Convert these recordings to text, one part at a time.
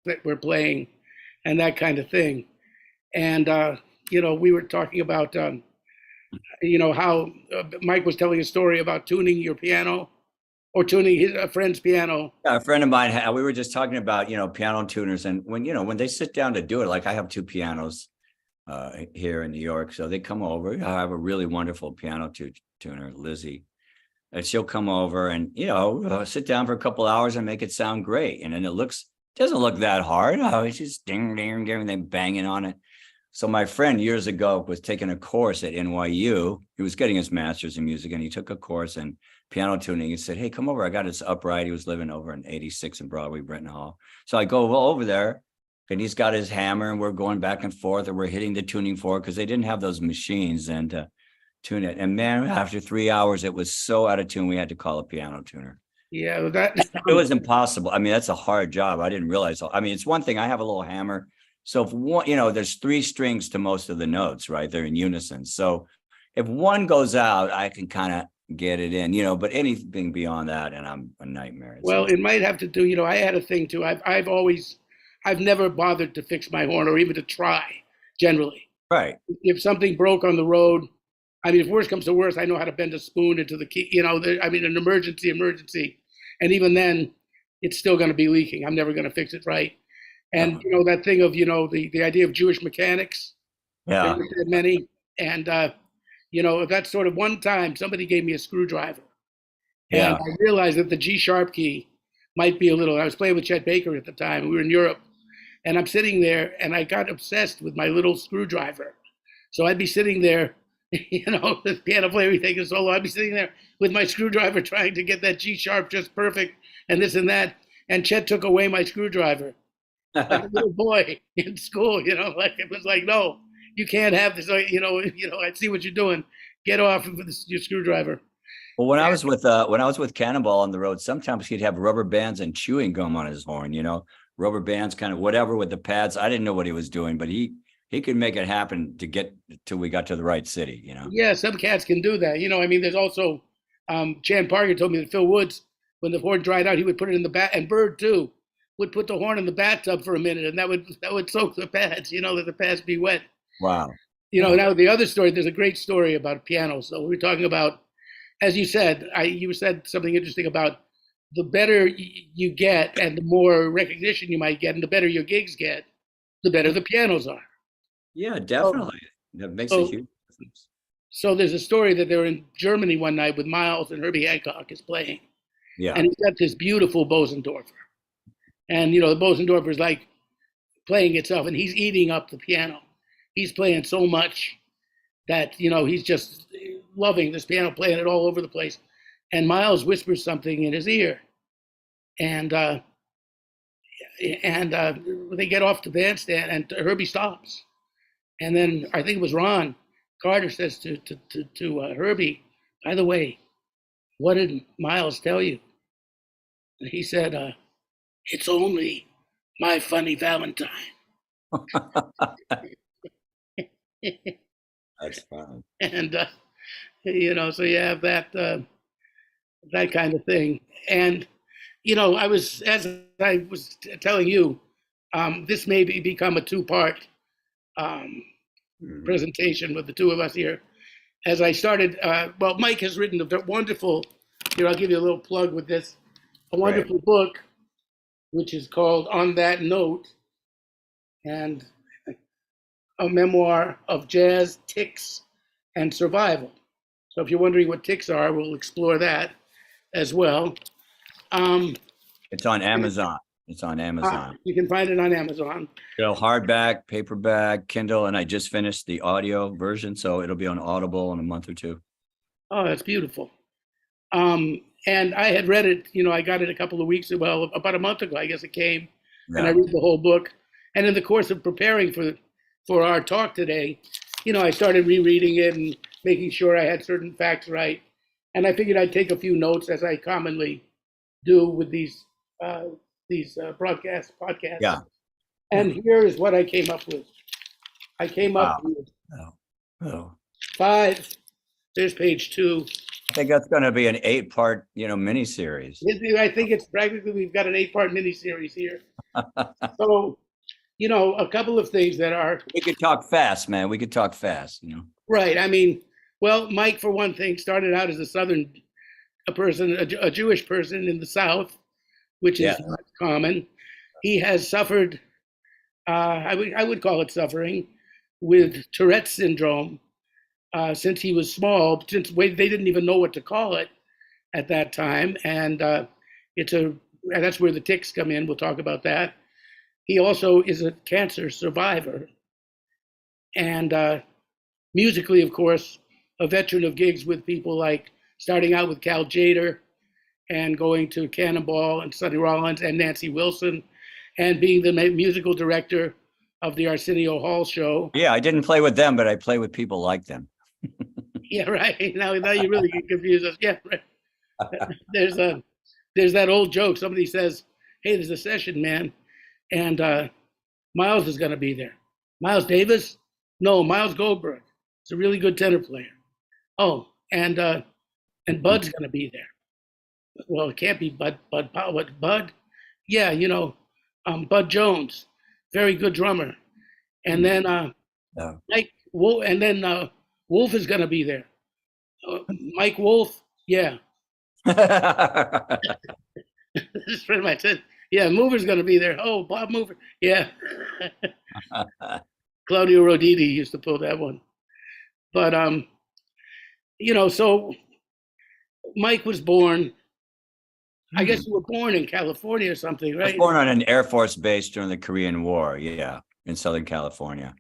that we're playing and that kind of thing. And, we were talking about, how Mike was telling a story about tuning your piano or tuning a friend's piano. Yeah, a friend of mine, we were just talking about, piano tuners. And when they sit down to do it, like I have two pianos here in New York. So they come over. I have a really wonderful piano tuner, Lizzie. And she'll come over and, sit down for a couple hours and make it sound great. And then doesn't look that hard. Oh, it's just ding, ding, ding, and then banging on it. So my friend years ago was taking a course at NYU. He was getting his master's in music, and he took a course in piano tuning. He said, "Hey, come over. I got this upright." He was living over in 86 in Broadway, Britton Hall. So I go over there, and he's got his hammer, and we're going back and forth, and we're hitting the tuning fork because they didn't have those machines and tune it. And man, after 3 hours, it was so out of tune, we had to call a piano tuner. Yeah, that It was impossible. I mean, that's a hard job. I didn't realize. I mean, it's one thing. I have a little hammer. So if one, there's 3 strings to most of the notes, right? They're in unison. So if one goes out, I can kind of get it in, but anything beyond that, and I'm a nightmare. Well, it might have to do, I had a thing too. I've never bothered to fix my horn or even to try generally. Right. If something broke on the road, I mean, if worse comes to worse, I know how to bend a spoon into the key, an emergency. And even then it's still going to be leaking. I'm never going to fix it right. And, that thing of, the idea of Jewish mechanics. Yeah. Many. And, that's sort of one time somebody gave me a screwdriver. And I realized that the G sharp key might be I was playing with Chet Baker at the time. We were in Europe. And I'm sitting there and I got obsessed with my little screwdriver. So I'd be sitting there, the piano player would take a solo. I'd be sitting there with my screwdriver trying to get that G sharp just perfect and this and that. And Chet took away my screwdriver. Like a little boy in school, like it was like, no, you can't have this. I see what you're doing. Get off with your screwdriver. Well, when I was with Cannonball on the road, sometimes he'd have rubber bands and chewing gum on his horn. Rubber bands, kind of whatever with the pads. I didn't know what he was doing, but he could make it happen to get till we got to the right city. Yeah, some cats can do that. I mean, there's also Chan Parker told me that Phil Woods, when the horn dried out, he would put it in the bat, and Bird too. Would put the horn in the bathtub for a minute, and that would soak the pads, that the pads be wet. Wow. Now the other story, there's a great story about piano. So we were talking about, as you said, you said something interesting about the better you get and the more recognition you might get and the better your gigs get, the better the pianos are. Yeah, definitely. That makes a huge difference. So there's a story that they were in Germany one night with Miles and Herbie Hancock is playing. Yeah. And he's got this beautiful Bosendorfer. And, the Bosendorfer is like playing itself, and he's eating up the piano. He's playing so much that, he's just loving this piano, playing it all over the place. And Miles whispers something in his ear. And they get off the bandstand, and Herbie stops. And then I think it was Ron Carter says to Herbie, "By the way, what did Miles tell you?" And he said, "It's only my funny Valentine." That's fun. And so you have that kind of thing. And as I was telling you, this may become a 2-part presentation with the two of us here. As I started, Mike has written a wonderful. Here, I'll give you a little plug with this. A wonderful book, which is called On That Note, and a memoir of jazz, tics, and survival. So if you're wondering what tics are, we'll explore that as well. It's on Amazon. It's on Amazon. You can find it on Amazon. Hardback, paperback, Kindle, and I just finished the audio version, so it'll be on Audible in a month or two. Oh, that's beautiful. And I had read it, I got it a couple of weeks, about a month ago, I guess it came, and I read the whole book. And in the course of preparing for our talk today, I started rereading it and making sure I had certain facts right. And I figured I'd take a few notes, as I commonly do with these podcasts. Yeah. And here is what I came up with. I came up with 5. There's page 2. I think that's going to be an 8-part, miniseries. I think it's practically, we've got an 8-part miniseries here. So, a couple of things that are We could talk fast, man. We could talk fast, you know. right. I mean, well, Mike, for one thing, started out as a person, a Jewish person in the South, which Yeah. is not common. He has suffered, I would call it suffering, with Tourette's syndrome since he was small. They didn't even know what to call it at that time, and it's a and that's where the tics come in. We'll talk about that. He also is a cancer survivor, and musically, of course, a veteran of gigs with people like starting out with Cal Tjader and going to Cannonball and Sonny Rollins and Nancy Wilson, and being the musical director of the Arsenio Hall show. Yeah, I didn't play with them, but I play with people like them. Yeah, right. Now you really get confused us. Yeah, right. There's a there's that old joke. Somebody says, "Hey, there's a session, man, and Miles is going to be there." Miles Davis? No, Miles Goldberg. It's a really good tenor player. Oh, and Bud's going to be there. Well, it can't be Bud. What Bud? Yeah, Bud Jones, very good drummer. And then Yeah. Mike Wolff, and then Wolff is going to be there. Mike Wolff, yeah. This friend of mine said, "Yeah, Mover's going to be there." Oh, Bob Mover, yeah. Claudio Roditi used to pull that one, but so Mike was born. I guess you were born in California or something, I was right? born on an Air Force base during the Korean War, yeah, in Southern California.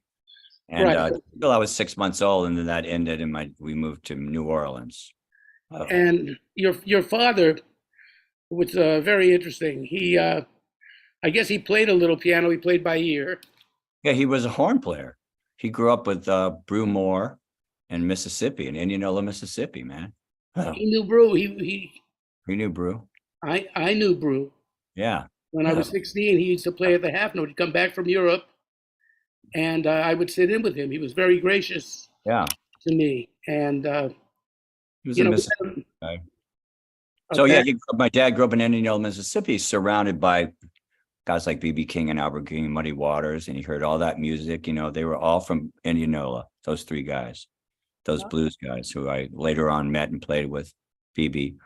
And Right. until I was 6 months old, and then that ended, and we moved to New Orleans. Oh. And your father was very interesting. I guess he played a little piano. He played by ear. Yeah, he was a horn player. He grew up with Brew Moore in Mississippi, in Indianola, Mississippi, man. Oh, He knew Brew. he knew Brew. I knew Brew. Yeah. When I was 16, he used to play at the half note. He'd come back from Europe, and I would sit in with him. He was very gracious Yeah. to me, and He was you a know, Mississippi guy. So yeah, my dad grew up in Indianola, Mississippi, surrounded by guys like B.B. King and Albert King, Muddy Waters, and he heard all that music. They were all from Indianola. Those three guys, those blues guys, who I later on met and played with, B.B.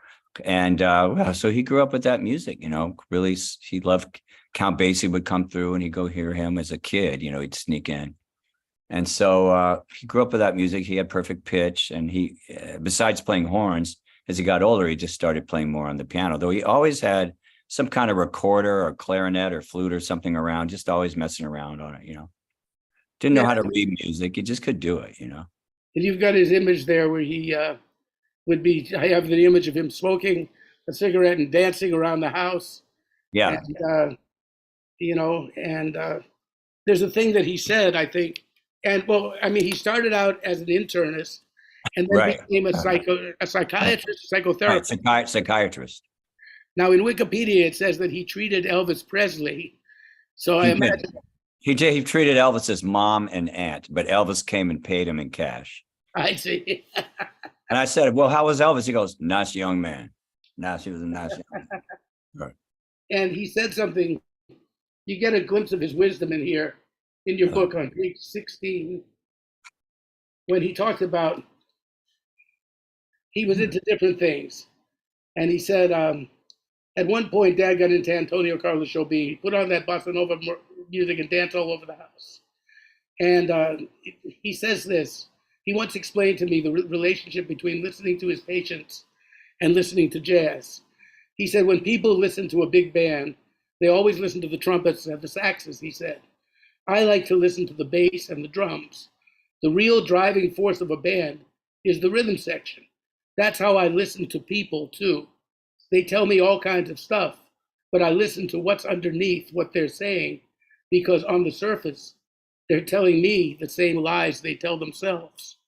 And so he grew up with that music. Really, he loved Count Basie. Would come through, and he'd go hear him as a kid. He'd sneak in. And so he grew up with that music. He had perfect pitch, and he, besides playing horns, as he got older, he just started playing more on the piano. Though he always had some kind of recorder or clarinet or flute or something around, just always messing around on it. Didn't know how to read music. He just could do it. And you've got his image there where he I have the image of him smoking a cigarette and dancing around the house. Yeah. And, there's a thing that he said, I think, and well, I mean, he started out as an internist and then became a psychiatrist, psychotherapist. Right, psychiatrist. Now, in Wikipedia, it says that he treated Elvis Presley. So I imagine he treated Elvis's mom and aunt, but Elvis came and paid him in cash. I see. And I said, "Well, how was Elvis?" He goes, "Nice young man." Nice, he was a nice young man. Right. And he said something. You get a glimpse of his wisdom in here, in your book on page 16, when he talked about he was into different things. And he said, at one point, Dad got into Antonio Carlos Jobim. He put on that bossa nova music and danced all over the house. And he says this. He once explained to me the relationship between listening to his patients and listening to jazz. He said, when people listen to a big band, they always listen to the trumpets and the saxes, he said. I like to listen to the bass and the drums. The real driving force of a band is the rhythm section. That's how I listen to people, too. They tell me all kinds of stuff, but I listen to what's underneath what they're saying, because on the surface, they're telling me the same lies they tell themselves.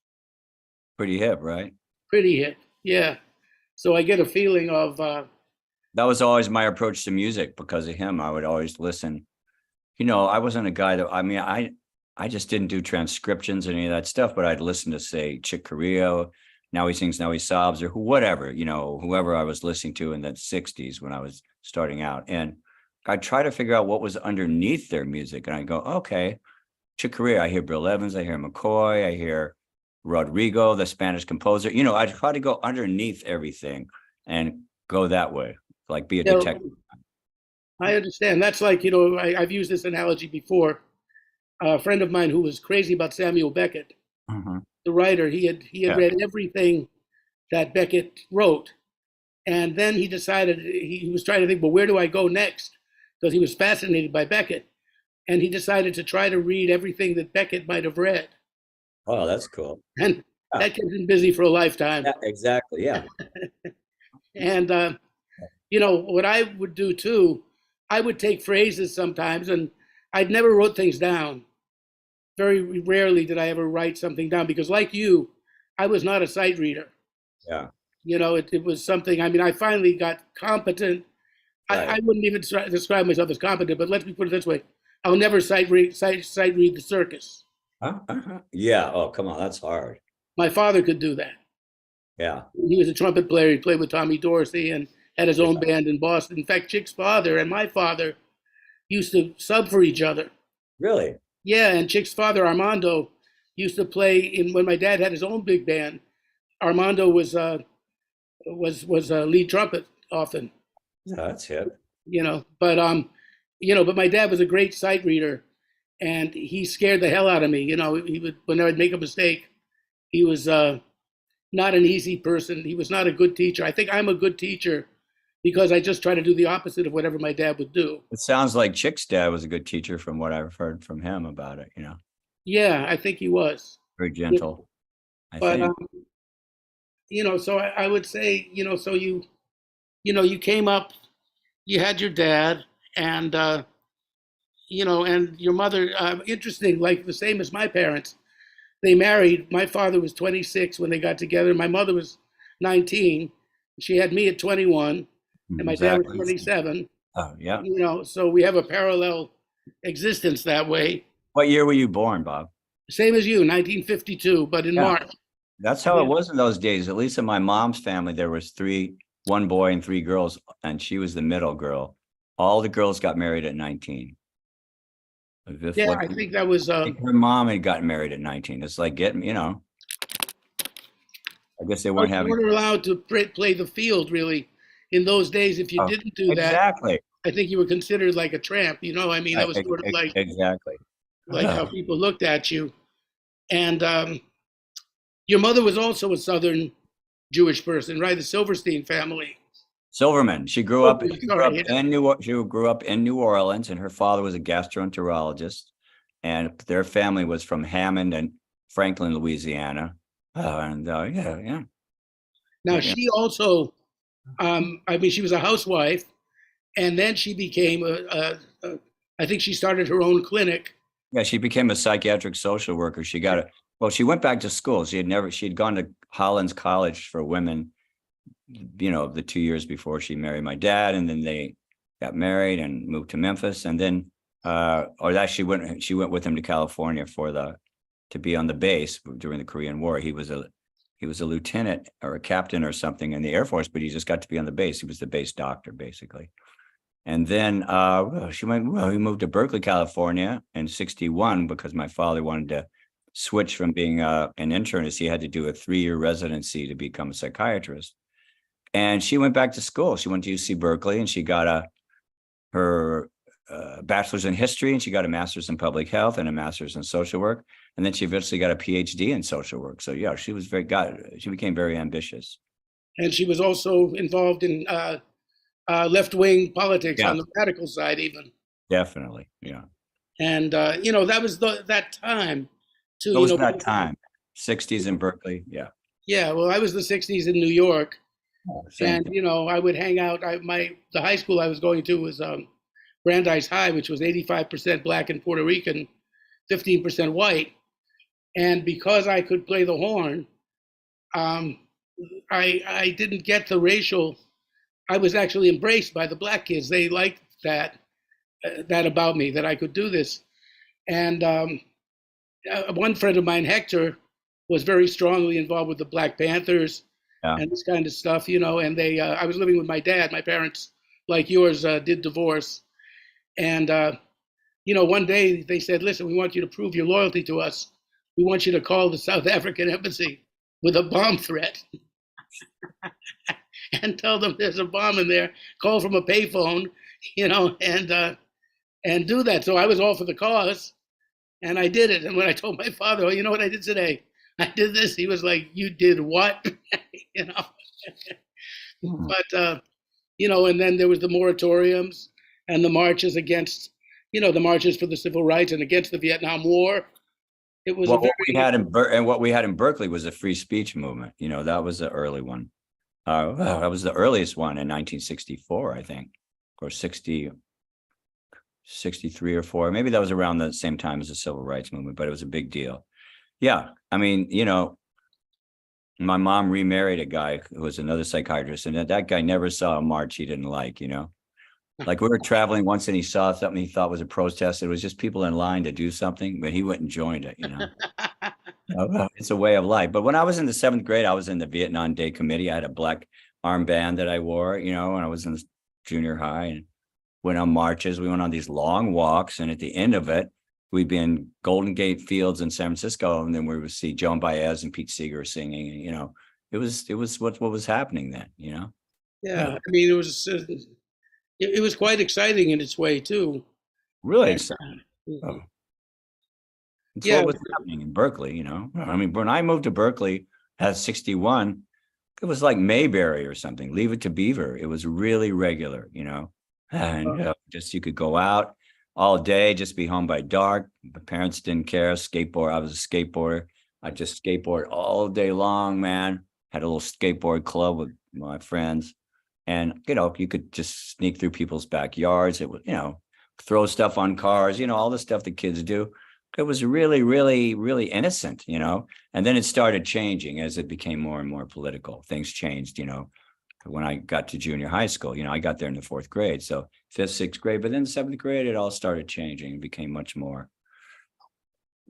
Pretty hip, right? Pretty hip, yeah. So I get a feeling of... that was always my approach to music. Because of him, I would always listen. I wasn't a guy that, I just didn't do transcriptions or any of that stuff, but I'd listen to, say, Chick Corea, Now He Sings, Now He Sobs, or whatever, whoever I was listening to in the 60s when I was starting out. And I try to figure out what was underneath their music, and I go, okay, Chick Corea. I hear Bill Evans, I hear McCoy, I hear Rodrigo, the Spanish composer. You know, I try to go underneath everything and go that way, like be a Yeah, detective. I understand. That's like, I've used this analogy before. A friend of mine who was crazy about Samuel Beckett, Mhm. the writer, he had Yeah. read everything that Beckett wrote. And then he decided he was trying to think, well, where do I go next? Because he was fascinated by Beckett. And he decided to try to read everything that Beckett might have read. Oh, that's cool. And Yeah, that kept him busy for a lifetime. yeah, exactly. Yeah. And, what I would do too, I would take phrases sometimes, and I'd never wrote things down. Very rarely did I ever write something down because, like you, I was not a sight reader. Yeah. It was something, I mean, I finally got competent. I Right. wouldn't even describe myself as competent, but let me put it this way. I'll never sight read the circus. Yeah. Oh, come on. That's hard. My father could do that. Yeah. He was a trumpet player. He played with Tommy Dorsey and had his own Yeah. band in Boston. In fact, Chick's father and my father used to sub for each other. Really? Yeah, and Chick's father, Armando, used to play in when my dad had his own big band. Armando was lead trumpet often, Yeah, that's hip. but my dad was a great sight reader, and he scared the hell out of me. He would when I'd make a mistake. He was not an easy person. He was not a good teacher. I think I'm a good teacher because I just try to do the opposite of whatever my dad would do. It sounds like Chick's dad was a good teacher from what I've heard from him about it, Yeah, I think he was. very Yeah, gentle, I but think. so I would say, so you came up, you had your dad, and and your mother. Interesting, like the same as my parents. They married. My father was 26 when they got together. My mother was 19. She had me at 21, and my dad was Exactly. 27. Oh, yeah. So we have a parallel existence that way. What year were you born, Bob? Same as you, 1952, but in Yeah. March. That's how it Yeah. was in those days. At least in my mom's family, there was one boy and three girls, and she was the middle girl. All the girls got married at 19. If Yeah, what I think that was. I think her mom had gotten married at 19. It's like I guess they weren't You having. weren't allowed to play the field really in those days. If you Oh, didn't do that, exactly. I think you were considered like a tramp. I mean, that Right, was sort of exactly. like how people looked at you. And your mother was also a Southern Jewish person, right? The Silverstein family. Silverman. She grew Oh, up. She grew sorry. up in New. She grew up in New Orleans, and her father was a gastroenterologist, and their family was from Hammond and Franklin, Louisiana. Yeah, yeah, Now yeah, she also, I mean, she was a housewife, and then she became I think she started her own clinic. yeah. She became a psychiatric social worker. She got a. Well, she went back to school. She had gone to Hollins College for women, the 2 years before she married my dad, and then they got married and moved to Memphis, and then or that she went with him to California to be on the base during the Korean War. He was a lieutenant or a captain or something in the Air Force, but he just got to be on the base. He was the base doctor basically. And then he moved to Berkeley, California in 61 because my father wanted to switch from being an internist. He had to do a 3-year residency to become a psychiatrist. And she went back to school. She went to UC Berkeley, and she got her bachelor's in history, and she got a master's in public health and a master's in social work. And then she eventually got a PhD in social work. So yeah, she became very ambitious. And she was also involved in left-wing politics Yeah, on the radical side, even. definitely. Yeah. And that was that time too. What was that time? 60s in Berkeley. Yeah. Yeah. Well, I was the '60s in New York, Oh, same and thing. I would hang out. The high school I was going to was Brandeis High, which was 85% black and Puerto Rican, 15% white. And because I could play the horn, um, I didn't get the racial. I was actually embraced by the black kids. They liked that about me, that I could do this. And one friend of mine, Hector, was very strongly involved with the Black Panthers Yeah. and this kind of stuff. And I was living with my dad. My parents, like yours, did divorce, And one day they said, "Listen, we want you to prove your loyalty to us. We want you to call the South African embassy with a bomb threat and tell them there's a bomb in there. Call from a payphone, and do that." So I was all for the cause, and I did it. And when I told my father, "Oh, you know what I did today? I did this," he was like, "You did what?" you know. But and then there was the moratoriums and the marches against, the marches for the civil rights and against the Vietnam War. It was well, what we had in Berkeley was a free speech movement. That was the early one. That was the earliest one in 1964, I think, or 60, 63 or 4. Maybe that was around the same time as the civil rights movement, but it was a big deal. Yeah, I mean, my mom remarried a guy who was another psychiatrist, and that guy never saw a march he didn't like. Like we were traveling once and he saw something he thought was a protest. It was just people in line to do something, but he went and joined it. It's a way of life. But when I was in the 7th grade, I was in the Vietnam Day Committee. I had a black armband that I wore, when I was in junior high, and went on marches. We went on these long walks, and at the end of it, we'd be in Golden Gate Fields in San Francisco, and then we would see Joan Baez and Pete Seeger singing. And, it was what was happening then. Yeah, I mean, it was quite exciting in its way too. Really exciting. Uh, It's what was happening in Berkeley. I mean, when I moved to Berkeley at 61, it was like Mayberry or something. Leave It to Beaver. It was really regular, and just you could go out all day, just be home by dark. My parents didn't care. Skateboard. I was a skateboarder. I just skateboard all day long, man. Had a little skateboard club with my friends, and you could just sneak through people's backyards. It was, throw stuff on cars. All the stuff that kids do. It was really, really, really innocent, and then it started changing as it became more and more political. Things changed, when I got to junior high school. I got there in the 4th grade, so 5th, 6th grade, but then 7th grade, it all started changing and became much more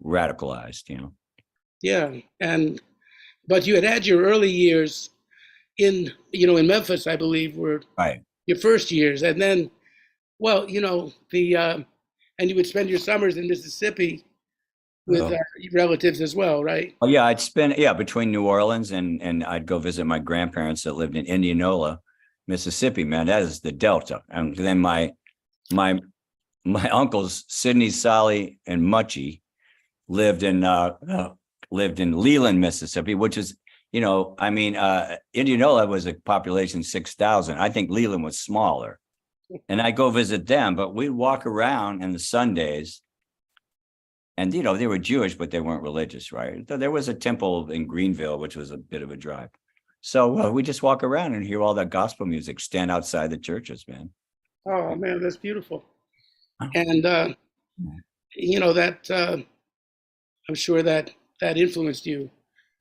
radicalized, Yeah, but you had your early years in Memphis, I believe, were right. Your first years, and then, well, and you would spend your summers in Mississippi with relatives as well, right? Oh yeah, I'd spend between New Orleans and I'd go visit my grandparents that lived in Indianola, Mississippi. Man, that is the Delta. And then my uncles Sidney, Solly, and Muchie lived in Leland, Mississippi, which is Indianola was a population 6,000. I think Leland was smaller, and I go visit them. But we'd walk around in the Sundays. And, they were Jewish, but they weren't religious, right? There was a temple in Greenville, which was a bit of a drive. So we just walk around and hear all that gospel music, stand outside the churches, man. Oh, man, that's beautiful. And, I'm sure that influenced you.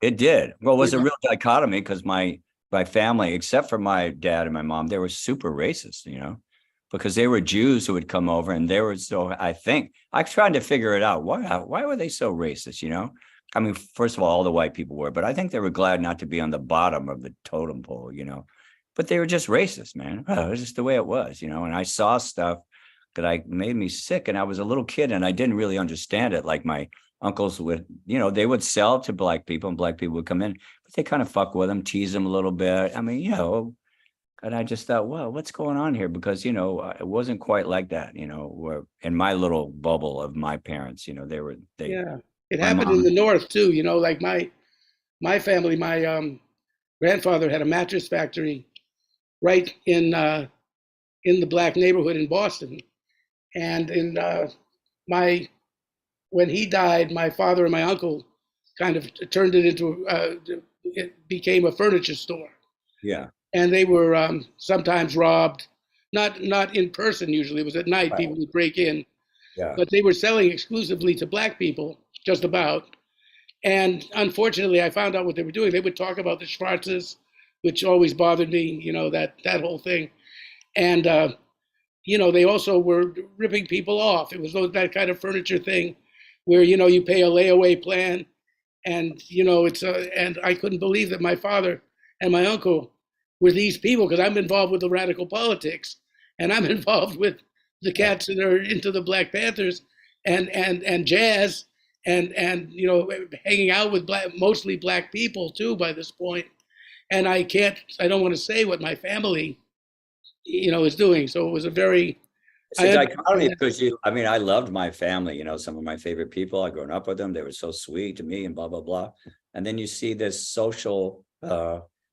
It did. Well, it was a real dichotomy because my family, except for my dad and my mom, they were super racist, because they were Jews who would come over, and they were I think I tried to figure it out. Why were they so racist? I mean, first of all the white people were, but I think they were glad not to be on the bottom of the totem pole, but they were just racist, man. It was just the way it was, and I saw stuff that made me sick, and I was a little kid and I didn't really understand it. Like my uncles would, they would sell to black people and black people would come in, but they kind of fuck with them, tease them a little bit. I mean, and I just thought, well, what's going on here? Because, it wasn't quite like that, where in my little bubble of my parents, it happened in the North too, like my family, my grandfather had a mattress factory right in the black neighborhood in Boston. And when he died, my father and my uncle kind of turned it into, it became a furniture store. Yeah. And they were sometimes robbed, not in person usually. It was at night, right. People would break in. Yeah. But they were selling exclusively to black people, just about. And unfortunately, I found out what they were doing. They would talk about the Schwarzes, which always bothered me, that whole thing. And, they also were ripping people off. It was that kind of furniture thing where, you pay a layaway plan. And, and I couldn't believe that my father and my uncle were these people, because I'm involved with the radical politics, and I'm involved with the cats that are into the Black Panthers and jazz and hanging out with mostly black people too by this point. And I don't want to say what my family is doing. So it was a very It's a I dichotomy understand. because I mean, I loved my family, some of my favorite people. I grown up with them. They were so sweet to me and blah, blah, blah. And then you see this social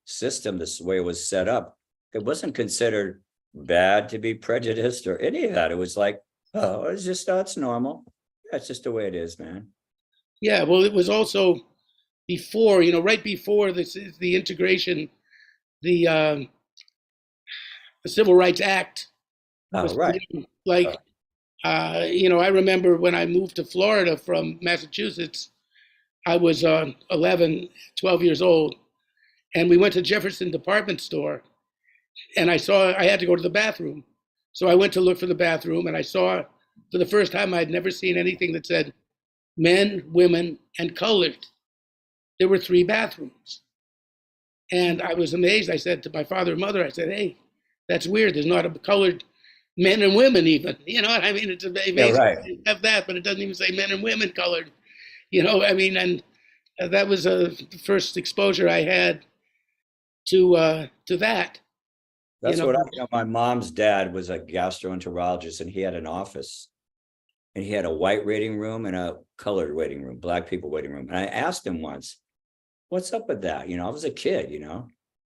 system, this way it was set up. It wasn't considered bad to be prejudiced or any of that. It was like, oh, it's just, it's normal. That's just the way it is, man. Yeah, well, it was also before, right before this is the integration, the the Civil Rights Act Oh, was right. like, I remember when I moved to Florida from Massachusetts, I was 11, 12 years old, and we went to Jefferson Department Store, and I had to go to the bathroom. So I went to look for the bathroom, and I saw for the first time I'd never seen anything that said men, women, and colored. There were 3 bathrooms. And I was amazed. I said to my father and mother, I said, hey, that's weird. There's not a colored men and women even. You know what I mean? It's Yeah, amazing right. to have that, but it doesn't even say men and women colored. I mean, and that was the first exposure I had to that. You That's know, what my mom's dad was a gastroenterologist and he had an office and he had a white waiting room and a colored waiting room, black people waiting room. And I asked him once, what's up with that? I was a kid.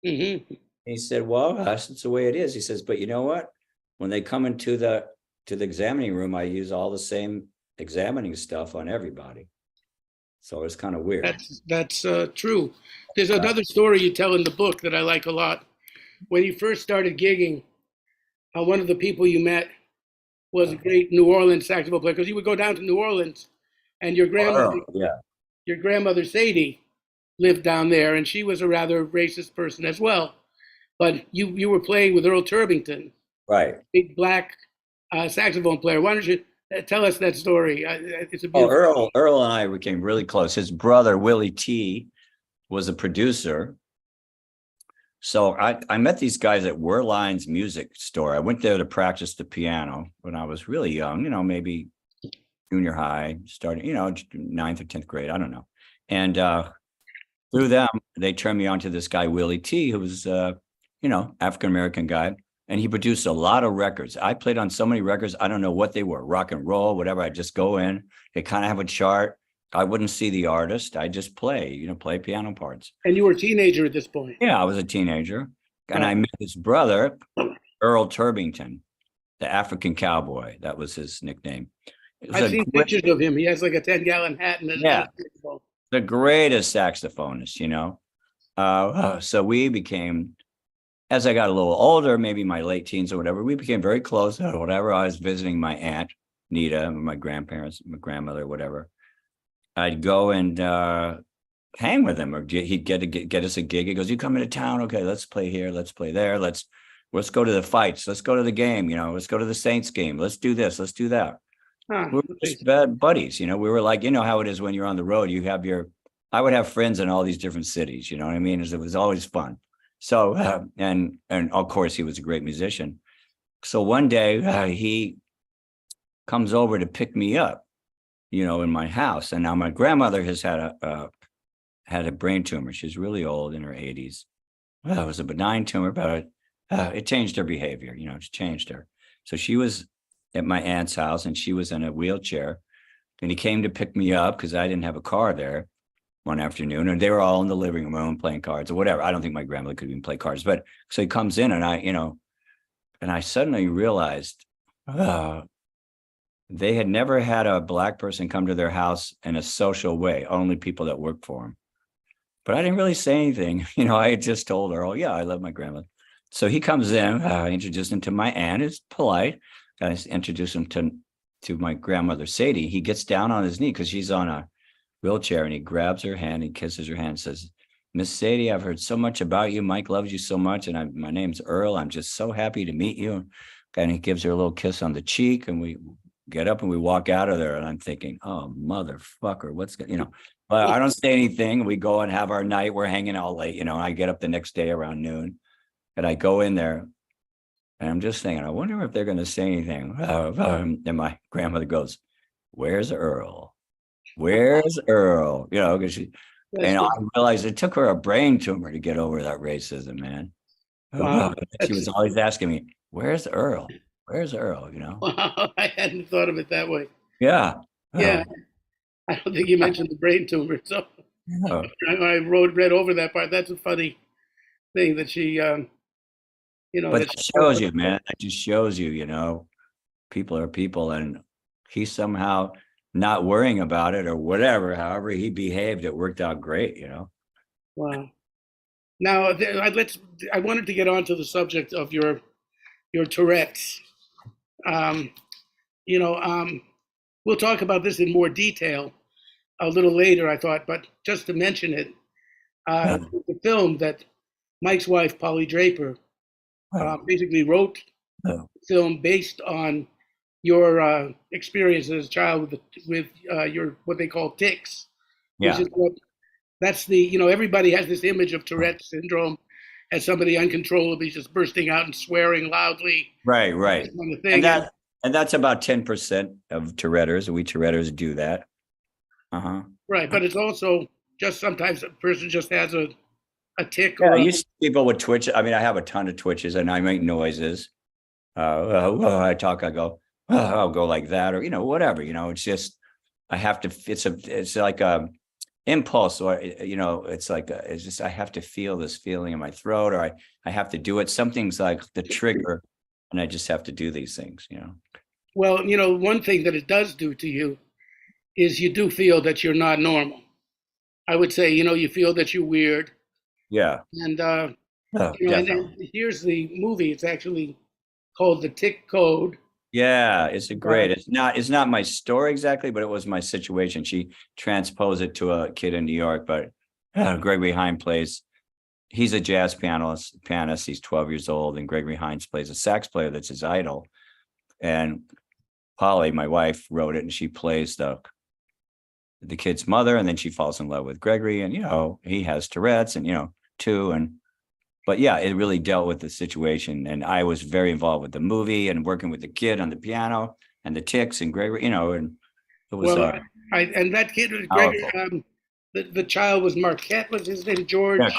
hmm He said, well, that's the way it is. He says, but you know what? When they come into the examining room, I use all the same examining stuff on everybody. So it's kind of weird. that's true. There's another story you tell in the book that I like a lot. When you first started gigging, one of the people you met was a great New Orleans saxophone player because you would go down to New Orleans, and Earl, yeah. your grandmother Sadie, lived down there, and she was a rather racist person as well. But you were playing with Earl Turbington, Right. big black saxophone player. Why don't you tell us that story? It's a Oh, beautiful. Earl and I became really close. His brother, Willie T, was a producer. So I met these guys at Werline's music store. I went there to practice the piano when I was really young, maybe junior high, starting, ninth or 10th grade. I don't know. And through them, they turned me on to this guy, Willie T, who was, African-American guy. And he produced a lot of records. I played on so many records. I don't know what they were, rock and roll, whatever. I just go in, they kind of have a chart. I wouldn't see the artist. I just play piano parts. And you were a teenager at this point. Yeah, I was a teenager. And I Right. met his brother, Earl Turbington, the African cowboy. That was his nickname. It was I've seen pictures of him. He has like a 10-gallon hat and yeah, the greatest saxophonist. So we became, as I got a little older, maybe my late teens or whatever, we became very close or whatever. I was visiting my aunt, Nita, my grandparents, my grandmother, whatever. I'd go and hang with him, or he'd get us a gig. He goes, you come into town, okay, let's play here, let's play there, let's go to the fights, let's go to the game, let's go to the Saints game, let's do this, let's do that. Huh. We were just bad buddies, we were like, how it is when you're on the road, I would have friends in all these different cities, you know what I mean? It was always fun. So and of course he was a great musician. So one day he comes over to pick me up, in my house. And now my grandmother has had a brain tumor. She's really old, in her 80s. Well, it was a benign tumor, but it changed her behavior. It changed her. So she was at my aunt's house and she was in a wheelchair. And he came to pick me up because I didn't have a car there one afternoon. And they were all in the living room playing cards or whatever. I don't think my grandmother could even play cards. But so he comes in and I suddenly realized they had never had a black person come to their house in a social way, only people that worked for him. But I didn't really say anything. I had just told Earl, yeah, I love my grandmother. So he comes in, I introduced him to my aunt. It's polite. I introduced him to my grandmother, Sadie. He gets down on his knee because she's on a wheelchair and he grabs her hand and kisses her hand and says, Miss Sadie, I've heard so much about you. Mike loves you so much. And my name's Earl. I'm just so happy to meet you. And he gives her a little kiss on the cheek and we get up and we walk out of there. And I'm thinking, oh, motherfucker, what's going, but I don't say anything. We go and have our night. We're hanging out late, and I get up the next day around noon and I go in there And I'm just thinking, I wonder if they're going to say anything. And my grandmother goes, "Where's Earl? Where's Earl?" You know, because she, That's and I good. realized it took her a brain tumor to get over that racism, man. Wow. She That's was always asking me, "Where's Earl? Where's Earl?" You know? wow. I hadn't thought of it that way. Yeah. Yeah, Oh, I don't think you mentioned the brain tumor. So yeah. I read over that part. That's a funny thing that she, But that that she shows you, man. That just shows you, people are people, and he's somehow not worrying about it or whatever. However he behaved, it worked out great. wow. Now, let's. I wanted to get on to the subject of your Tourette's. Um, you know, um, we'll talk about this in more detail a little later, I thought, but just to mention it, the film that Mike's wife, Polly Draper, basically wrote the film based on your experience as a child with your what they call tics, which Yeah. is what that's everybody has this image of Tourette's syndrome as somebody uncontrollably just bursting out and swearing loudly, Right, this right. kind of And thing. And that's about 10% of Touretters. We Touretters do that. Uh-huh. right, but it's also just sometimes a person just has a tick Yeah, or a you see people with twitch. I mean, I have a ton of twitches and I make noises. I talk, I go, I'll go like that, or whatever. It's just I have to. It's like a impulse, or it's like it's just I have to feel this feeling in my throat, or I have to do it. Something's like the trigger, and I just have to do these things. well, one thing that it does do to you is you do feel that you're not normal. I would say, you feel that you're weird. Yeah, And oh, and definitely. here's the movie. It's actually called The Tick Code. Yeah, it's a Uh, great. It's not my story exactly, but it was my situation. She transposed it to a kid in New York, but Gregory Hine plays. He's a jazz pianist. He's 12 years old, and Gregory Hines plays a sax player that's his idol. And Polly, my wife, wrote it, and she plays the kid's mother, and then she falls in love with Gregory, and he has Tourette's, and too, and but yeah, it really dealt with the situation, and I was very involved with the movie and working with the kid on the piano and the tics and Gregory, and it was well, and that kid was Gregory. powerful. The child was Marquette. Was his name Yeah, George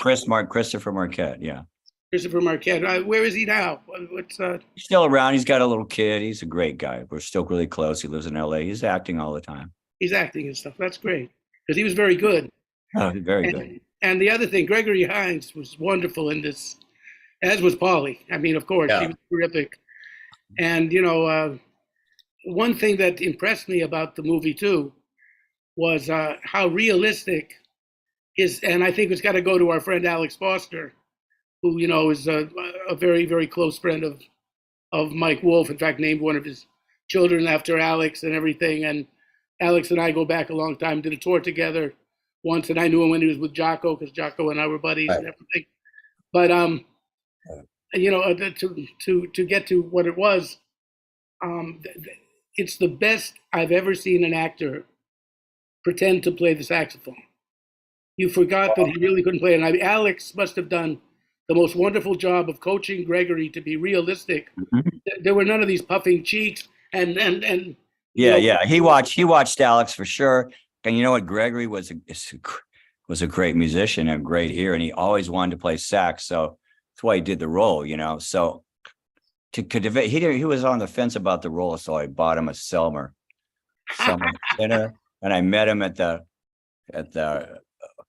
Christopher Marquette. Yeah, Christopher Marquette? Where is he now? What's he's still around. He's got a little kid. He's a great guy. We're still really close. He lives in LA. He's acting all the time. he's acting and stuff? That's great because he was very good. Oh, very good. And the other thing, Gregory Hines was wonderful in this, as was Polly. I mean, of course, he Yeah. was terrific. And one thing that impressed me about the movie too was how realistic is, and I think it's got to go to our friend Alex Foster, who is a very very close friend of Mike Wolff. In fact, named one of his children after Alex and everything. And Alex and I go back a long time. Did a tour together once, and I knew him when he was with Jocko because Jocko and I were buddies Right. and everything. But to get to what it was, it's the best I've ever seen an actor pretend to play the saxophone. You forgot that he really couldn't play it. And Alex must have done the most wonderful job of coaching Gregory to be realistic. Mhm. There were none of these puffing cheeks and Yeah, yeah. He watched Alex for sure. And you know what? Gregory was a great musician, a great ear, and he always wanted to play sax. So that's why he did the role. So he was on the fence about the role, so I bought him a Selmer dinner, and I met him at the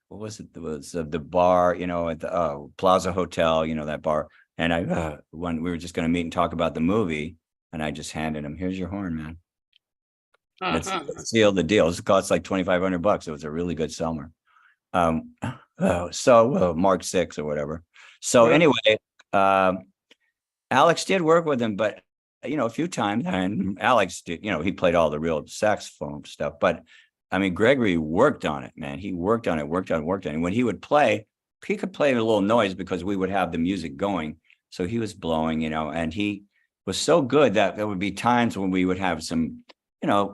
what was it? It was the bar, at the Plaza Hotel, that bar. And when we were just going to meet and talk about the movie, and I just handed him, "Here's your horn, man." It's uh-huh. sealed the deal. It cost like $2,500. It was a really good Selmer. Um, so Mark 6 or whatever. So Right. anyway, um, Alex did work with him, but a few times, and Alex did, he played all the real saxophone stuff. But I mean, Gregory worked on it, man. He worked on it, worked on it, worked on it. And when he would play, he could play a little noise because we would have the music going. So he was blowing, and he was so good that there would be times when we would have some,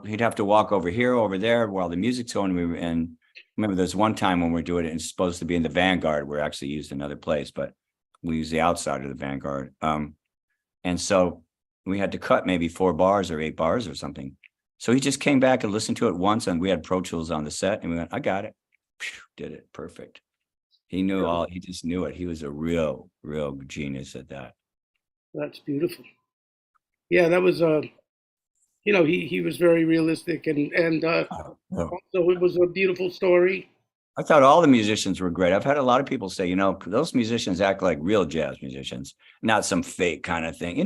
he'd have to walk over here, over there while the music's going. And remember, there's one time when we're doing it, and it's supposed to be in the Vanguard. We're actually used another place, but we use the outside of the Vanguard. And so we had to cut maybe 4 bars or 8 bars or something. So he just came back and listened to it once, and we had Pro Tools on the set, and we went, I got it. Did it perfect. He just knew it. He was a real genius at that. That's beautiful. Yeah, that was he was very realistic, and Oh. also it was a beautiful story. I thought all the musicians were great. I've had a lot of people say, those musicians act like real jazz musicians, not some fake kind of thing.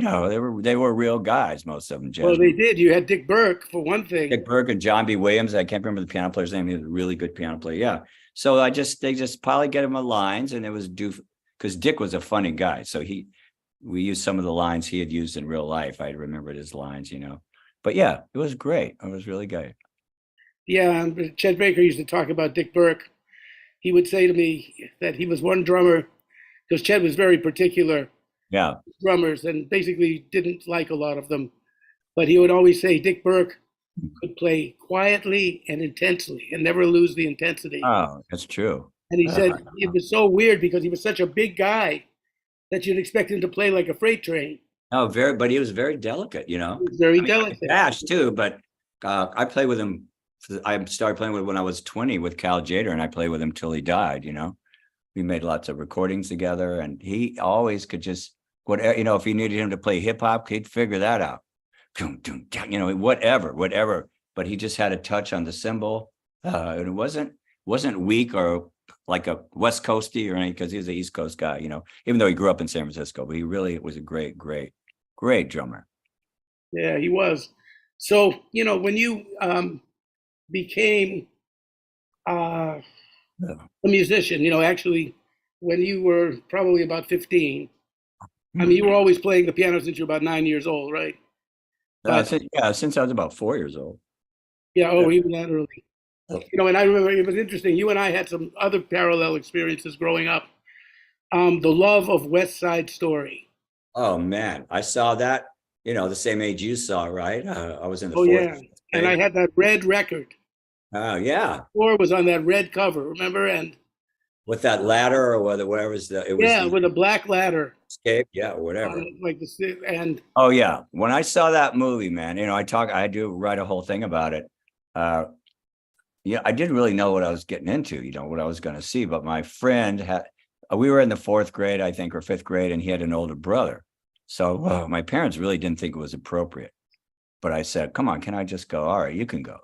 They were real guys, most of them. Well, Jazz they musicians. did. You had Dick Burke for one thing. Dick Burke and John B. Williams. I can't remember the piano player's name. He was a really good piano player. Yeah. So they just probably get him the lines, and it was due because Dick was a funny guy. So we used some of the lines he had used in real life. I remembered his lines. But yeah, it was great. It was really great. Yeah, Chet Baker used to talk about Dick Burke. He would say to me that he was one drummer because Chet was very particular Yeah. drummers and basically didn't like a lot of them. But he would always say Dick Burke could play quietly and intensely and never lose the intensity. Oh, that's true. And he said it was so weird because he was such a big guy that you'd expect him to play like a freight train. Oh, but he was very delicate. He was very delicate. Bash too, but I played with him. I started playing with him when I was 20 with Cal Jader, and I played with him till he died. We made lots of recordings together, and he always could just whatever. If he needed him to play hip hop, he'd figure that out. Whatever. But he just had a touch on the cymbal, and it wasn't weak or like a West Coasty or anything, because he was an East Coast guy. Even though he grew up in San Francisco, but he really was a great drummer. Yeah, he was. So, when you became a musician, actually, when you were probably about 15, I mean, you were always playing the piano since you were about 9 years old, right? Since I was about 4 years old. Yeah, even that early. And I remember it was interesting. You and I had some other parallel experiences growing up. The Love of West Side Story. Oh man, I saw that. The same age you saw, right? I was in the Oh fourth yeah, and I had that red record. Oh yeah, Floor was on that red cover, remember? And with that ladder or whatever it was. With a black ladder. Escape, yeah, or whatever. And oh yeah, when I saw that movie, man, I do write a whole thing about it. Yeah, I didn't really know what I was getting into, what I was going to see. But my friend we were in the 4th grade, I think, or 5th grade, and he had an older brother. So my parents really didn't think it was appropriate. But I said, come on, can I just go? All right, you can go,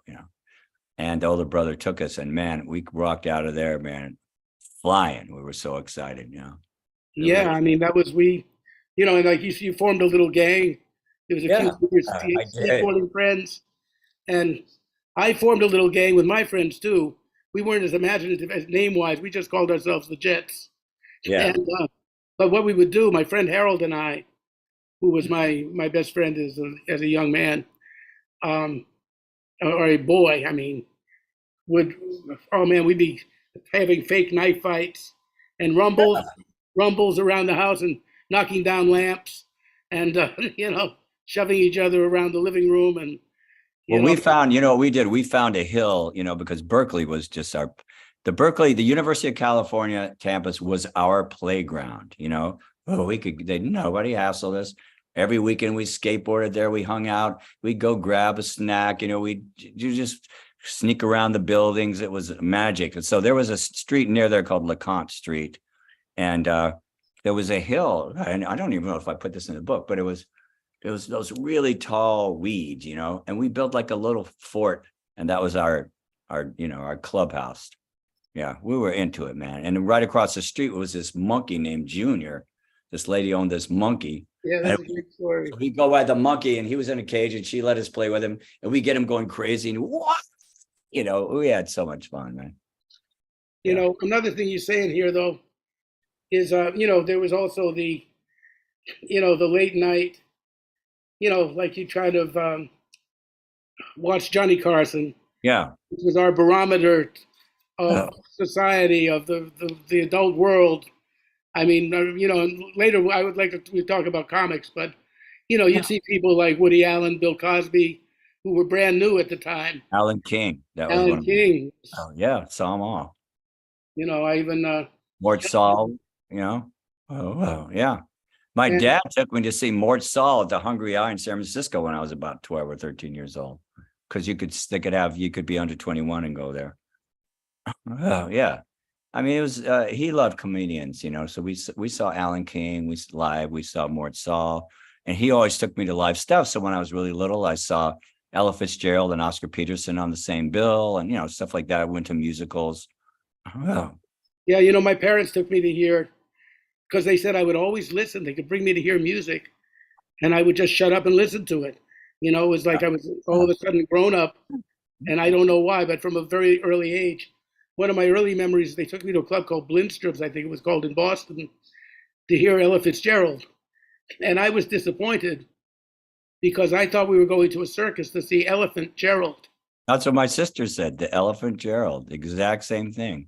And the older brother took us, and man, we walked out of there, man, flying. We were so excited, Yeah, I mean, that was and like you formed a little gang. There was a few skateboarding friends, and I formed a little gang with my friends too. We weren't as imaginative as name-wise. We just called ourselves the Jets. Yeah. And, but what we would do, my friend Harold and I, who was my best friend as a young man, or a boy, I mean, we'd be having fake knife fights and rumbles around the house and knocking down lamps and shoving each other around the living room. And we found, what we did, we found a hill, because Berkeley was just the University of California campus was our playground. Nobody hassled us. Every weekend we skateboarded there, we hung out, we'd go grab a snack, you just sneak around the buildings. It was magic. And so there was a street near there called LeConte Street, and there was a hill, and I don't even know if I put this in the book, but it was those really tall weeds, and we built like a little fort, and that was our clubhouse. Yeah, we were into it, man. And right across the street was this monkey named Junior. This lady owned this monkey. Yeah, that's a great story. We go by the monkey, and he was in a cage, and she let us play with him, and we get him going crazy. And what? We had so much fun, man. Another thing you say in here though is there was also the the late night, like you kind of watch Johnny Carson. Yeah. Which was our barometer of society, of the adult world. I mean, later I would like to talk about comics, but you'd see people like Woody Allen, Bill Cosby, who were brand new at the time. Alan King. Alan King. Oh yeah, saw them all. I even Mort Saul. Oh yeah. My And dad took me to see Mort Saul at the Hungry Eye in San Francisco when I was about 12 or 13 years old. Because you could be under 21 and go there. Oh, yeah. I mean, it was he loved comedians, So we saw Alan King, we saw Mort Saul, and he always took me to live stuff. So when I was really little, I saw Ella Fitzgerald and Oscar Peterson on the same bill, and stuff like that. I went to musicals. Oh, yeah, my parents took me to hear because they said I would always listen. They could bring me to hear music, and I would just shut up and listen to it. It was like I was all of a sudden grown up, and I don't know why, but from a very early age. One of my early memories, they took me to a club called Blindstrom's, I think it was called, in Boston, to hear Ella Fitzgerald. And I was disappointed because I thought we were going to a circus to see Elephant Gerald. that's what my sister said. The Elephant Gerald, exact same thing.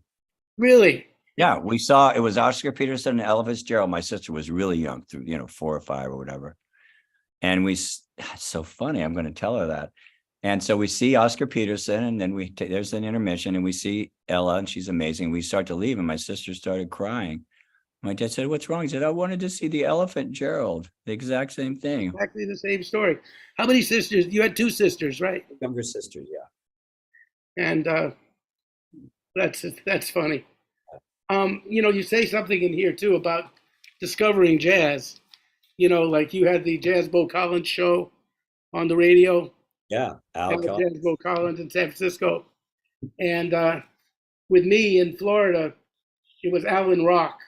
Really? Yeah, we saw it was Oscar Peterson and Ella Fitzgerald. My sister was really young, through 4 or 5 or whatever. And it's so funny. I'm going to tell her that. And so we see Oscar Peterson, and then there's an intermission, and we see Ella, and she's amazing. We start to leave, and my sister started crying. My dad said, "What's wrong?" He said, "I wanted to see the Elephant Gerald." The exact same thing. Exactly the same story. How many sisters? You had 2 sisters, right? Younger sisters, yeah. And that's funny. You say something in here too about discovering jazz. Like you had the Jazz Bo Collins show on the radio. Yeah, Al Jazz Bo Collins in San Francisco, and with me in Florida, it was Alan Rock,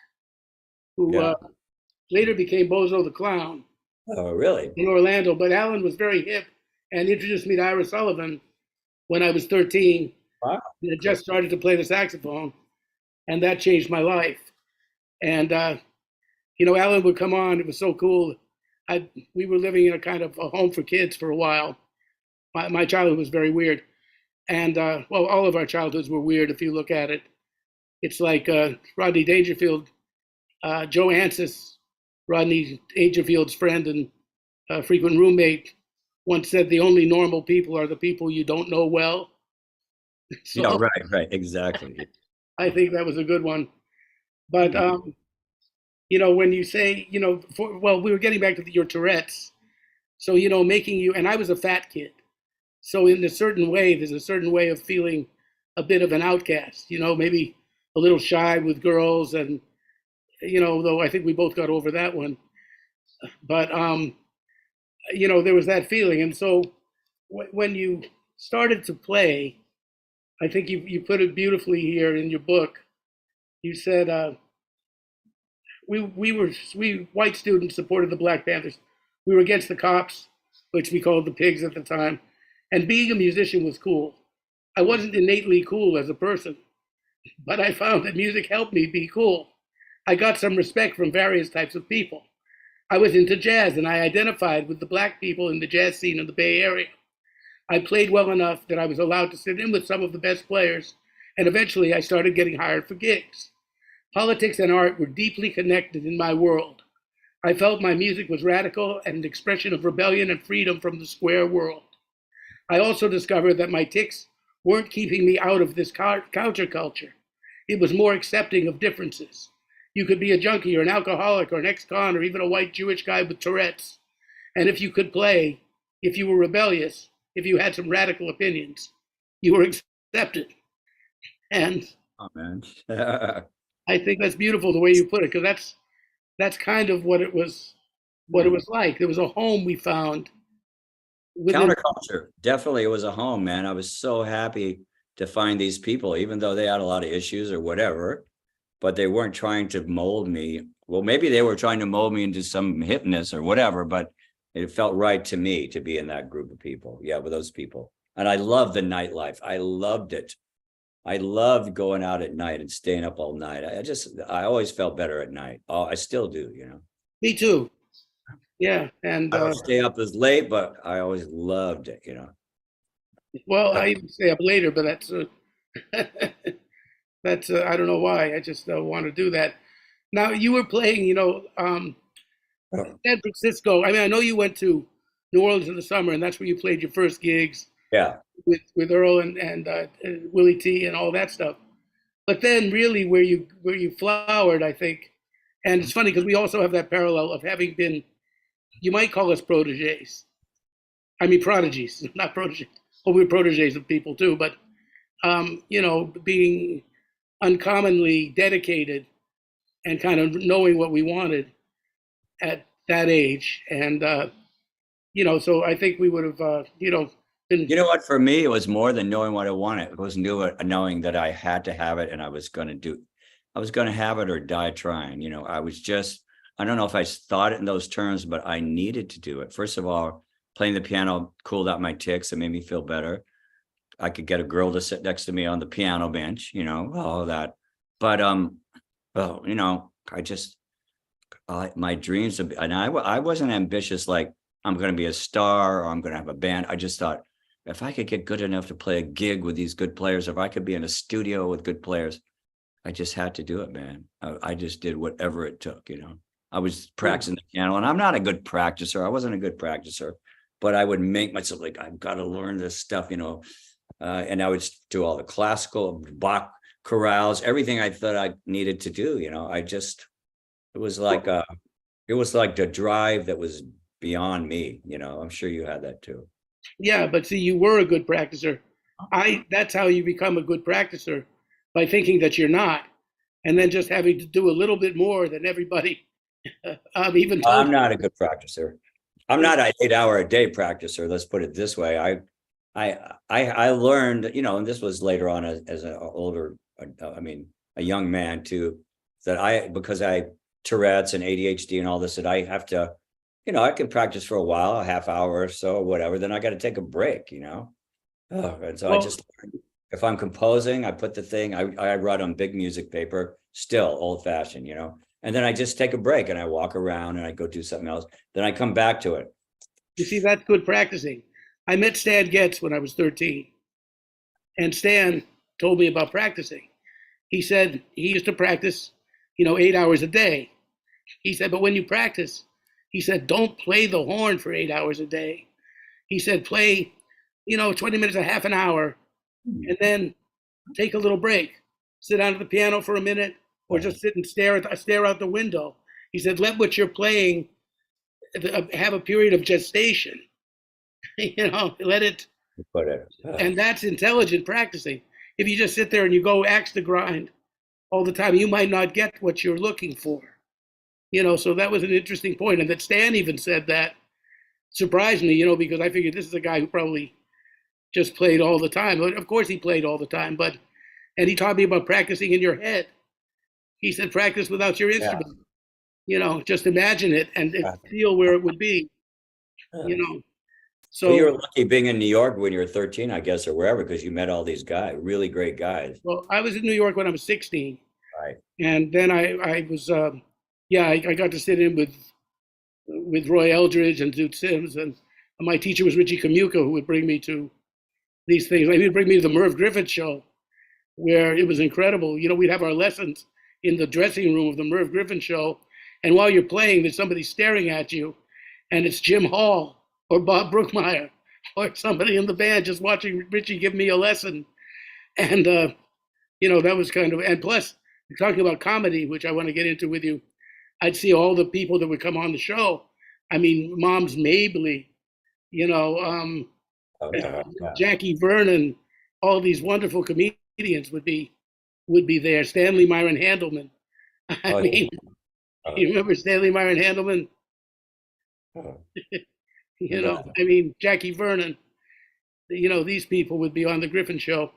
who later became Bozo the Clown. Oh, really? In Orlando, but Alan was very hip and introduced me to Ira Sullivan when I was 13. Wow. And I just started to play the saxophone, and that changed my life. And Alan would come on. It was so cool. We were living in a kind of a home for kids for a while. My childhood was very weird. And, all of our childhoods were weird if you look at it. It's like Rodney Dangerfield, Joe Ansis, Rodney Dangerfield's friend and frequent roommate, once said, "The only normal people are the people you don't know well." So, right, exactly. I think that was a good one. But, when you say, we were getting back to your Tourette's. So, making you, and I was a fat kid. So in a certain way, there's a certain way of feeling a bit of an outcast, maybe a little shy with girls. And, though I think we both got over that one. But, there was that feeling. And so when you started to play, I think you put it beautifully here in your book. You said, we white students supported the Black Panthers. We were against the cops, which we called the pigs at the time. And being a musician was cool. I wasn't innately cool as a person, but I found that music helped me be cool. I got some respect from various types of people. I was into jazz, and I identified with the Black people in the jazz scene in the Bay Area. I played well enough that I was allowed to sit in with some of the best players, and eventually I started getting hired for gigs. Politics and art were deeply connected in my world. I felt my music was radical and an expression of rebellion and freedom from the square world. I also discovered that my tics weren't keeping me out of this counterculture. It was more accepting of differences. You could be a junkie or an alcoholic or an ex-con or even a white Jewish guy with Tourette's. And if you could play, if you were rebellious, if you had some radical opinions, you were accepted. And man. I think that's beautiful the way you put it, because that's kind of what it was like. There was a home we found. Counterculture. Definitely, it was a home, man. I was so happy to find these people, even though they had a lot of issues or whatever, but they weren't trying to mold me. Well, maybe they were trying to mold me into some hipness or whatever, but it felt right to me to be in that group of people. Yeah, with those people. And I loved the nightlife. I loved it. I loved going out at night and staying up all night. I always felt better at night. Oh, I still do, Me too. Yeah, and I don't stay up as late, but I always loved it, Well, I even stay up later, but that's I don't know why. I just want to do that. Now you were playing, San Francisco. I mean, I know you went to New Orleans in the summer, and that's where you played your first gigs. Yeah. With Earl and Willie T and all that stuff. But then, really, where you flowered, I think, And it's funny because we also have that parallel of having been, you might call us proteges. I mean, prodigies, not proteges. Well, we're proteges of people too, but, being uncommonly dedicated and kind of knowing what we wanted at that age. And, so I think we would have, been. You know what? For me, it was more than knowing what I wanted. It was knowing that I had to have it and I was going to do. I was going to have it or die trying. I was just. I don't know if I thought it in those terms, but I needed to do it. First of all, playing the piano cooled out my tics. It made me feel better. I could get a girl to sit next to me on the piano bench. All that. But I just my dreams and I wasn't ambitious like I'm going to be a star or I'm going to have a band. I just thought if I could get good enough to play a gig with these good players, if I could be in a studio with good players, I just had to do it, man. I just did whatever it took. I was practicing the piano, and I'm not a good practicer. I wasn't a good practicer, but I would make myself like I've got to learn this stuff, and I would do all the classical Bach chorales, everything I thought I needed to do. It was like the drive that was beyond me. I'm sure you had that too. Yeah, but see, you were a good practicer. That's how you become a good practicer, by thinking that you're not, and then just having to do a little bit more than everybody even told I'm you. not a good practicer. I'm not an 8 hour a day practicer. Let's put it this way. I learned, and this was later on as an older, a young man too, that because I Tourette's and ADHD and all this, that I have to, I can practice for a while, a half hour or so, or whatever. Then I got to take a break, and so I just, if I'm composing, I put the thing, I write on big music paper, still old fashioned, and then I just take a break and I walk around and I go do something else. Then I come back to it. You see, that's good practicing. I met Stan Getz when I was 13, and Stan told me about practicing. He said he used to practice, 8 hours a day. He said, but when you practice, he said, don't play the horn for 8 hours a day. He said, play, 20 minutes, a half an hour, and then take a little break. Sit down at the piano for a minute, or just sit and stare out the window. He said, let what you're playing have a period of gestation. Let it. And that's intelligent practicing. If you just sit there and you go axe to grind all the time, you might not get what you're looking for. So that was an interesting point. And that Stan even said that surprised me, because I figured this is a guy who probably just played all the time. Of course he played all the time, and he taught me about practicing in your head. He said, practice without your instrument. Just imagine it and feel where it would be, So well, you were lucky being in New York when you were 13, I guess, or wherever, because you met all these guys, really great guys. Well, I was in New York when I was 16. Right. And then I was, I got to sit in with Roy Eldridge and Zoot Sims. And my teacher was Richie Kamuka, who would bring me to these things. Like, he'd bring me to the Merv Griffith show, where it was incredible. We'd have our lessons in the dressing room of the Merv Griffin show. And while you're playing, there's somebody staring at you, and it's Jim Hall or Bob Brookmeyer or somebody in the band just watching Richie give me a lesson. And, that was kind of, and plus, talking about comedy, which I want to get into with you, I'd see all the people that would come on the show. I mean, Moms Mabley, Jackie Vernon, all these wonderful comedians would be there. Stanley Myron Handelman. You remember Stanley Myron Handelman? Jackie Vernon. These people would be on the Griffin show.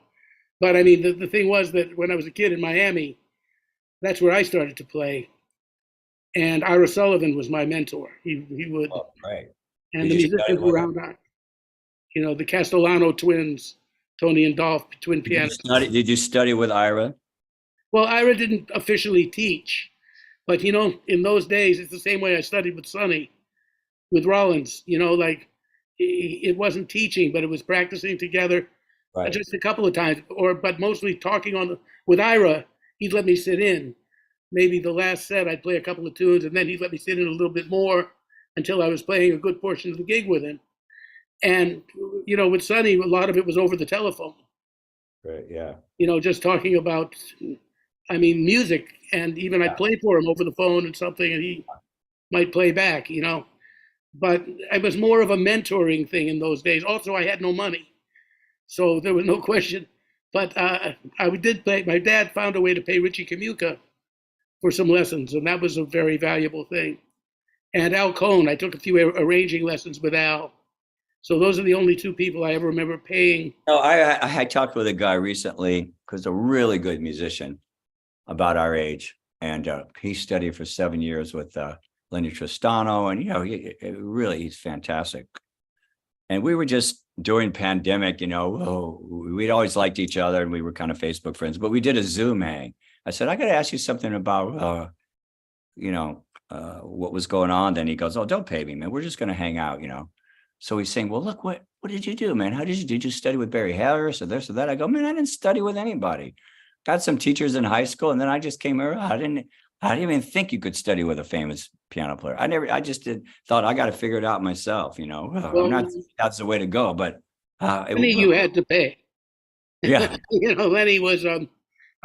But the thing was that when I was a kid in Miami, that's where I started to play. And Ira Sullivan was my mentor. He would. Oh, right. And the musicians around that, the Castellano twins, Tony and Dolph, twin pianists. Did you study with Ira? Well, Ira didn't officially teach, but in those days, it's the same way I studied with Sonny, with Rollins. It wasn't teaching, but it was practicing together, right. Just a couple of times, but mostly talking with Ira. He'd let me sit in. Maybe the last set, I'd play a couple of tunes, and then he'd let me sit in a little bit more until I was playing a good portion of the gig with him. And, with Sonny, a lot of it was over the telephone. Right, yeah. Just talking about, I mean, music, and even I'd Yeah. play for him over the phone and something, and he might play back, you know. But it was more of a mentoring thing in those days. Also, I had no money, so there was no question. But I did pay. My dad found a way to pay Richie Kamuka for some lessons, and that was a very valuable thing. And Al Cohn, I took a few arranging lessons with Al. So those are the only two people I ever remember paying. No, I talked with a guy recently who's a really good musician about our age, and he studied for 7 years with Lenny Tristano, and he's fantastic. And we were just during pandemic, we'd always liked each other, and we were kind of Facebook friends, but we did a Zoom hang. I said, I got to ask you something about, what was going on. Then he goes, oh, don't pay me, man. We're just going to hang out. So he's saying, well, look, what did you do, man? How did you study with Barry Harris or this or that? I go, man, I didn't study with anybody. Got some teachers in high school, and then I just came here. I didn't even think you could study with a famous piano player. I just thought I got to figure it out myself. I'm Well, not, that's the way to go, but Lenny, you had to pay. yeah, Lenny was.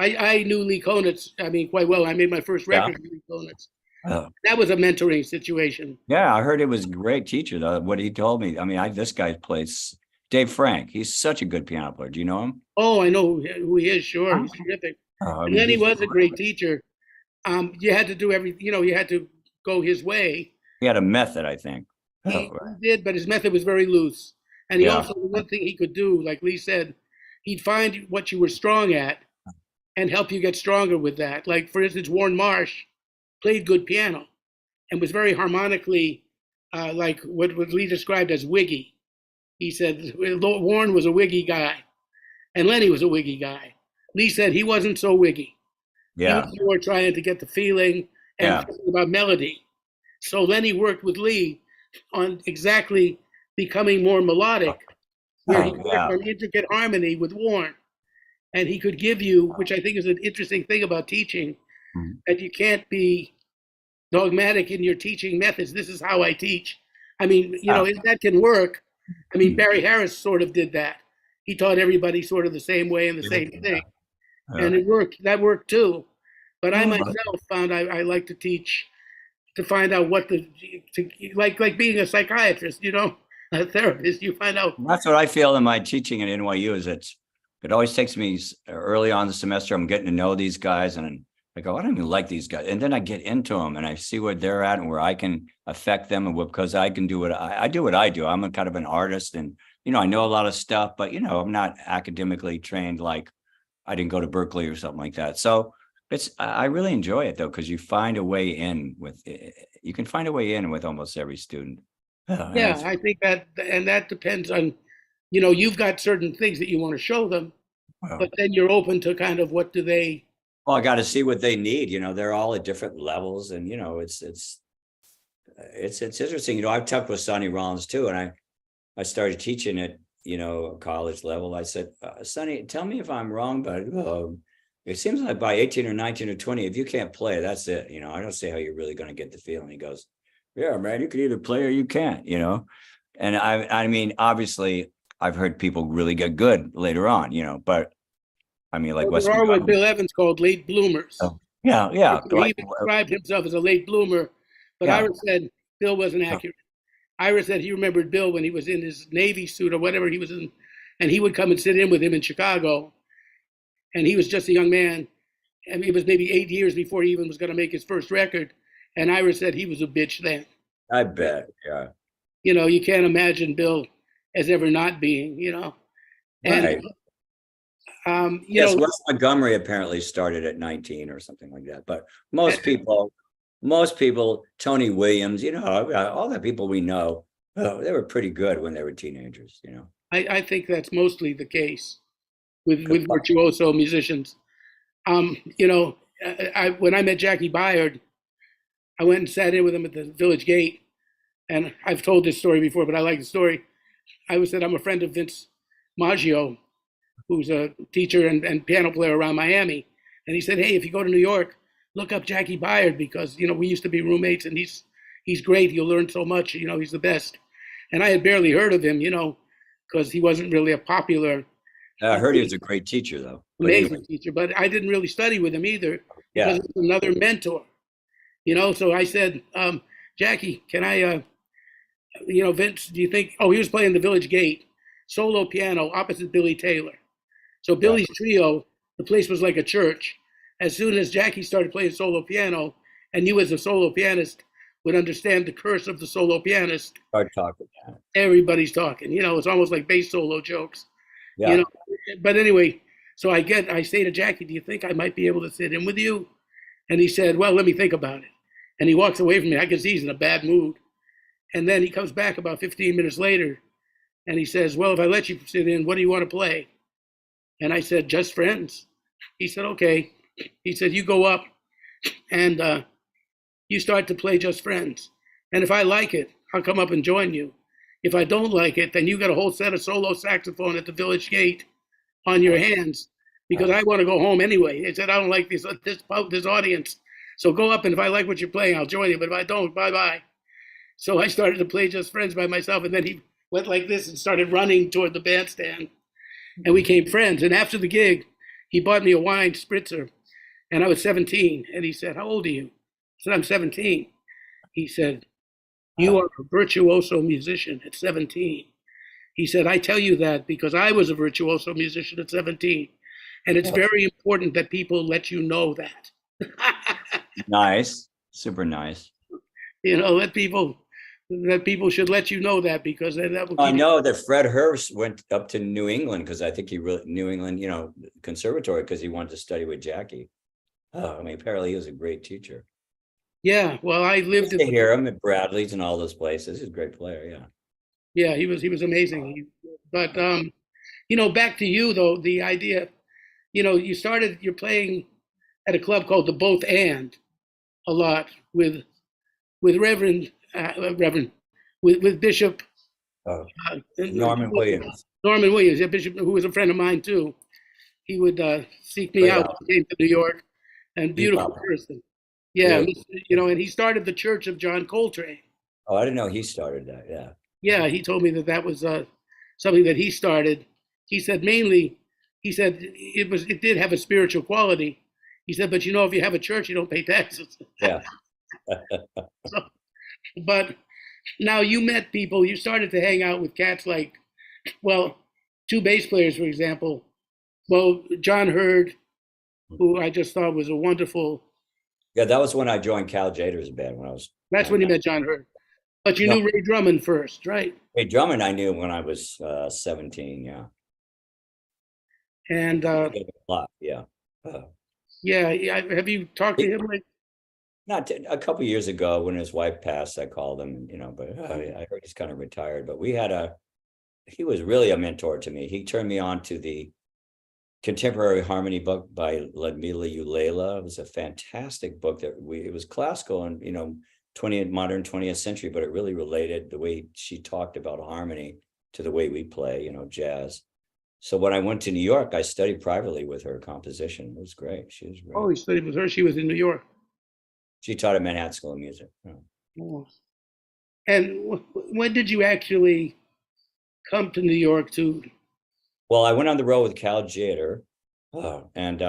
I knew Lee Konitz. I mean, quite well. I made my first yeah. record with Lee Konitz. Uh, That was a mentoring situation. yeah, I heard it was a great teacher, though, what he told me. I mean, this guy plays Dave Frank. He's such a good piano player. Do you know him? Oh, I know who he is. Sure, he's terrific. I And mean, Lenny he's was a great teacher. You had to do everything. You had to go his way. he had a method, I think. He, Right. he did, but his method was very loose. And he Yeah. also, the one thing he could do, like Lee said, he'd find what you were strong at and help you get stronger with that. Like, for instance, Warren Marsh played good piano and was very harmonically, like what Lee described as wiggy. He said Warren was a wiggy guy and Lenny was a wiggy guy. Lee said he wasn't so wiggy. He Yeah. was more trying to get the feeling and Yeah. thinking about melody. So Lenny worked with Lee on exactly becoming more melodic, where he Oh, worked yeah. on intricate harmony with Warren. And he could give you, which I think is an interesting thing about teaching, Mhm. that you can't be dogmatic in your teaching methods. This is how I teach. I mean, Yeah. that can work. I mean, Mhm. Barry Harris sort of did that. He taught everybody sort of the same way and the same thing. Yeah. And it worked. That worked too. But I Oh, myself found I like to teach to find out like being a psychiatrist, a therapist. You find out. that's what I feel in my teaching at NYU is it always takes me early on the semester. I'm getting to know these guys, and I go, I don't even like these guys. And then I get into them and I see where they're at and where I can affect them, and because I can do what I do what I do. I'm a kind of an artist, and I know a lot of stuff, but I'm not academically trained. Like I didn't go to Berkeley or something like that. So I really enjoy it though, because you find a way in you can find a way in with almost every student. Yeah, I think that depends on, you've got certain things that you want to show them, Well, but then you're open to kind of what do they. I got to see what they need. They're all at different levels, and it's interesting. I've talked with Sonny Rollins too, and I started teaching at college level. I said, Sonny, tell me if I'm wrong, but it seems like by 18 or 19 or 20, if you can't play, that's it. I don't see how you're really going to get the feeling. He goes, yeah, man, you can either play or you can't. And I mean, obviously, I've heard people really get good later on. But I mean, like Well, there Western. are what Bill Evans called late bloomers. Oh, yeah, yeah, He described himself as a late bloomer, but yeah. Ira said Bill wasn't Oh, accurate. Ira said he remembered Bill when he was in his Navy suit or whatever he was in, and he would come and sit in with him in Chicago, and he was just a young man. I mean, it was maybe 8 years before he even was going to make his first record, and Ira said he was a bitch then. I bet. Yeah. You can't imagine Bill as ever not being, and Right. Yes, Wes Montgomery apparently started at 19 or something like that. But most people, Tony Williams, all the people we know, they were pretty good when they were teenagers. I think that's mostly the case with virtuoso musicians. When I met Jackie Byard, I went and sat in with him at the Village Gate, and I've told this story before, but I like the story. I said I'm a friend of Vince Maggio, who's a teacher and piano player around Miami, and he said, hey, if you go to New York, look up Jackie Byard because we used to be roommates, and he's great. You'll learn so much. He's the best. And I had barely heard of him, because he wasn't really a popular I heard he was a great teacher, though. But anyway, Amazing teacher, but I didn't really study with him either because yeah, it was another mentor, you know. So I said, Jackie, can I, Vince, do you think? Oh, he was playing the Village Gate, solo piano opposite Billy Taylor. So yeah. Billy's trio, the place was like a church. As soon as Jackie started playing solo piano, and you as a solo pianist would understand the curse of the solo pianist, Start talking. Yeah. everybody's talking. You know, it's almost like bass solo jokes. You Yeah. know, but anyway, so I say to Jackie, do you think I might be able to sit in with you? And he said, well, let me think about it. And he walks away from me. I can see he's in a bad mood. And then he comes back about 15 minutes later and he says, well, if I let you sit in, what do you want to play? And I said, just friends. He said, okay. He said, you go up and you start to play just friends. And if I like it, I'll come up and join you. If I don't like it, then you got a whole set of solo saxophone at the Village Gate on your hands because I want to go home anyway. He said, I don't like this audience. So go up, and if I like what you're playing, I'll join you. But if I don't, bye-bye. So I started to play just friends by myself, and then he went like this and started running toward the bandstand. And we became friends. And after the gig, he bought me a wine spritzer, and I was 17. And he said, how old are you? I said, I'm 17. He said, you are a virtuoso musician at 17. He said, I tell you that because I was a virtuoso musician at 17. And it's very important that people let you know that. Nice. Super nice. You know, that people should let you know that because that will I keep know that Fred Hurst went up to New England because I think he really New England, conservatory because he wanted to study with Jackie. Oh, I mean, apparently he was a great teacher. Yeah, well, I lived To hear him at Bradley's and all those places. He's a great player. Yeah. Yeah, he was amazing. But back to you though, the idea, you're playing at a club called the Both And a lot with Reverend with Bishop Norman Williams. Norman Williams, yeah, Bishop, who was a friend of mine too. He would seek me Great out album. when he came to New York, and Deep beautiful album. person. Yeah, Really? and he started the Church of John Coltrane. Oh, I didn't know he started that. Yeah. Yeah, he told me that was something that he started. He said mainly, he said it did have a spiritual quality. He said, but if you have a church, you don't pay taxes. Yeah. So, but now you met people, you started to hang out with cats like, well, two bass players, for example. Well, John Hurd, who I just thought was a wonderful. Yeah, that was when I joined Cal Jader's band when I was. That's when you met John Hurd. But you No, knew Ray Drummond first, right? Ray Drummond I knew when I was 17. Yeah. And A lot. Yeah. yeah, have you talked to him? Not a couple of years ago when his wife passed, I called him, but I heard he's kind of retired. But he was really a mentor to me. He turned me on to the Contemporary Harmony book by Ludmila Ulela. It was a fantastic book it was classical and, modern 20th century, but it really related the way she talked about harmony to the way we play, jazz. So when I went to New York, I studied privately with her composition. It was great. She was great. Oh, he studied with her. She was in New York. She taught at Manhattan School of Music. Oh. And when did you actually come to New York to? Well, I went on the road with Cal Jader, and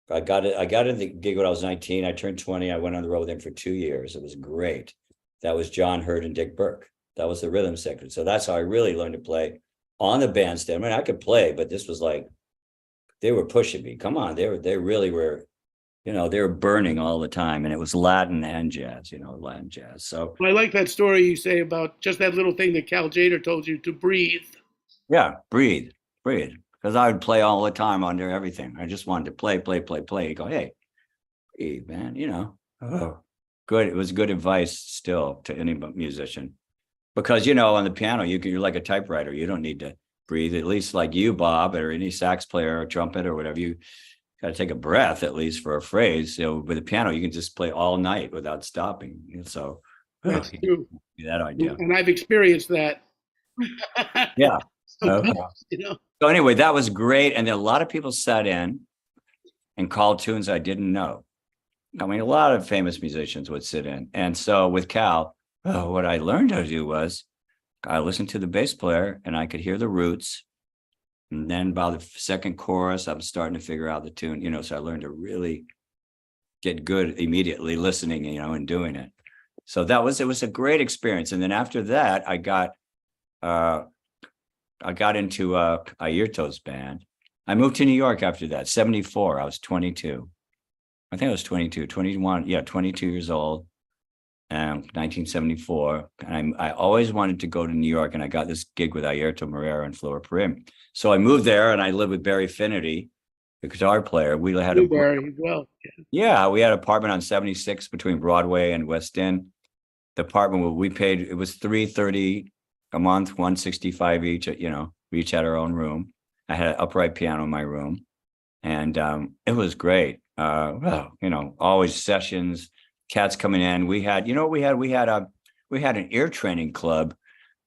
I got in the gig when I was 19. I turned 20. I went on the road with him for 2 years. It was great. That was John Hurd and Dick Burke. That was the rhythm section. So that's how I really learned to play on the bandstand. I mean, I could play, but this was like they were pushing me. Come on, they really were. They were burning all the time, and it was Latin and jazz. Latin jazz. So I like that story you say about just that little thing that Cal Jader told you to breathe. Yeah, breathe. Because I would play all the time under everything. I just wanted to play. You go, hey, breathe, man. Oh, good. It was good advice still to any musician. Because, on the piano, you're like a typewriter. You don't need to breathe, at least like you, Bob, or any sax player or trumpet or whatever. You got to take a breath at least for a phrase. With the piano, you can just play all night without stopping. So that's true. That idea. And I've experienced that. Yeah. So anyway, that was great. And then a lot of people sat in and called tunes I didn't know. I mean, a lot of famous musicians would sit in. And so with Cal, what I learned how to do was I listened to the bass player and I could hear the roots And then by the second chorus, I was starting to figure out the tune, so I learned to really get good immediately listening, and doing it. So it was a great experience. And then after that, I got into Ayrton's band. I moved to New York after that, 74. I was 22. I think I was 22, 21. Yeah, 22 years old. 1974. And I always wanted to go to New York, and I got this gig with Ayrton Moreira and Flora Purim. So I moved there, and I lived with Barry Finnerty, the guitar player. We had Barry, well, yeah, we had an apartment on 76 between Broadway and West End. The apartment we paid, it was $330 a month, $165 each. We each had our own room. I had an upright piano in my room, and it was great. Always sessions, cats coming in. We had an ear training club.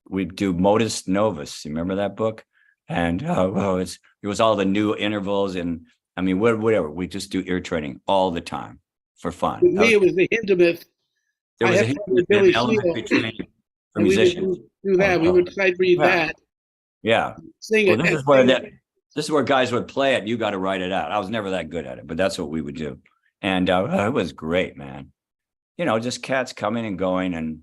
We'd do Modus Novus. You remember that book? And it was all the new intervals, and I mean, whatever. We just do ear training all the time for fun. With me, it was the Hindemith. There was Billy elementary Seal, training for and musicians. We would do that. We would sight read that. Yeah. Sing Well, it. this is where guys would play it. You got to write it out. I was never that good at it, but that's what we would do. And it was great, man. Just cats coming and going. And,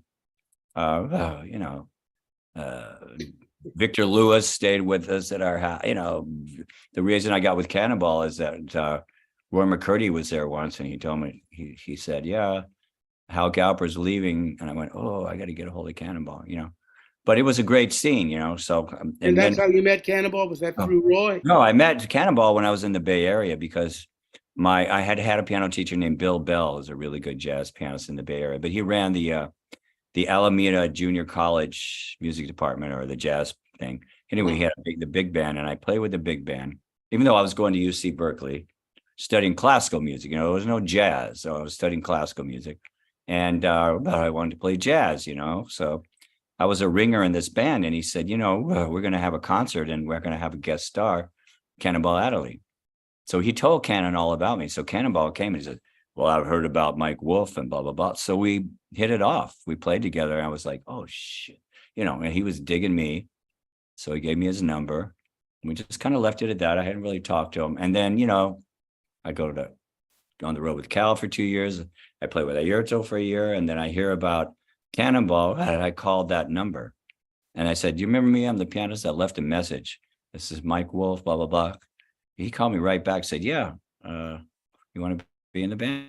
Victor Lewis stayed with us at our house. The reason I got with Cannonball is that Roy McCurdy was there once, and he told me, he said, yeah, Hal Galper's leaving. And I went, oh, I got to get a hold of Cannonball, But it was a great scene, so. And that's how you met Cannonball? Was that through Roy? No, I met Cannonball when I was in the Bay Area, because I had a piano teacher named Bill Bell, who's a really good jazz pianist in the Bay Area, but he ran the Alameda Junior College music department, or the jazz thing. Anyway, he had the big band, and I played with the big band, even though I was going to UC Berkeley, studying classical music. There was no jazz, so I was studying classical music, and I wanted to play jazz. So I was a ringer in this band, and he said, we're going to have a concert, and we're going to have a guest star, Cannonball Adderley. So he told Cannon all about me. So Cannonball came and he said, well, I've heard about Mike Wolff and blah, blah, blah. So we hit it off. We played together, and I was like, oh, shit. And he was digging me. So he gave me his number. We just kind of left it at that. I hadn't really talked to him. And then, I go on the road with Cal for 2 years. I played with Ayrton for a year. And then I hear about Cannonball, and I called that number. And I said, do you remember me? I'm the pianist that left a message. This is Mike Wolff, blah, blah, blah. He called me right back, said, yeah, you want to be in the band?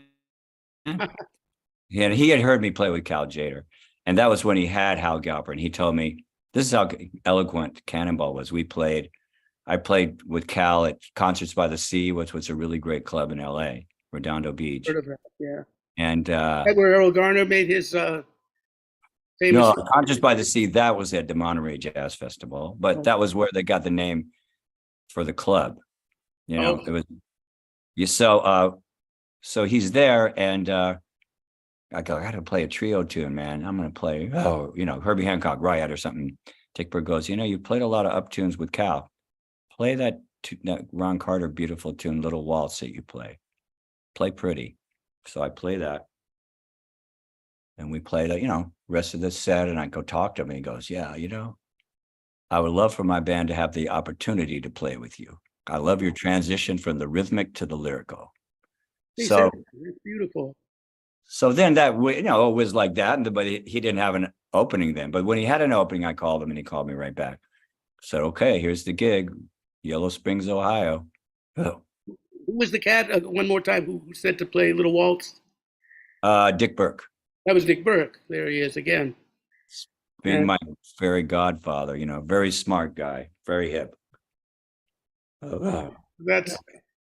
And he had heard me play with Cal Jader. And that was when he had Hal Galper. And he told me, this is how eloquent Cannonball was. I played with Cal at Concerts by the Sea, which was a really great club in LA, Redondo Beach. Heard of that, yeah. And that where Errol Garner made his famous. No, Concerts by the Sea, that was at the Monterey Jazz Festival, but that was where they got the name for the club. It was so he's there, and I go, I got to play a trio tune, man. I'm going to play, Herbie Hancock, Riot or something. Dick Berg goes, you played a lot of up tunes with Cal. Play that Ron Carter beautiful tune, Little Waltz, that you play. Play pretty. So I play that. And we play the, rest of the set, and I go talk to him, and he goes, yeah, I would love for my band to have the opportunity to play with you. I love your transition from the rhythmic to the lyrical. So it's beautiful. So then that, it was like that, but he didn't have an opening then. But when he had an opening, I called him, and he called me right back. Said, okay, here's the gig, Yellow Springs, Ohio. Oh. Who was the cat, one more time, who said to play Little Waltz? Dick Burke. That was Dick Burke. There he is again. Being my very godfather, very smart guy, very hip.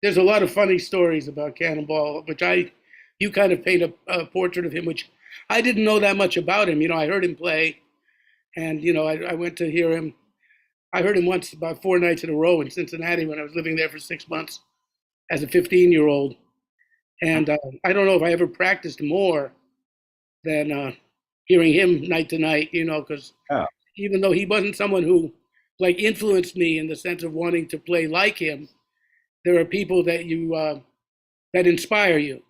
There's a lot of funny stories about Cannonball, which you kind of paint a portrait of him, which I didn't know that much about him. I heard him play, and I went to hear him. I heard him once about 4 nights in a row in Cincinnati when I was living there for 6 months as a 15-year-old. And I don't know if I ever practiced more than hearing him night to night, because even though he wasn't someone who influenced me in the sense of wanting to play like him, there are people that that inspire you.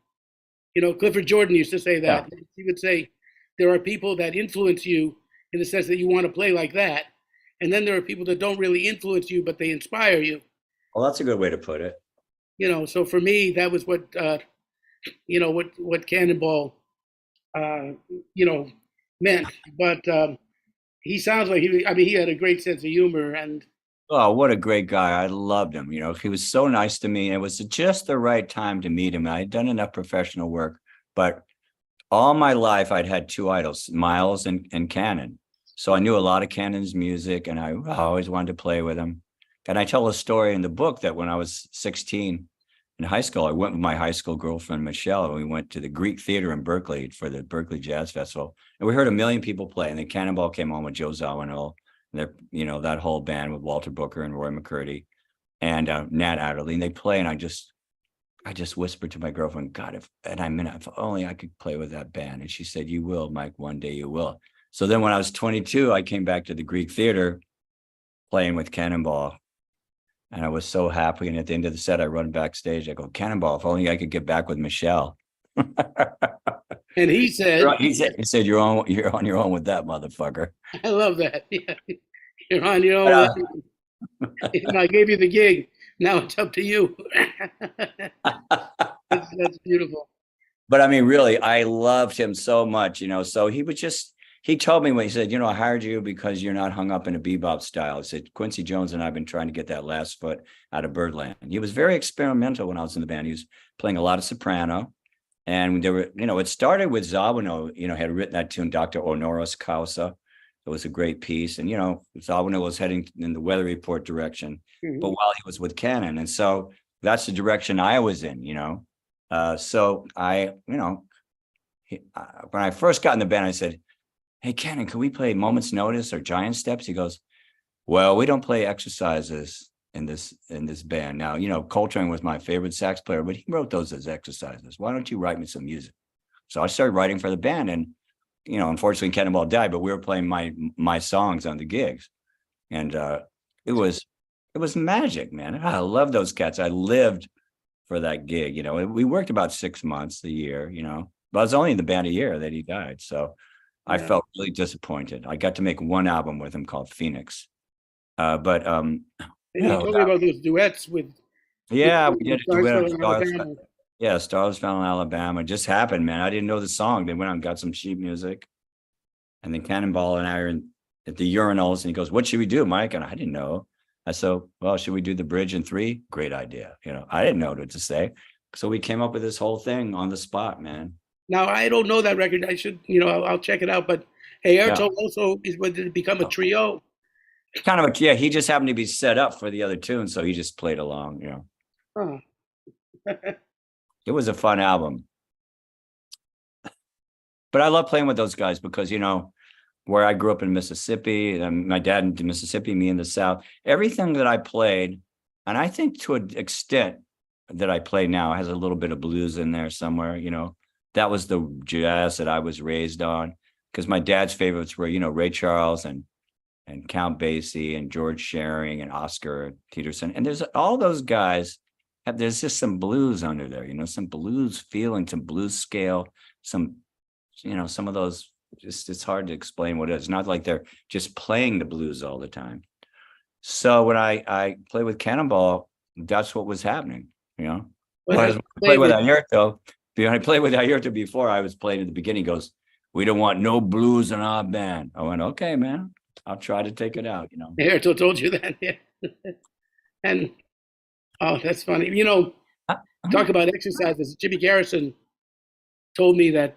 Clifford Jordan used to say that. Yeah. He would say, there are people that influence you in the sense that you want to play like that. and then there are people that don't really influence you, but they inspire you. Well, that's a good way to put it. So for me, that was what Cannonball, uh, you know, meant. But he sounds like he had a great sense of humor, and Oh, what a great guy. I loved him. He was so nice to me. It was just the right time to meet him. I had done enough professional work, but all my life I'd had two idols, Miles and Cannon. So I knew a lot of Cannon's music, and I always wanted to play with him. And I tell a story in the book that when I was 16 in high school, I went with my high school girlfriend, Michelle, and we went to the Greek Theater in Berkeley for the Berkeley Jazz Festival. And we heard a million people play. And then Cannonball came on with Joe Zawinul, and that whole band with Walter Booker and Roy McCurdy and Nat Adderley. And they play, and I just whispered to my girlfriend, God, if only I could play with that band. And she said, you will, Mike, one day you will. So then when I was 22, I came back to the Greek Theater playing with Cannonball. And I was so happy. And at the end of the set, I run backstage. I go, Cannonball, if only I could get back with Michelle. And he said, you're on your own with that motherfucker. I love that. Yeah. You're on your own. And I gave you the gig. Now it's up to you. That's beautiful. But I mean, really, I loved him so much, so he told me when he said, I hired you because you're not hung up in a bebop style. He said, Quincy Jones and I have been trying to get that last foot out of Birdland. He was very experimental when I was in the band. He was playing a lot of soprano. And there were, it started with Zawinul, had written that tune, Dr. Honoris Causa. It was a great piece. And, Zawinul was heading in the Weather Report direction, but while he was with Cannon. And so that's the direction I was in, So when I first got in the band, I said, hey, Cannon, can we play Moment's Notice or Giant Steps? He goes, well, we don't play exercises in this band. Now, Coltrane was my favorite sax player, but he wrote those as exercises. Why don't you write me some music? So I started writing for the band, and unfortunately Cannonball died, but we were playing my songs on the gigs. And it was magic, man. I love those cats. I lived for that gig. We worked about 6 months a year, but I was only in the band a year that he died. So I felt really disappointed. I got to make one album with him called Phoenix. But and you told me about those duets with we did a duet on Starsville, Alabama. It just happened, man. I didn't know the song. They went out and got some sheet music. And then Cannonball and I are at the urinals, and he goes, what should we do, Mike? And I didn't know. I said, well, should we do the bridge in 3? Great idea. I didn't know what to say. So we came up with this whole thing on the spot, man. Now, I don't know that record. I should, I'll check it out. But Airto also is when did it become a trio? Kind of he just happened to be set up for the other tune, so he just played along, Oh. It was a fun album. But I love playing with those guys because, where I grew up in Mississippi, and my dad in Mississippi, me in the South, everything that I played, and I think to an extent that I play now has a little bit of blues in there somewhere, That was the jazz that I was raised on, because my dad's favorites were, Ray Charles and Count Basie and George Shearing and Oscar Peterson. And there's all those guys. There's just some blues under there, some blues feeling, some blues scale, some of those. Just it's hard to explain what it is. It's not like they're just playing the blues all the time. So when I play with Cannonball, that's what was happening, When I play with Airto. When I played with Airto before, I was playing at the beginning. He goes, we don't want no blues in our band. I went, okay, man, I'll try to take it out, Airto told you that, yeah. And, oh, that's funny. Talk about exercises. Jimmy Garrison told me that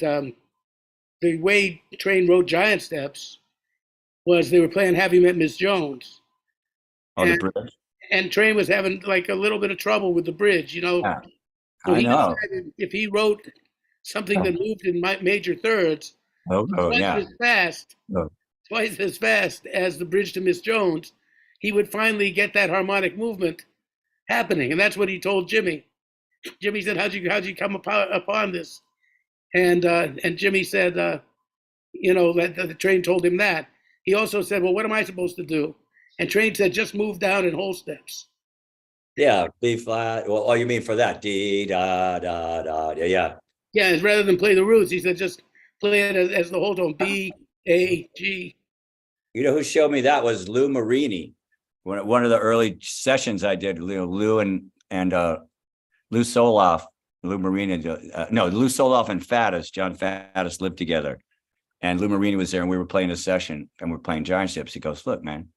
the way Train wrote Giant Steps was they were playing Have You Met Miss Jones? Oh, the bridge. And Train was having like a little bit of trouble with the bridge, Yeah. So I he know. decided if he wrote something that moved in major thirds twice as fast as the bridge to Miss Jones, he would finally get that harmonic movement happening. And that's what he told Jimmy. Jimmy said, how'd you come upon this? And Jimmy said, that the Train told him that. He also said, well, what am I supposed to do? And Train said, just move down in whole steps. Yeah, B flat. Well, you mean for that? D, da, da, da. Yeah. Yeah, rather than play the roots, he said, just play it as the whole tone. B, A, G. You know who showed me that was Lou Marini. One of the early sessions I did, Lou and Lou Soloff, Lou Marini, no, Lou Soloff and Faddis, John Faddis lived together. And Lou Marini was there and we were playing a session and we're playing Giant Steps. He goes, look, man.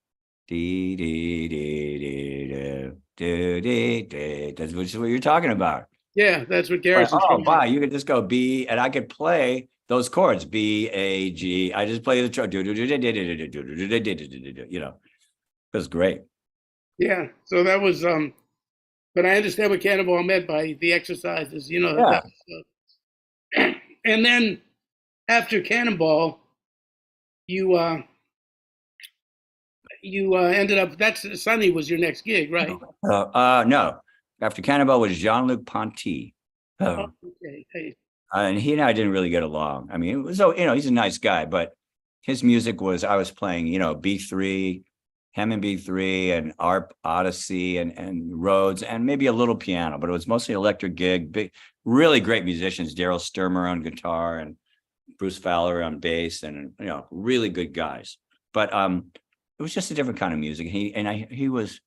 Dee, dee, dee, dee, dee, dee, dee, dee. That's what you're talking about. Yeah, that's what Garrison's Oh, wow. You could just go B and I could play those chords, B, A, G. I just play the you know, it was great. Yeah, so that was but I understand what Cannonball meant by the exercises, you know. Yeah. And then after Cannonball, you ended up, that's Sonny was your next gig, right? No. After Cannonball was Jean-Luc Ponty. Oh, okay. Hey. And he and I didn't really get along. I mean, it was, you know, he's a nice guy, but his music was, I was playing, you know, B3, Hammond B3 and ARP Odyssey and Rhodes and maybe a little piano, but it was mostly electric gig. Big, really great musicians, Daryl Sturmer on guitar and Bruce Fowler on bass, and you know, really good guys. But it was just a different kind of music. He was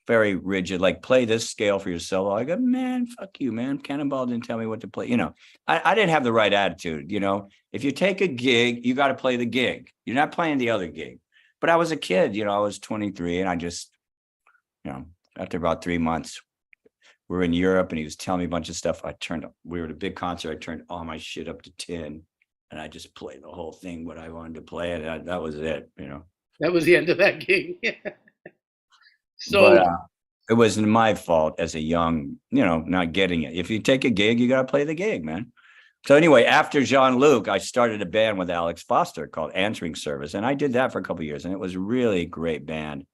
very rigid, like play this scale for your solo. I go, man, fuck you, man. Cannonball didn't tell me what to play. You know, I didn't have the right attitude. You know, if you take a gig, you got to play the gig. You're not playing the other gig. But I was a kid, you know, I was 23 and I just, you know, after about 3 months, we were in Europe and he was telling me a bunch of stuff. We were at a big concert. I turned all my shit up to 10 and I just played the whole thing, what I wanted to play. And that was it, you know. That was the end of that gig. So but, it wasn't my fault as a young, you know, not getting it. If you take a gig, you got to play the gig, man. So anyway, after Jean-Luc, I started a band with Alex Foster called Answering Service. And I did that for a couple of years. And it was really a great band.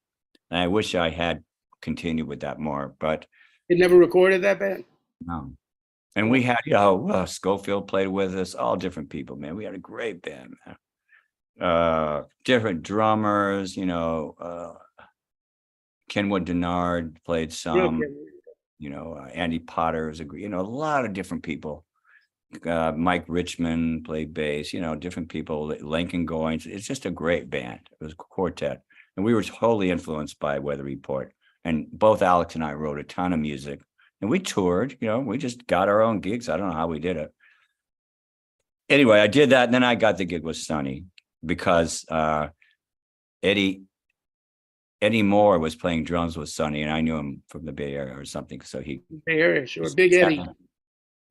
And I wish I had continued with that more. But it never recorded that band? No. And we had, you know, Schofield played with us, all different people, man. We had a great band, man. Different drummers, you know, Kenwood Denard played some, you know, Andy Potter was you know, a lot of different people. Mike Richmond played bass, you know, different people, Lincoln Goins. It's just a great band. It was a quartet. And we were totally influenced by Weather Report. And both Alex and I wrote a ton of music. And we toured, you know, we just got our own gigs. I don't know how we did it. Anyway, I did that. And then I got the gig with Sonny because Eddie Moore was playing drums with Sonny. And I knew him from the Bay Area or something. So he. Bay Area, sure. Big Eddie.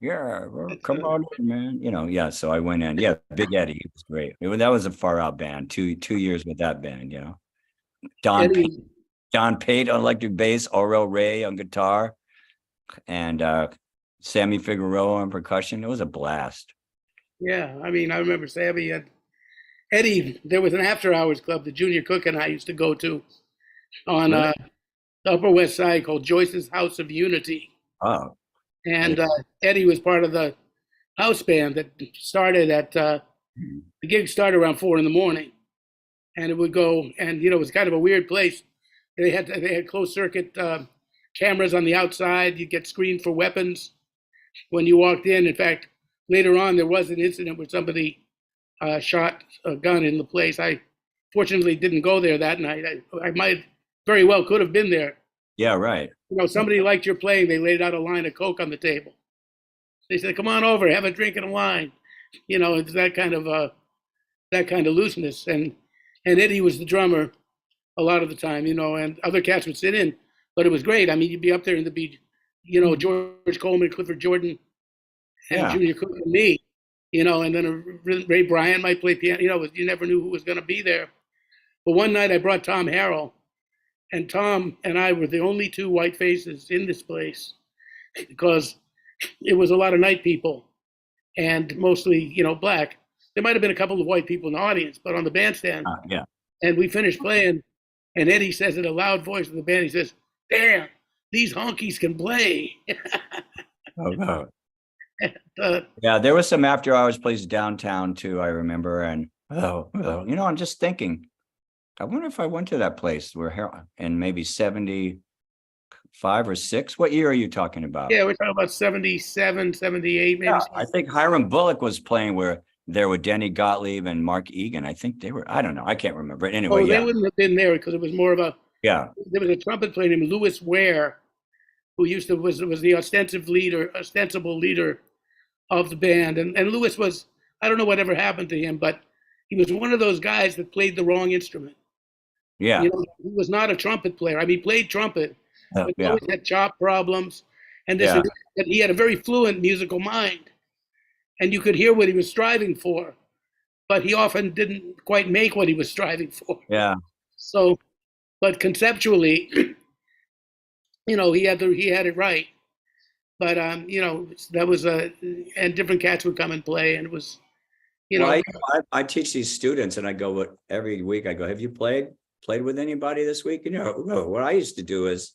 Yeah, well, come on in, man. You know, yeah. So I went in. Yeah, Big Eddie, he was great. That was a far out band. Two years with that band, you know. Don Pate on electric bass, Aurel Ray on guitar, and Sammy Figueroa on percussion. It was a blast. Yeah, I mean, I remember Sammy and Eddie. There was an after hours club that Junior Cook and I used to go to on the Upper West Side called Joyce's House of Unity. Oh. And Eddie was part of the house band that started at the gig started around 4 a.m, and it would go, and you know, it was kind of a weird place. They had closed circuit cameras on the outside. You get screened for weapons when you walked in. In fact, later on there was an incident where somebody shot a gun in the place. I fortunately didn't go there that night. I might very well could have been there. Yeah, right. You know, somebody liked your playing. They laid out a line of Coke on the table. They said, "Come on over, have a drink and a wine." You know, it's that kind of looseness. And Eddie was the drummer a lot of the time, you know, and other cats would sit in, but it was great. I mean, you'd be up there and there'd be, you know, George Coleman, Clifford Jordan, and Junior Cook and me, you know, and then Ray Bryant might play piano. You know, you never knew who was going to be there. But one night I brought Tom Harrell. And Tom and I were the only two white faces in this place because it was a lot of night people and mostly, you know, black. There might have been a couple of white people in the audience, but on the bandstand. Yeah. And we finished playing, and Eddie says in a loud voice in the band, he says, "Damn, these honkies can play." Oh, yeah, there was some after hours places downtown too, I remember. And you know, I'm just thinking, I wonder if I went to that place where in maybe 75 or 6. What year are you talking about? Yeah, we're talking about 77, 78, maybe. Yeah, I think Hiram Bullock was playing where there with Denny Gottlieb and Mark Egan. I think they were, I don't know. I can't remember. Anyway, Oh, they yeah. wouldn't have been there because it was more of a. Yeah. There was a trumpet player named Louis Ware, who was the ostensible leader of the band, and Louis was, I don't know whatever happened to him, but he was one of those guys that played the wrong instrument. Yeah. You know, he was not a trumpet player. I mean, he played trumpet, but he Yeah. always had chop problems, and this Yeah. and that. He had a very fluent musical mind, and you could hear what he was striving for, but he often didn't quite make what he was striving for. Yeah. So, but conceptually, he had it right. But that was and different cats would come and play, and it was, Well, I teach these students, and I go, what, every week I go, have you played with anybody this week? What I used to do is,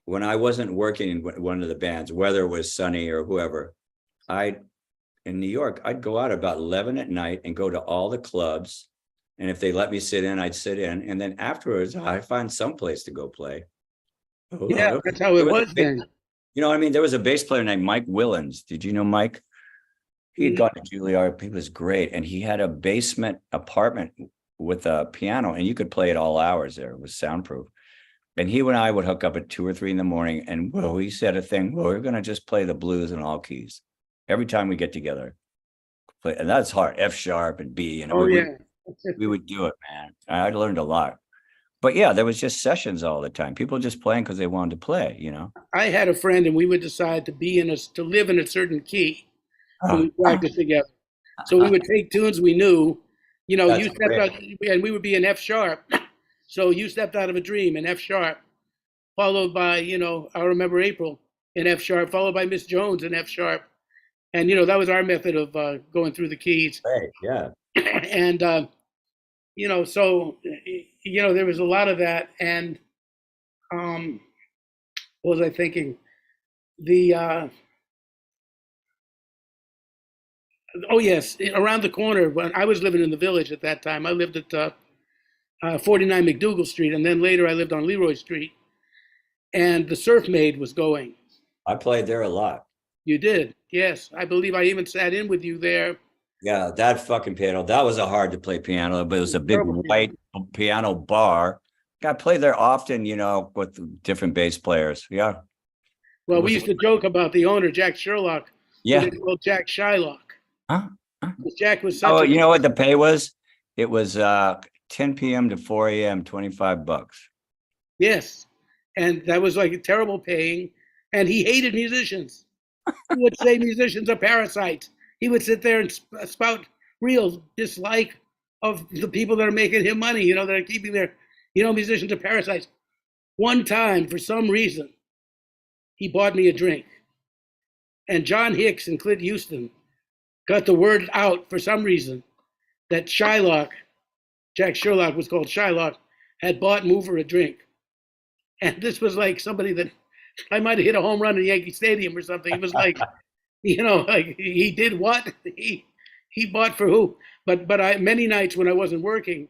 when I wasn't working in one of the bands, whether it was Sonny or whoever, in New York, I'd go out about 11 at night and go to all the clubs. And if they let me sit in, I'd sit in. And then afterwards, I'd find some place to go play. Yeah, that's how it was then. You know what I mean? There was a bass player named Mike Willens. Did you know Mike? He had gone to Juilliard. He was great. And he had a basement apartment with a piano, and you could play at all hours there. It was soundproof. And he and I would hook up at 2 or 3 in the morning. And he said a thing, we're going to just play the blues in all keys every time we get together. And that's hard. F sharp and B. And we would do it, man. I learned a lot. But yeah, there was just sessions all the time. People just playing because they wanted to play, I had a friend, and we would decide to live in a certain key when we practiced together. So we would take tunes we knew. You stepped out, and we would be in F sharp. So you stepped out of a dream in F sharp, followed by, I remember April in F sharp, followed by Miss Jones in F sharp. And, that was our method of going through the keys. Right, yeah. And, so, there was a lot of that. And what was I thinking? Oh, yes, around the corner, when I was living in the Village at that time, I lived at 49 McDougal Street, and then later I lived on Leroy Street, and the Surf Maid was going. I played there a lot. You did? Yes. I believe I even sat in with you there. Yeah, that fucking piano. That was a hard to play piano, but it was a big white piano bar. I played there often, with different bass players. Yeah. Well, we used to joke about the owner, Jack Sherlock. Yeah. Called Jack Shylock. Huh? Jack was such you know what the pay was? It was 10 p.m. to 4 a.m., $25. Yes. And that was like terrible paying. And he hated musicians. He would say musicians are parasites. He would sit there and spout real dislike of the people that are making him money, that are keeping their, musicians are parasites. One time, for some reason, he bought me a drink. And John Hicks and Clint Houston got the word out for some reason that Jack Sherlock was called Shylock, had bought Mover a drink. And this was like somebody that I might have hit a home run in Yankee Stadium or something. It was like, like he did what? He bought for who? But many nights when I wasn't working,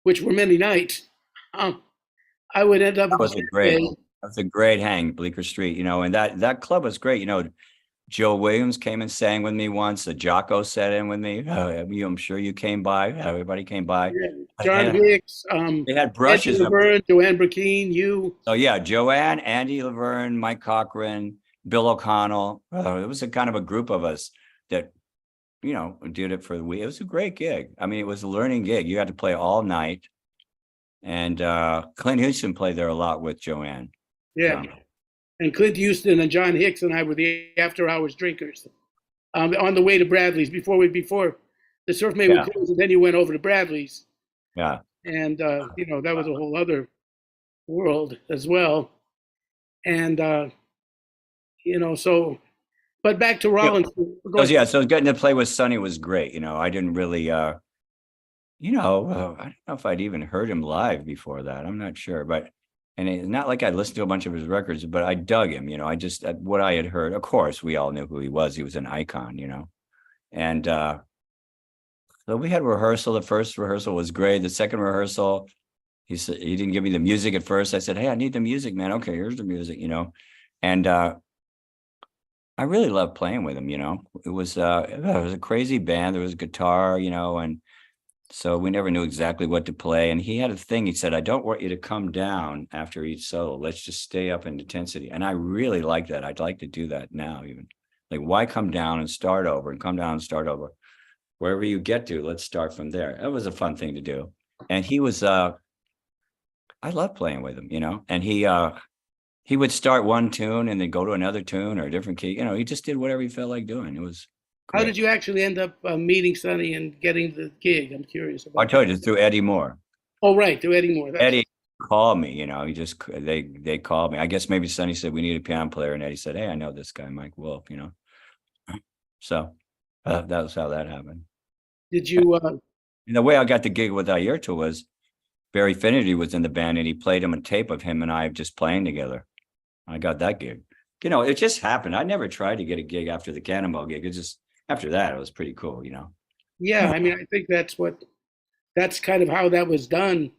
which were many nights, I would end up. That was a great hang, Bleecker Street, and that club was great. Joe Williams came and sang with me once. The Jocko sat in with me. I'm sure you came by. Everybody came by. Yeah. John Hicks. They had brushes. Andy Laverne, Joanne Burkeen, you. Oh yeah, Joanne, Andy Laverne, Mike Cochran, Bill O'Connell. It was a kind of a group of us that, did it for the week. It was a great gig. I mean, it was a learning gig. You had to play all night. And Clint Houston played there a lot with Joanne. Yeah. And Clint Houston and John Hicks and I were the after-hours drinkers on the way to Bradley's before the Surf Maid would close, and then you went over to Bradley's. Yeah. And, that was a whole other world as well. And, but back to Rollins. So getting to play with Sonny was great. I didn't really, I don't know if I'd even heard him live before that. I'm not sure, and it's not like I listened to a bunch of his records, but I dug him, I just, what I had heard, of course, we all knew who he was. He was an icon, and so we had rehearsal. The first rehearsal was great. The second rehearsal, he said, he didn't give me the music at first. I said, hey, I need the music, man. Okay, here's the music, and I really loved playing with him, it was a crazy band. There was guitar, and so we never knew exactly what to play. And he had a thing. He said, I don't want you to come down after each solo. Let's just stay up in intensity. And I really like that. I'd like to do that now, even. Like, why come down and start over and come down and start over? Wherever you get to, let's start from there. It was a fun thing to do. And I love playing with him, and he would start one tune and then go to another tune or a different key. He just did whatever he felt like doing. It was How great. did you actually end up meeting Sonny and getting the gig? I'm curious I about told that. you through Eddie Moore. Oh, right, through Eddie Moore. That's Eddie called me, he just they called me. I guess maybe Sonny said we need a piano player, and Eddie said, "Hey, I know this guy, Mike Wolff." So that was how that happened. did you And the way I got the gig with Ayrton was Barry Finnerty was in the band, and he played him a tape of him and I just playing together. I got that gig. It just happened. I never tried to get a gig after the Cannonball gig. It just after that, it was pretty cool. yeah, I mean, I think that's kind of how that was done.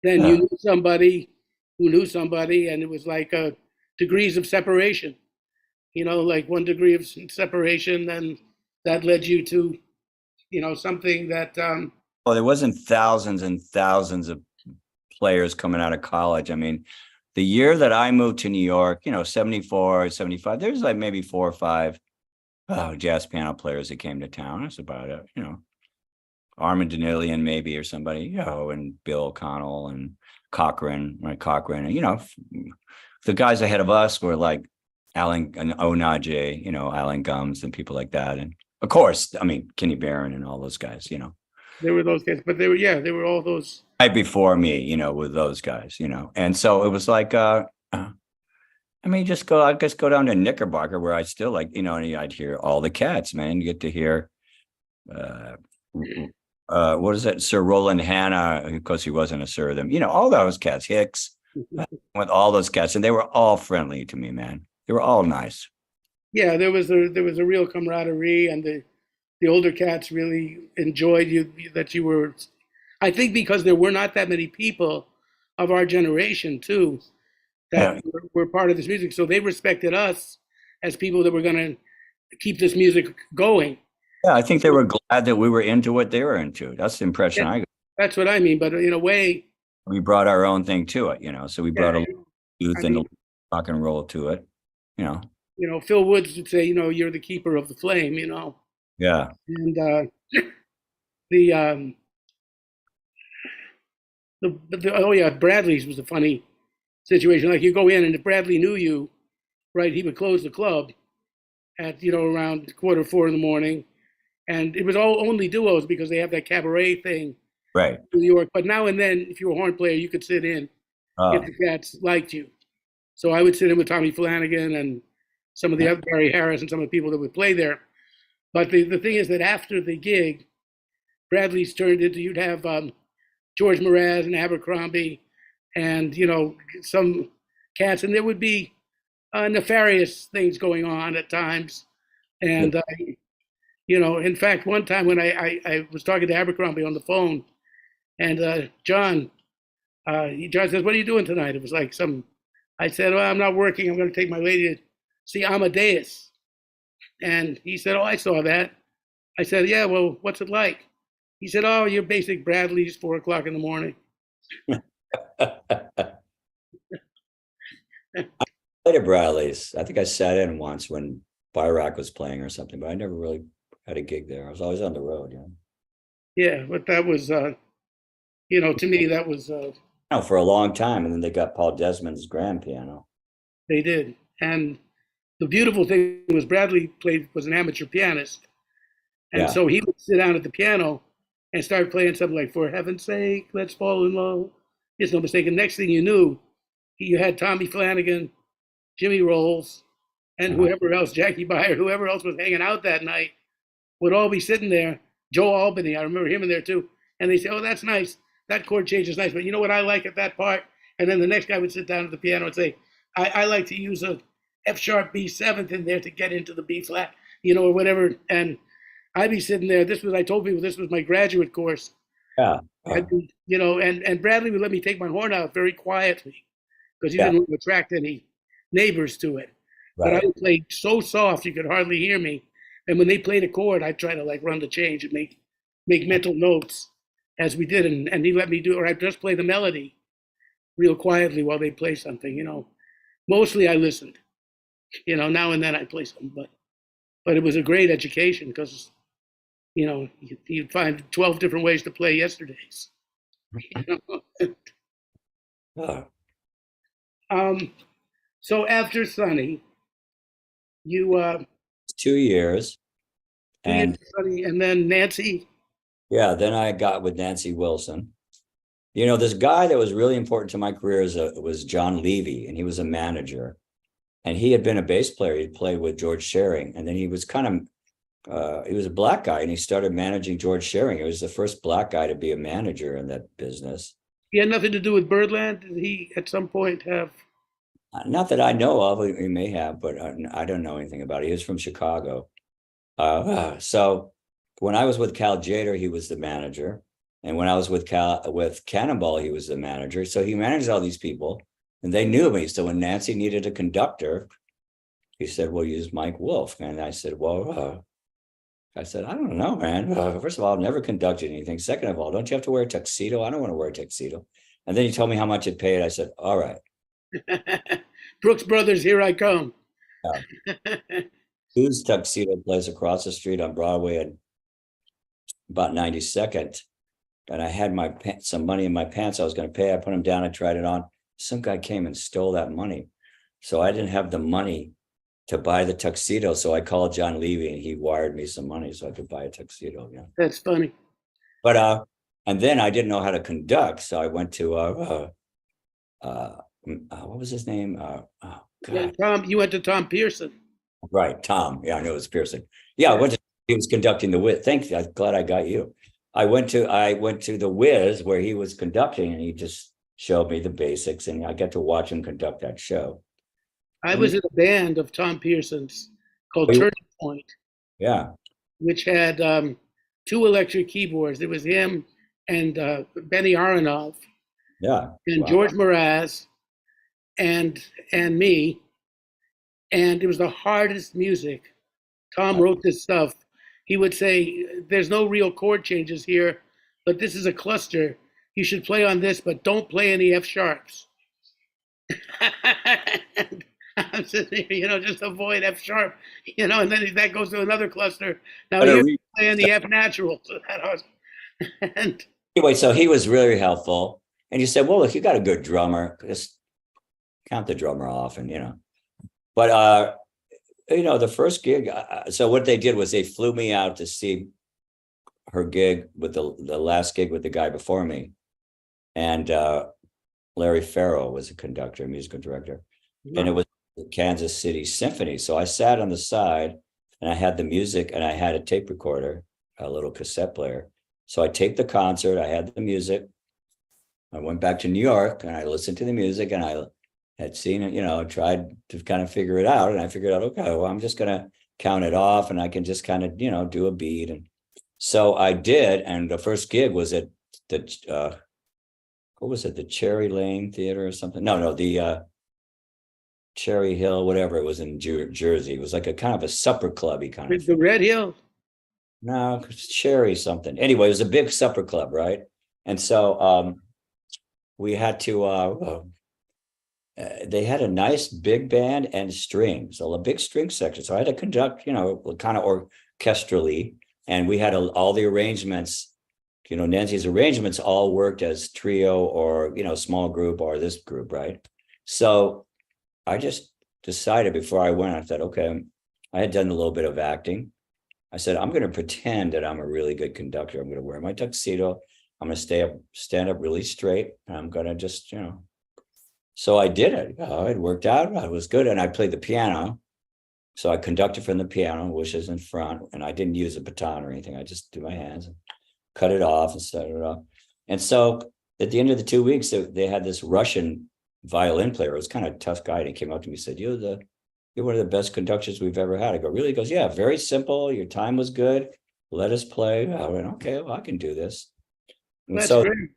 Then you Yeah. knew somebody who knew somebody, and it was like degrees of separation. Like 1 degree of separation, then that led you to, something that Well, there wasn't thousands and thousands of players coming out of college. I mean, the year that I moved to New York, 74, 75, there's like maybe 4 or 5 jazz piano players that came to town. That's about it. Armin Danilian maybe or somebody, and Bill O'Connell and Cochran, right? Cochran. And, the guys ahead of us were like Alan and Onaje, Alan Gums and people like that. And of course, I mean, Kenny Barron and all those guys. there were those guys, but they were all those. Right before me, with those guys. And so it was like, I mean, I just go down to Knickerbocker where I still like, and I'd hear all the cats, man. You get to hear, what is that? Sir Roland Hanna, because he wasn't a sir of them, all those cats, Hicks, with all those cats. And they were all friendly to me, man. They were all nice. Yeah, there was a real camaraderie, and the older cats really enjoyed you that you were. I think because there were not that many people of our generation too that Yeah. were part of this music, so they respected us as people that were going to keep this music going. Yeah. I think they were glad that we were into what they were into. That's the impression Yeah, I got. that's what I mean. But in a way, We brought our own thing to it. So we yeah, brought a youth I and mean, a rock and roll to it, you know. Phil Woods would say, you're the keeper of the flame, Yeah. and the oh yeah, Bradley's was a funny situation. Like you go in, and if Bradley knew you, right, he would close the club at around 3:45 in the morning, and it was all only duos because they have that cabaret thing Right. in New York. But now and then, if you were a horn player, you could sit in if Oh, the cats liked you. So I would sit in with Tommy Flanagan and some of the other Barry Harris and some of the people that would play there. But the thing is that after the gig, Bradley's turned into you'd have George Mraz and Abercrombie, and some cats, and there would be nefarious things going on at times. And in fact, one time when I was talking to Abercrombie on the phone, and John says, "What are you doing tonight?" It was like some. I said, "Well, I'm not working. I'm going to take my lady to see Amadeus." And he said, "Oh, I saw that." I said, "Yeah, well, what's it like?" He said, "Oh, your basic Bradley's, 4 o'clock in the morning." played at Bradley's. I think I sat in once when Byrock was playing or something, but I never really had a gig there. I was always on the road. Yeah, but that was, to me, that was, For a long time, and then they got Paul Desmond's grand piano. they did. And the beautiful thing was Bradley was an amateur pianist. And Yeah. so he would sit down at the piano and start playing something like, "For heaven's sake, let's fall in love. It's no mistake." And next thing you knew, you had Tommy Flanagan, Jimmy Rolls, and Uh-huh. whoever else, Jackie Beyer, whoever else was hanging out that night, would all be sitting there. Joe Albany, I remember him in there too. And they say, "Oh, that's nice. That chord change is nice. But you know what I like at that part?" And then the next guy would sit down at the piano and say, I like to use a F sharp B seventh in there to get into the B flat, or whatever. And I'd be sitting there. I told people this was my graduate course. Yeah. I'd be, and Bradley would let me take my horn out very quietly because he Yeah. didn't want to attract any neighbors to it. but I Right. would play so soft you could hardly hear me. And when they played a chord, I'd try to like run the change and make mental notes as we did, and he let me do, or I'd just play the melody real quietly while they play something. Mostly I listened. Now and then I play something, but it was a great education because you'd find 12 different ways to play yesterdays. You know? Oh, um, so after Sunny, you 2 years. 2 years And of Sunny, and then Nancy. yeah, then I got with Nancy Wilson. This guy that was really important to my career was John Levy, and he was a manager. And he had been a bass player. He'd played with George Shearing. And then he was he was a black guy, and he started managing George Shearing. He was the first black guy to be a manager in that business. He had nothing to do with Birdland. Did he at some point have? Not that I know of, he may have, but I don't know anything about it. He was from Chicago. So when I was with Cal Jader, he was the manager. And when I was with Cannonball, he was the manager. So he managed all these people, and they knew me. So when Nancy needed a conductor, he said, "Well, use Mike Wolff." And I said, I don't know, man. First of all, I've never conducted anything. Second of all, don't you have to wear a tuxedo? I don't want to wear a tuxedo. And then he told me how much it paid. I said, all right. Brooks Brothers, here I come. Yeah. Whose tuxedo place across the street on Broadway at about 92nd. And I had some money in my pants I was going to pay. I put them down. I tried it on. Some guy came and stole that money. So I didn't have the money to buy the tuxedo. So I called John Levy, and he wired me some money so I could buy a tuxedo. Yeah. That's funny. But and then I didn't know how to conduct. So I went to what was his name? Oh Yeah, God. Tom, you went to Tom Pearson. Right, Tom. Yeah, I know it was Pearson. Yeah, he was conducting the Wiz. Thank you. I'm glad I got you. I went to the Wiz where he was conducting, and he just showed me the basics, and I got to watch him conduct that show. I was in a band of Tom Pearson's called Oh, Turning Point, yeah, which had two electric keyboards. It was him and Benny Aronoff yeah. and Wow. George Mraz and me, and it was the hardest music. Tom wrote this stuff. He would say, "There's no real chord changes here, but this is a cluster. You should play on this, but don't play any F sharps." And I'm sitting here, just avoid F sharp, and then that goes to another cluster. Now But you're playing the F natural. So and anyway, so he was really helpful, and he said, "Well, if you got a good drummer, just count the drummer off," and. But the first gig. So what they did was they flew me out to see her gig with the last gig with the guy before me, and Larry Farrow was a conductor, musical director, and it was the Kansas City Symphony. So I sat on the side, and I had the music, and I had a tape recorder, a little cassette player. So I taped the concert. I had the music. I went back to New York, and I listened to the music, and I had seen it, tried to kind of figure it out. And I figured out, okay, well, I'm just going to count it off, and I can just kind of, do a beat. And so I did. And the first gig was at what was it? The Cherry Lane Theater or something? No, the Cherry Hill, whatever it was in Jersey. It was like a kind of a supper clubby kind of the thing. Red Hill. No, Cherry something. Anyway, it was a big supper club, right? And so we had to they had a nice big band and strings, a big string section. So I had to conduct, kind of orchestrally, and we had all the arrangements. Nancy's arrangements all worked as trio or small group or this group, right? So I just decided before I went, I said, okay, I had done a little bit of acting. I said, I'm going to pretend that I'm a really good conductor. I'm going to wear my tuxedo. I'm going to stand up really straight. And I'm going to just, So I did it. It worked out. I was good. And I played the piano. So I conducted from the piano, which is in front. And I didn't use a baton or anything. I just do my hands and cut it off and started it off. And so at the end of the 2 weeks, they had this Russian violin player. It was kind of a tough guy. And he came up to me and said, you're one of the best conductors we've ever had. I go, really? He goes, yeah, very simple. Your time was good. Let us play. I went, okay, well, I can do this. And That's so great.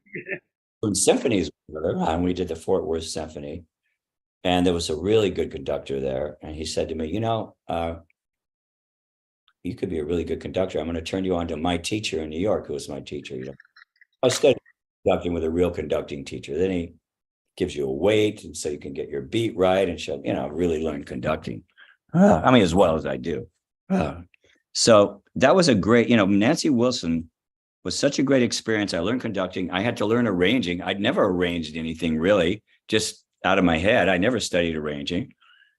when symphonies were, and we did the Fort Worth Symphony. And there was a really good conductor there. And he said to me, you could be a really good conductor. I'm going to turn you on to my teacher in New York, who was my teacher. I studied conducting with a real conducting teacher. Then he gives you a weight, and so you can get your beat right and show, really learn conducting. I mean, as well as I do. So that was a great, Nancy Wilson was such a great experience. I learned conducting. I had to learn arranging. I'd never arranged anything really, just out of my head. I never studied arranging.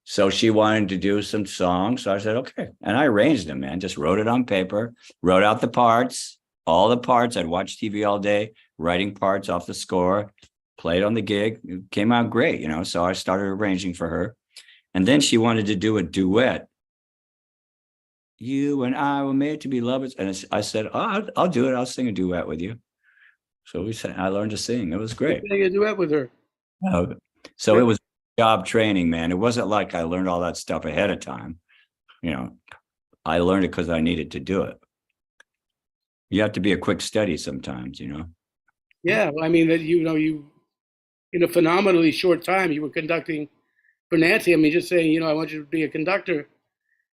So she wanted to do some songs. So I said, okay. And I arranged them, man. Just wrote it on paper, wrote out the parts, all the parts. I'd watch TV all day, writing parts off the score, played on the gig. It came out great, So I started arranging for her. And then she wanted to do a duet. You and I were made to be lovers. And I said, oh, I'll do it. I'll sing a duet with you. So I learned to sing. It was great. Sing a duet with her. So it was job training, man. It wasn't like I learned all that stuff ahead of time. I learned it because I needed to do it. You have to be a quick study sometimes, Yeah, I mean that you in a phenomenally short time you were conducting for Nancy. I mean, just saying, I want you to be a conductor,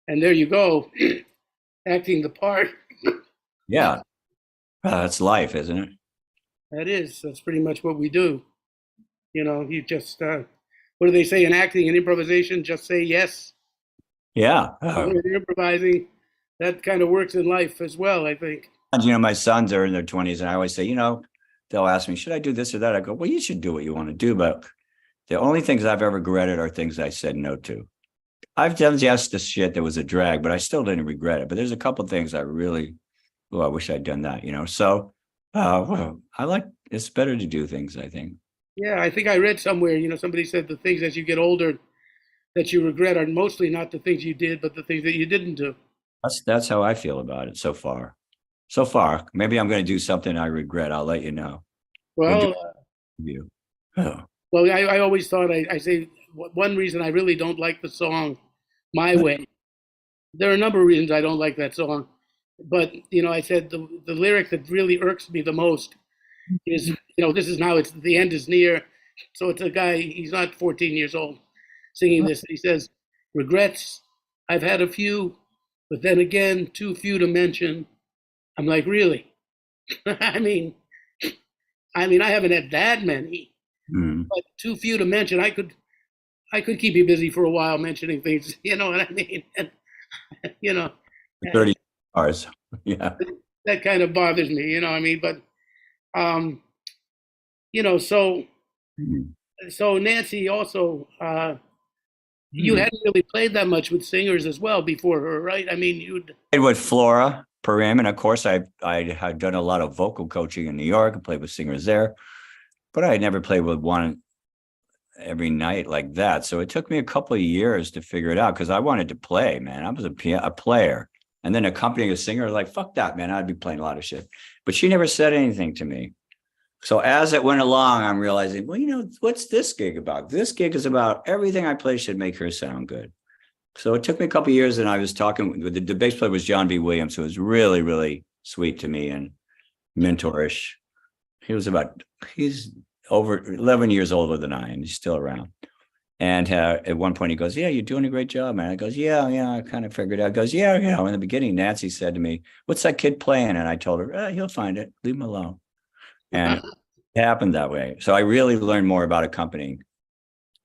and there you go, acting the part. Yeah, that's life, isn't it? That's pretty much what we do. You just what do they say in acting and improvisation? Just say yes. Yeah. When you're improvising, that kind of works in life as well, I think. My sons are in their 20s, and I always say, they'll ask me, should I do this or that? I go, well, you should do what you want to do. But the only things I've ever regretted are things I said no to. I've done yes to shit that was a drag, but I still didn't regret it. But there's a couple of things I really, I wish I'd done that, So it's better to do things, I think. Yeah, I think I read somewhere, somebody said the things as you get older that you regret are mostly not the things you did, but the things that you didn't do. That's how I feel about it so far. Maybe I'm going to do something I regret. I'll let you know. Well, you. Well, I always thought I say one reason I really don't like the song "My Way." There are a number of reasons I don't like that song, but I said the lyric that really irks me the most is this is now it's the end is near, so it's a guy, he's not 14 years old, singing this. He says, "Regrets, I've had a few, but then again, too few to mention." I'm like, really? I mean, I haven't had that many, but too few to mention. I could keep you busy for a while mentioning things. You know what I mean? And, 30 hours. Yeah. That kind of bothers me. You know what I mean? But so Nancy also, you hadn't really played that much with singers as well before her, right? I mean, you'd played with Flora Parim, and of course I had done a lot of vocal coaching in New York and played with singers there, but I had never played with one every night like that. So it took me a couple of years to figure it out because I wanted to play, man. I was a player, and then accompanying a singer, like, fuck that, man. I'd be playing a lot of shit. But she never said anything to me. So as it went along, I'm realizing, well, what's this gig about? This gig is about everything I play should make her sound good. So it took me a couple of years, and I was talking with the bass player was John B. Williams, who was really, really sweet to me and mentorish. He's over 11 years older than I am. He's still around. And at one point he goes, yeah, you're doing a great job, man. I goes, yeah, I kind of figured out. I goes, yeah, in the beginning, Nancy said to me, what's that kid playing? And I told her, he'll find it. Leave him alone. And it happened that way. So I really learned more about accompanying.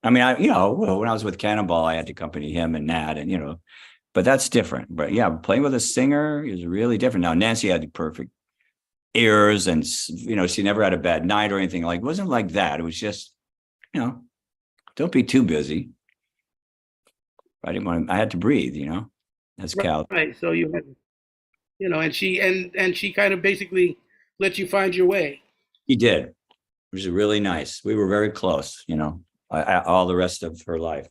I mean, when I was with Cannonball, I had to accompany him and Nat, and but that's different. But yeah, playing with a singer is really different. Now, Nancy had the perfect ears, and she never had a bad night or anything. Like, it wasn't like that. It was just, don't be too busy. I didn't want to, I had to breathe, as Cal. Right. So you had, and she kind of basically let you find your way. He did. It was really nice. We were very close, all the rest of her life.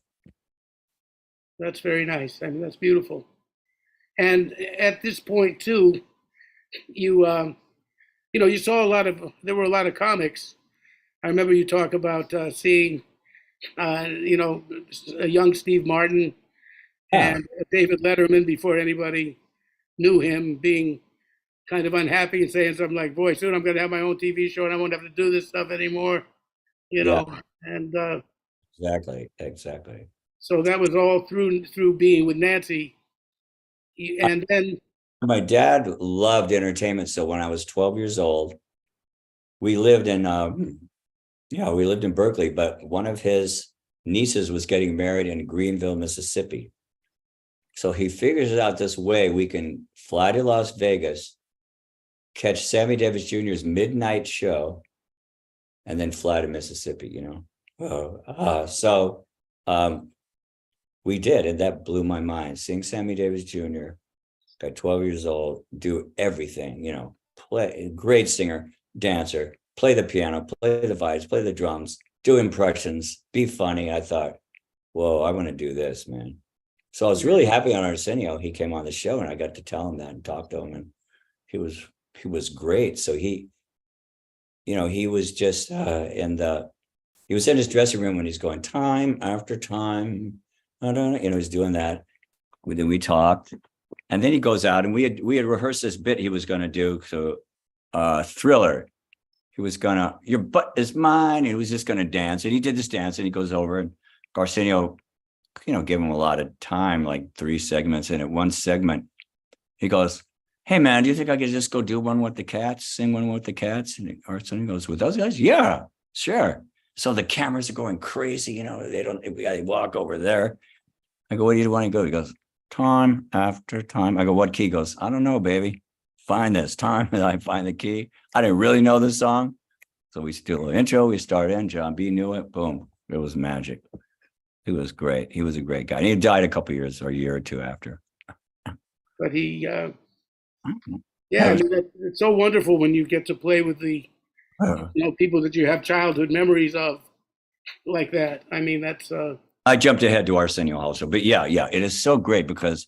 That's very nice. I mean, that's beautiful. And at this point too, you you saw there were a lot of comics. I remember you talk about seeing a young Steve Martin and David Letterman before anybody knew him, being kind of unhappy and saying something like, boy, soon I'm going to have my own TV show and I won't have to do this stuff anymore, And exactly. So that was all through being with Nancy. And then My dad loved entertainment. So when I was 12 years old, we lived in, we lived in Berkeley, but one of his nieces was getting married in Greenville, Mississippi. So he figures out this way we can fly to Las Vegas, catch Sammy Davis Jr.'s midnight show, and then fly to Mississippi. So we did, and that blew my mind. Seeing Sammy Davis Jr. at 12 years old, do everything, play, great singer, dancer, play the piano, play the vibes, play the drums, do impressions, be funny. I thought, whoa, I want to do this, man. So I was really happy on Arsenio. He came on the show and I got to tell him that and talk to him, and he was great. So he was just he was in his dressing room when he's going time after time. I don't know, he's doing that. Then we talked, and then he goes out, and we had rehearsed this bit he was going to do. So Thriller, he was gonna, your butt is mine, and he was just going to dance, and he did this dance, and he goes over, and Arsenio, gave him a lot of time, like 3 segments, and at one segment he goes, hey man, do you think I could just go do one with the cats, sing one with the cats? And Arsenio goes, with those guys? Yeah, sure. So the cameras are going crazy, they walk over there. I go, where do you want to go? He goes, time after time. I go, what key? He goes, I don't know, baby. Find this time. And I find the key. I didn't really know the song. So we do a little intro. We start in. John B knew it. Boom. It was magic. He was great. He was a great guy. And he died a couple of years or a year or two after. But he, it's so wonderful when you get to play with the, people that you have childhood memories of like that. I mean, that's. I jumped ahead to Arsenio Hall show, but yeah, it is so great because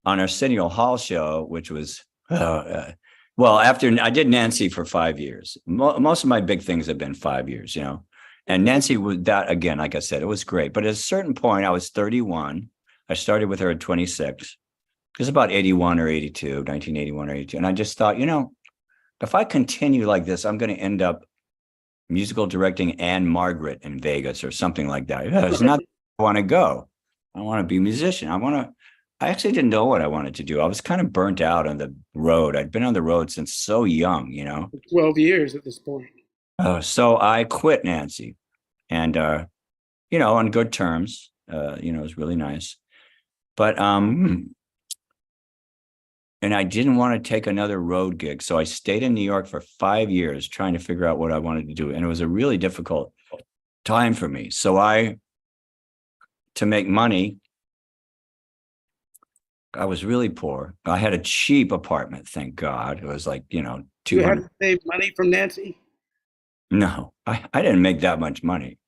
on Arsenio Hall show, which was, after I did Nancy for 5 years, most of my big things have been 5 years, and Nancy was that, again, like I said, it was great. But at a certain point, I was 31. I started with her at 26. It was about 81 or 82, 1981 or 82. And I just thought, if I continue like this, I'm going to end up musical directing Anne Margaret in Vegas or something like that. It's not I want to go. I want to be a musician. I actually didn't know what I wanted to do. I was kind of burnt out on the road. I'd been on the road since so young, 12 years at this point. So I quit Nancy and, on good terms, it was really nice. But, and I didn't want to take another road gig. So I stayed in New York for 5 years trying to figure out what I wanted to do. And it was a really difficult time for me. So to make money, I was really poor. I had a cheap apartment, thank God. It was like, 200. You had to save money from Nancy? No, I didn't make that much money.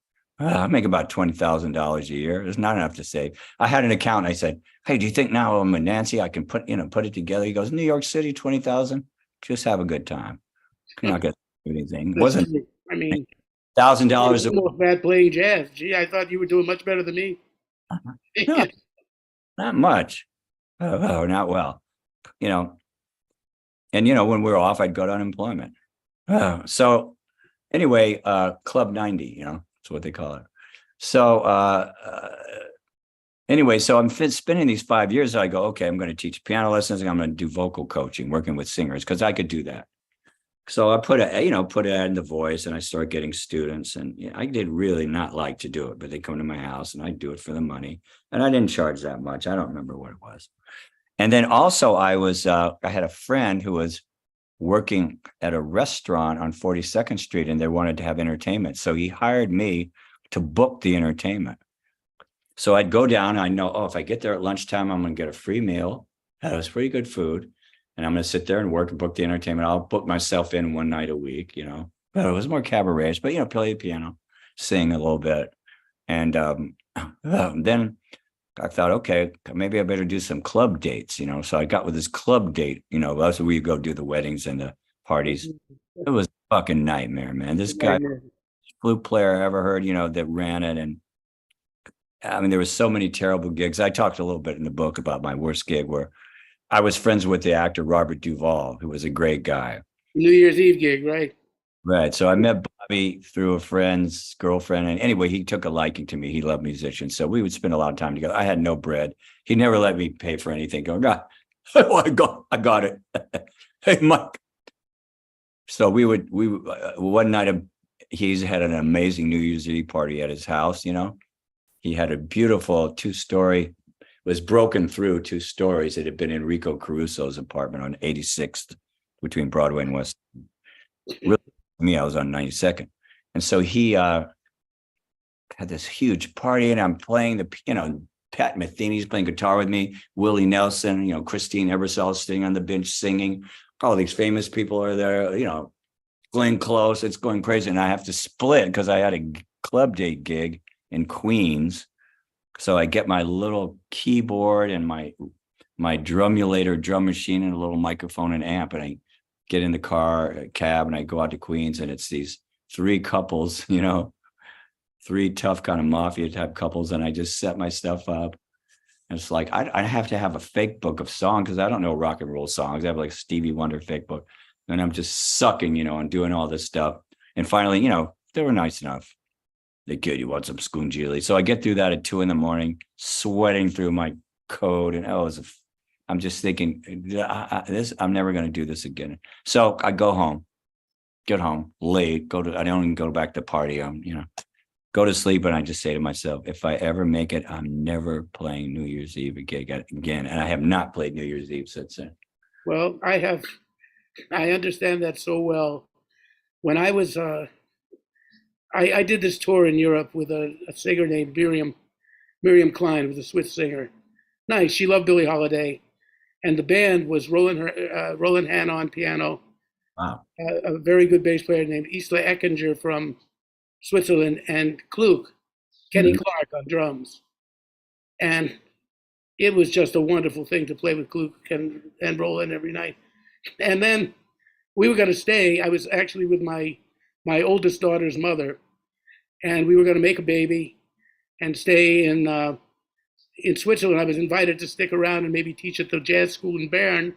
I make about $20,000 a year. It's not enough to save. I had an accountant. I said, hey, do you think now I'm with Nancy, I can put it together? He goes, New York City, 20,000. Just have a good time. You're not going to do anything. It wasn't, I mean, $1,000. Almost bad playing jazz. Gee, I thought you were doing much better than me. No, not much. Oh, not well. And when we were off, I'd go to unemployment. So anyway, Club 90, that's what they call it. So anyway, so I'm spending these 5 years. I go, okay, I'm going to teach piano lessons and I'm going to do vocal coaching, working with singers, because I could do that. So I put it in The Voice, and I started getting students, and I did really not like to do it, but they come to my house and I do it for the money, and I didn't charge that much. I don't remember what it was. And then also I had a friend who was working at a restaurant on 42nd Street, and they wanted to have entertainment. So he hired me to book the entertainment. So I'd go down, and I know, if I get there at lunchtime, I'm going to get a free meal. That was pretty good food. And I'm going to sit there and work and book the entertainment. I'll book myself in one night a week, But it was more cabaret, but, play the piano, sing a little bit. And then I thought, okay, maybe I better do some club dates, So I got with this club date, that's where we go do the weddings and the parties. It was a fucking nightmare, man. This guy, flute player I ever heard, that ran it. And I mean, there was so many terrible gigs. I talked a little bit in the book about my worst gig, where I was friends with the actor Robert Duvall, who was a great guy. New Year's Eve gig, right? Right. So I met Me through a friend's girlfriend. And anyway, he took a liking to me. He loved musicians. So we would spend a lot of time together. I had no bread. He never let me pay for anything. Going, God, I got it. Hey, Mike. So one night, he's had an amazing New Year's Eve party at his house. He had a beautiful 2-story, was broken through 2 stories. It had been Enrico Caruso's apartment on 86th between Broadway and West. Really, me, I was on 92nd. And so he had this huge party, and I'm playing Pat Metheny's playing guitar with me, Willie Nelson, Christine Ebersol sitting on the bench singing. All these famous people are there, Glenn Close. It's going crazy. And I have to split because I had a club date gig in Queens. So I get my little keyboard and my drumulator drum machine and a little microphone and amp, and I get in the cab, and I go out to Queens, and it's these 3 couples, 3 tough kind of mafia type couples, and I just set my stuff up. And it's like I have to have a fake book of songs because I don't know rock and roll songs. I have like a Stevie Wonder fake book, and I'm just sucking, and doing all this stuff. And finally, they were nice enough. They kid, you want some Schoonjili. So I get through that at 2 a.m, sweating through my code, and I'm just thinking, I'm never going to do this again. So I get home late, I don't even go back to party. Go to sleep, and I just say to myself, if I ever make it, I'm never playing New Year's Eve again. And I have not played New Year's Eve since then. Well, I understand that so well. When I was, I did this tour in Europe with a singer named Miriam Klein, who was a Swiss singer. Nice. She loved Billie Holiday. And the band was Roland Hanna on piano, Wow. a very good bass player named Isla Eckinger from Switzerland, and Kenny Clark on drums. And it was just a wonderful thing to play with Kluk and Roland every night. And then we were going to stay. I was actually with my oldest daughter's mother, and we were going to make a baby and stay in Switzerland. I was invited to stick around and maybe teach at the jazz school in Bern.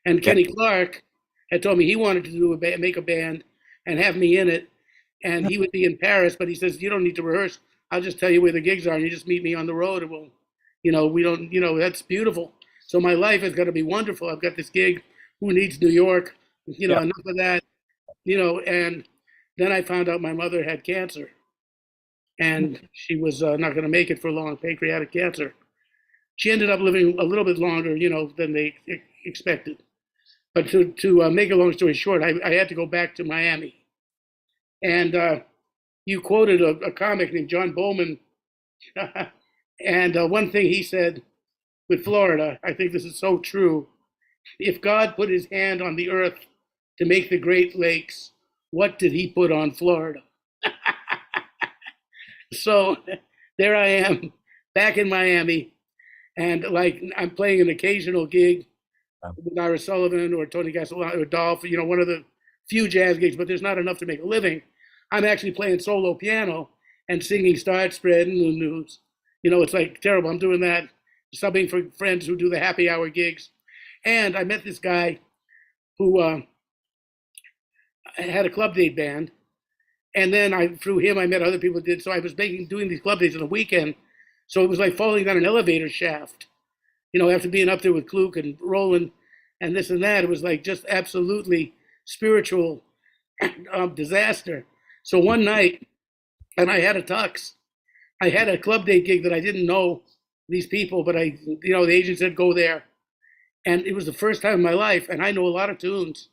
And Kenny Clark had told me he wanted to make a band and have me in it. And he would be in Paris, but he says, you don't need to rehearse. I'll just tell you where the gigs are, and you just meet me on the road, and we don't, that's beautiful. So my life is going to be wonderful. I've got this gig. Who needs New York? Enough of that. And then I found out my mother had cancer, and she was not going to make it for long, pancreatic cancer. She ended up living a little bit longer, than they expected. But to make a long story short, I had to go back to Miami. And you quoted a comic named John Bowman. And one thing he said with Florida, I think this is so true. If God put his hand on the earth to make the Great Lakes, what did he put on Florida? So there I am back in Miami. And I'm playing an occasional gig with Ira Sullivan or Tony Castellano or Dolph, one of the few jazz gigs, but there's not enough to make a living. I'm actually playing solo piano and singing Start Spread and New News. It's like terrible. I'm doing that, subbing for friends who do the happy hour gigs. And I met this guy who had a club date band. And then through him, I met other people who did. So I was doing these club dates on the weekend. So it was like falling down an elevator shaft, after being up there with Kluk and Roland and this and that. It was like just absolutely spiritual disaster. So one night, and I had a tux. I had a club date gig that I didn't know these people, but the agent said, go there. And it was the first time in my life, and I know a lot of tunes.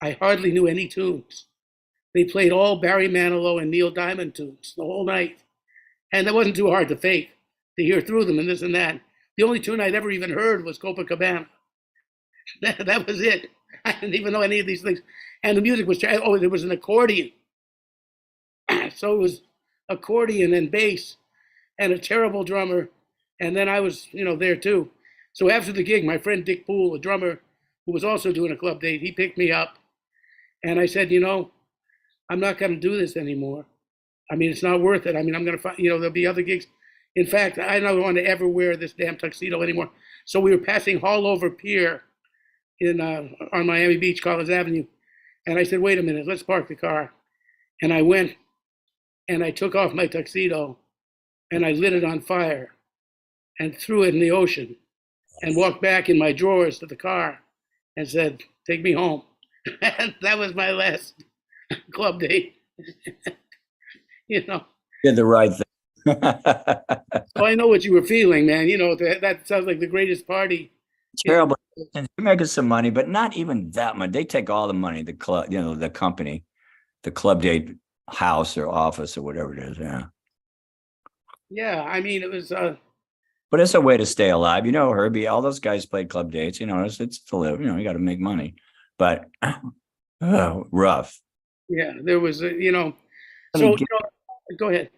I hardly knew any tunes. They played all Barry Manilow and Neil Diamond tunes the whole night. And that wasn't too hard to fake, to hear through them and this and that. The only tune I'd ever even heard was Copacabana. That was it. I didn't even know any of these things. And the music was, there was an accordion. So it was accordion and bass and a terrible drummer. And then I was, there too. So after the gig, my friend Dick Poole, a drummer who was also doing a club date, he picked me up. And I said, I'm not going to do this anymore. I mean, it's not worth it. I mean, I'm going to find, there'll be other gigs. In fact, I don't want to ever wear this damn tuxedo anymore. So we were passing Hallover Pier on Miami Beach, Collins Avenue. And I said, wait a minute, let's park the car. And I went and I took off my tuxedo and I lit it on fire and threw it in the ocean and walked back in my drawers to the car and said, "Take me home." And that was my last club date. you know. Did the right thing. So I know what you were feeling, man. That sounds like the greatest party. Terrible. And you're making some money, but not even that much. They take all the money, the club, the company, the club date house or office or whatever it is. Yeah. Yeah, I mean, it was. But it's a way to stay alive. Herbie, all those guys played club dates. It's to live. You got to make money. But rough. Yeah, there was, So, go ahead.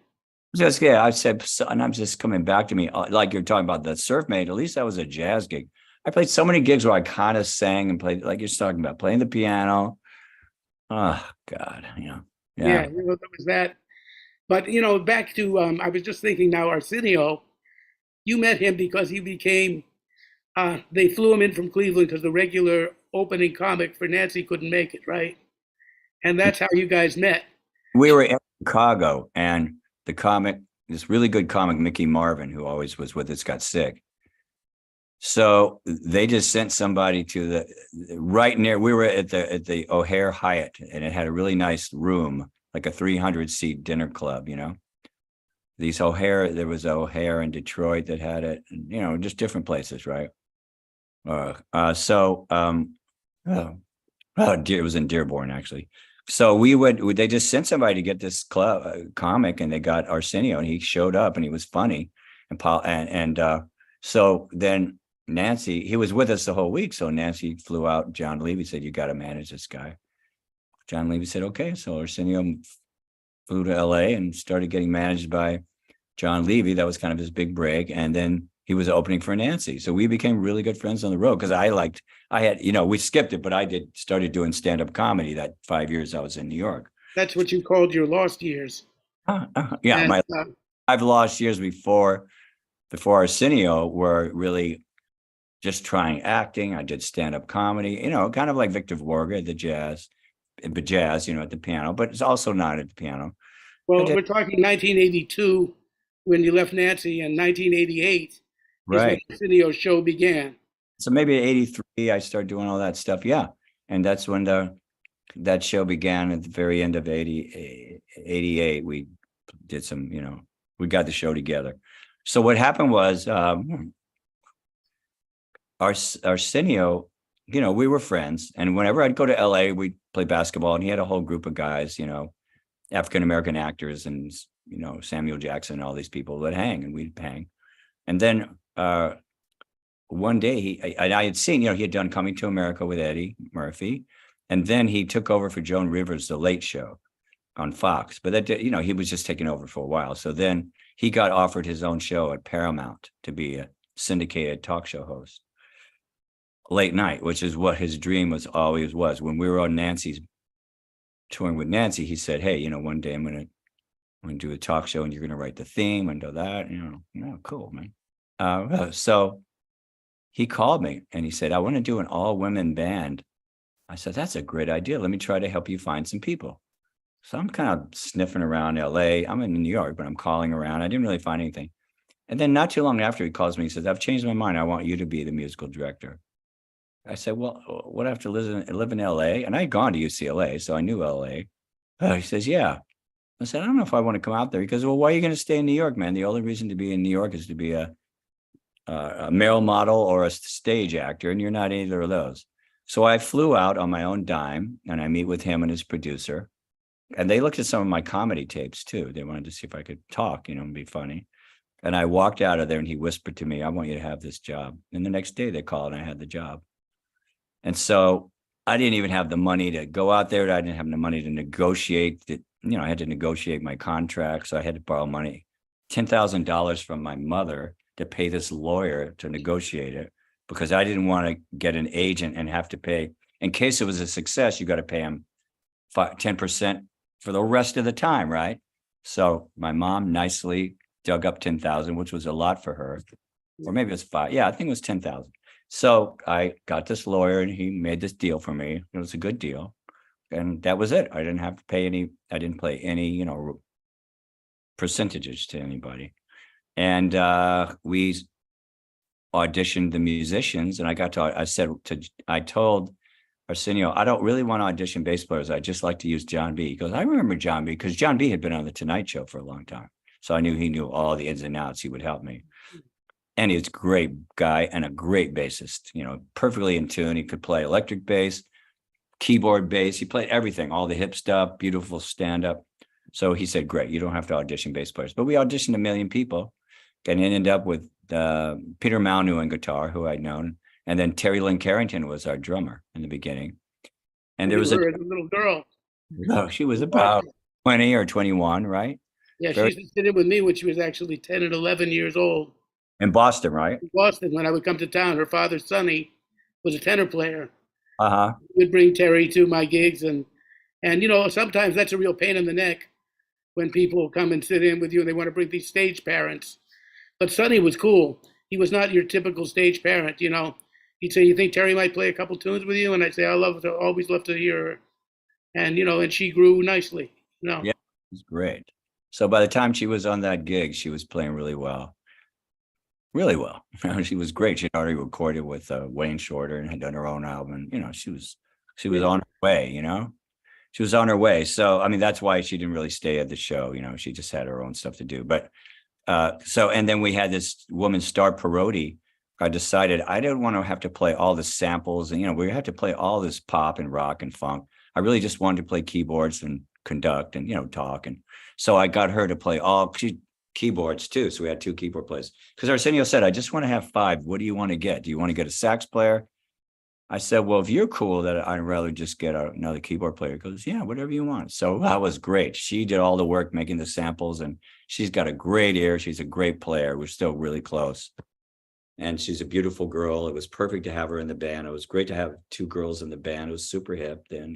Just yeah, I said, and I'm just coming back to me like you're talking about the Surf Mate. At least that was a jazz gig. I played so many gigs where I kind of sang and played, like you're talking about, playing the piano. Oh God, Yeah, yeah. there was that. But back to I was just thinking now, Arsenio, you met him because he became. They flew him in from Cleveland because the regular opening comic for Nancy couldn't make it, right? And that's how you guys met. We were in Chicago, and the comic, this really good comic, Mickey Marvin, who always was with us, got sick. So they just sent somebody to the right near. We were at the O'Hare Hyatt, and it had a really nice room, like a 300-seat dinner club. These O'Hare, there was O'Hare in Detroit that had it, just different places, right? It was in Dearborn actually. So they just sent somebody to get this club comic, and they got Arsenio, and he showed up, and he was funny, so then Nancy, he was with us the whole week. So Nancy flew out. John Levy said, "You got to manage this guy." John Levy said, "Okay." So Arsenio flew to LA and started getting managed by John Levy. That was kind of his big break. And then he was opening for Nancy. So we became really good friends on the road because we skipped it, but I started doing stand-up comedy that 5 years I was in New York. That's what you called your lost years. Yeah. And, I've lost years before Arsenio were really just trying acting. I did stand-up comedy, kind of like Victor Vorga, the jazz, at the piano, but it's also not at the piano. Well, we're talking 1982 when you left Nancy, and 1988 is when Arsenio's show began. So maybe 83, I started doing all that stuff. Yeah. And that's when that show began at the very end of 88. We did some, we got the show together. So what happened was Arsenio, we were friends. And whenever I'd go to LA, we'd play basketball, and he had a whole group of guys, African-American actors and, Samuel Jackson and all these people would hang, and we'd hang. And then one day I had seen, he had done Coming to America with Eddie Murphy. And then he took over for Joan Rivers, The Late Show on Fox. But that, he was just taking over for a while. So then he got offered his own show at Paramount to be a syndicated talk show host late night, which is what his dream always was. When we were on touring with Nancy, he said, "Hey, one day I'm going to do a talk show, and you're going to write the theme and do that." Cool, man. So he called me and he said, "I want to do an all-women band." I said, "That's a great idea. Let me try to help you find some people." So I'm kind of sniffing around LA. I'm in New York, but I'm calling around. I didn't really find anything. And then not too long after, he calls me. He says, "I've changed my mind. I want you to be the musical director." I said, "Well, what, I have to live in LA?" And I had gone to UCLA, so I knew LA. He says, "Yeah." I said, "I don't know if I want to come out there." He goes, "Well, why are you going to stay in New York, man? The only reason to be in New York is to be a male model or a stage actor, and you're not either of those." So I flew out on my own dime, and I meet with him and his producer. And they looked at some of my comedy tapes too. They wanted to see if I could talk, and be funny. And I walked out of there, and he whispered to me, "I want you to have this job." And the next day they called, and I had the job. And so I didn't even have the money to go out there. I didn't have the money to negotiate. I had to negotiate my contract. So I had to borrow money, $10,000 from my mother to pay this lawyer to negotiate it, because I didn't want to get an agent and have to pay. In case it was a success, you got to pay him 10% for the rest of the time, right? So my mom nicely dug up 10,000, which was a lot for her, or maybe it was 5. Yeah, I think it was 10,000. So I got this lawyer, and he made this deal for me. It was a good deal. and that was it. I didn't have to pay any. I didn't pay any, percentages to anybody. And we auditioned the musicians, and I told Arsenio, I don't really want to audition bass players. I just like to use John B. He goes, I remember John B, because John B had been on the Tonight Show for a long time. So I knew he knew all the ins and outs. He would help me. And he's a great guy and a great bassist, perfectly in tune. He could play electric bass, keyboard bass. He played everything, all the hip stuff, beautiful stand-up. So he said, great, you don't have to audition bass players. But we auditioned a million people and ended up with Peter Malnew on guitar, who I'd known. And then Terry Lynn Carrington was our drummer in the beginning. And there was a little girl. Oh, she was about 20 or 21, right? Yeah, she used to sit in with me when she was actually 10 and 11 years old. In Boston, right? In Boston, when I would come to town. Her father, Sonny, was a tenor player. Uh-huh. He would bring Terry to my gigs, and sometimes that's a real pain in the neck when people come and sit in with you and they want to bring these stage parents. But Sonny was cool. He was not your typical stage parent, He'd say, you think Terry might play a couple tunes with you? And I'd say, always love to hear her. And, and she grew nicely, Yeah, it was great. So by the time she was on that gig, she was playing really well. Really well. She was great. She'd already recorded with Wayne Shorter and had done her own album. She was on her way, She was on her way. So, I mean, that's why she didn't really stay at the show. She just had her own stuff to do. But and then we had this woman, Star Parodi. I decided I didn't want to have to play all the samples and, we have to play all this pop and rock and funk. I really just wanted to play keyboards and conduct and, talk. And so I got her to play all keyboards too. So we had 2 keyboard players because Arsenio said, I just want to have 5. What do you want to get? Do you want to get a sax player? I said, well, if you're cool, that I'd rather just get another keyboard player. He goes, yeah, whatever you want. So that was great. She did all the work making the samples and she's got a great ear. She's a great player. We're still really close. And she's a beautiful girl. It was perfect to have her in the band. It was great to have 2 girls in the band. It was super hip then,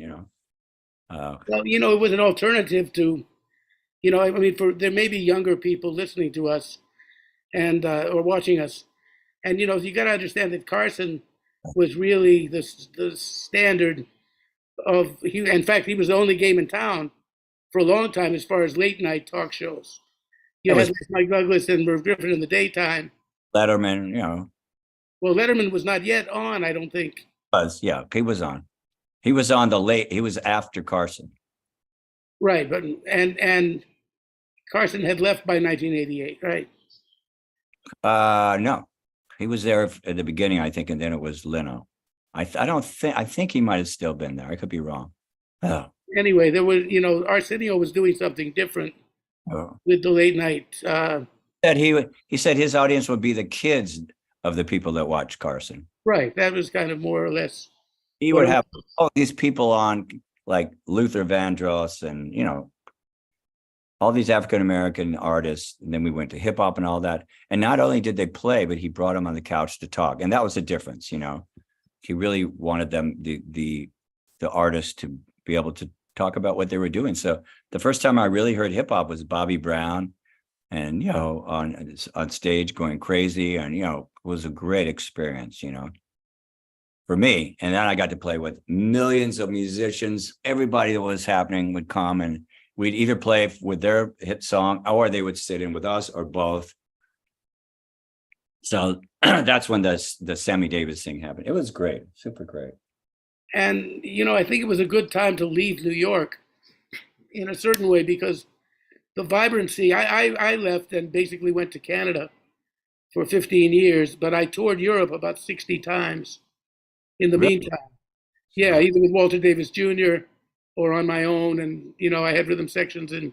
Well, it was an alternative to, there may be younger people listening to us and or watching us. And, you got to understand that Carson was really the standard in fact, he was the only game in town for a long time as far as late night talk shows. You had Mike Douglas and Merv Griffin in the daytime. Letterman, Well, Letterman was not yet on, I don't think. Yeah, he was on. He was on he was after Carson. Right, but and Carson had left by 1988, right? No, he was there at the beginning, I think, and then it was Leno. I think he might have still been there. I could be wrong. Oh. Anyway, there was, Arsenio was doing something different with the late night. He said his audience would be the kids of the people that watch Carson. Right, that was kind of more or less. He would have all these people on, like Luther Vandross and, all these African-American artists. And then we went to hip hop and all that. And not only did they play, but he brought them on the couch to talk. And that was the difference, He really wanted them, the artists, to be able to talk about what they were doing. So the first time I really heard hip hop was Bobby Brown and, on stage going crazy. And, it was a great experience, for me. And then I got to play with millions of musicians. Everybody that was happening would come and we'd either play with their hit song or they would sit in with us or both. So that's when the Sammy Davis thing happened. It was great, super great. And, I think it was a good time to leave New York in a certain way because the vibrancy, I left and basically went to Canada for 15 years, but I toured Europe about 60 times in the meantime. Yeah, either with Walter Davis Jr. or on my own. And, I had rhythm sections in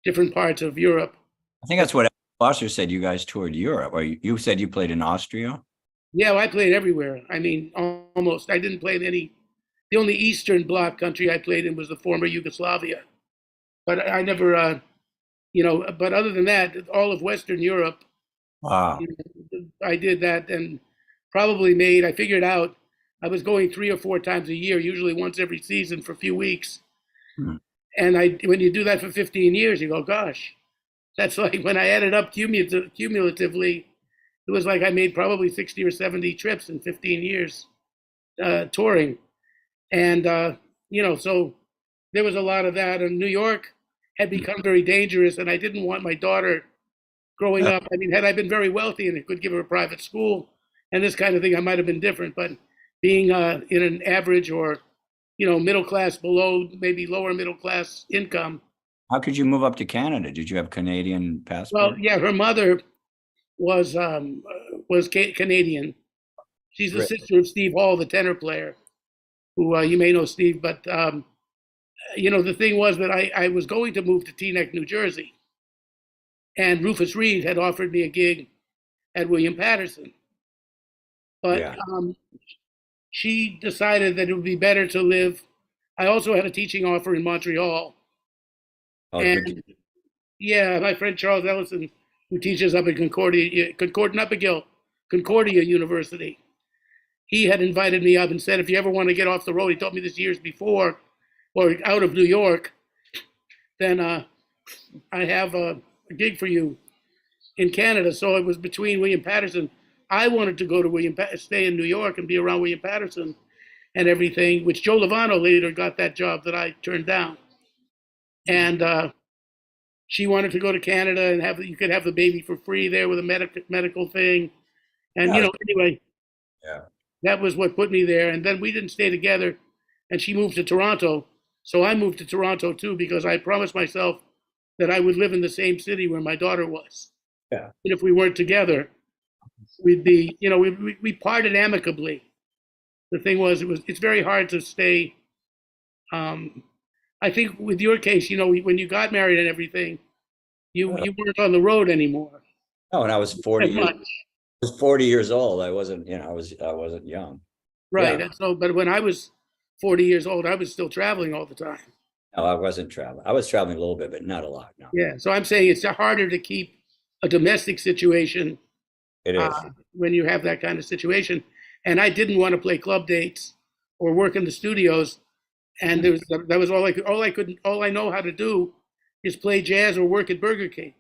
different parts of Europe. I think that's what Foster said. You guys toured Europe, or you said you played in Austria? Yeah, well, I played everywhere. I mean, almost. I didn't play in the only Eastern Bloc country I played in was the former Yugoslavia. But I never, but other than that, all of Western Europe. Wow. I did that and probably I figured out I was going 3 or 4 times a year, usually once every season for a few weeks. And when you do that for 15 years, you go, gosh, that's like when I added up cumulatively, it was like I made probably 60 or 70 trips in 15 years touring. And, so there was a lot of that. And New York had become very dangerous, and I didn't want my daughter growing Uh, up. I mean, had I been very wealthy and could give her a private school and this kind of thing, I might have been different. But being in an average or middle class below, maybe lower middle class income. How could you move up to Canada? Did you have Canadian Well, passport? yeah, her mother was Canadian. She's the Great. sister of Steve Hall, the tenor player, who you may know Steve. But the thing was that I was going to move to Teaneck, New Jersey, and Rufus Reed had offered me a gig at William Patterson, but Yeah. she decided that it would be better to live. I also had a teaching offer in Montreal, Oh, good. and yeah, my friend Charles Ellison, who teaches up at Concordia University, he had invited me up and said, if you ever want to get off the road, he told me this years before, or out of New York, then I have a gig for you in Canada. So it was between William Patterson. I wanted to go to stay in New York and be around William Patterson and everything, which Joe Lovano later got that job that I turned down. And she wanted to go to Canada and you could have the baby for free there with a medical thing. And Yeah. anyway, Yeah. that was what put me there. And then we didn't stay together, and she moved to Toronto. So I moved to Toronto too because I promised myself that I would live in the same city where my daughter was. Yeah. And if we weren't together, we'd be, we parted amicably. The thing was, it's very hard to stay. Um, I think with your case, when you got married and everything, you weren't on the road anymore Oh, and I was 40 as years, much, I was 40 years old. I wasn't, I wasn't young. right? Yeah. And so, but when I was 40 years old, I was still traveling all the time. No, I wasn't traveling. I was traveling a little bit, but not a lot. No, Yeah. So I'm saying it's harder to keep a domestic situation it is. when you have that kind of situation. And I didn't want to play club dates or work in the studios. And that was all I know how to do is play jazz or work at Burger King.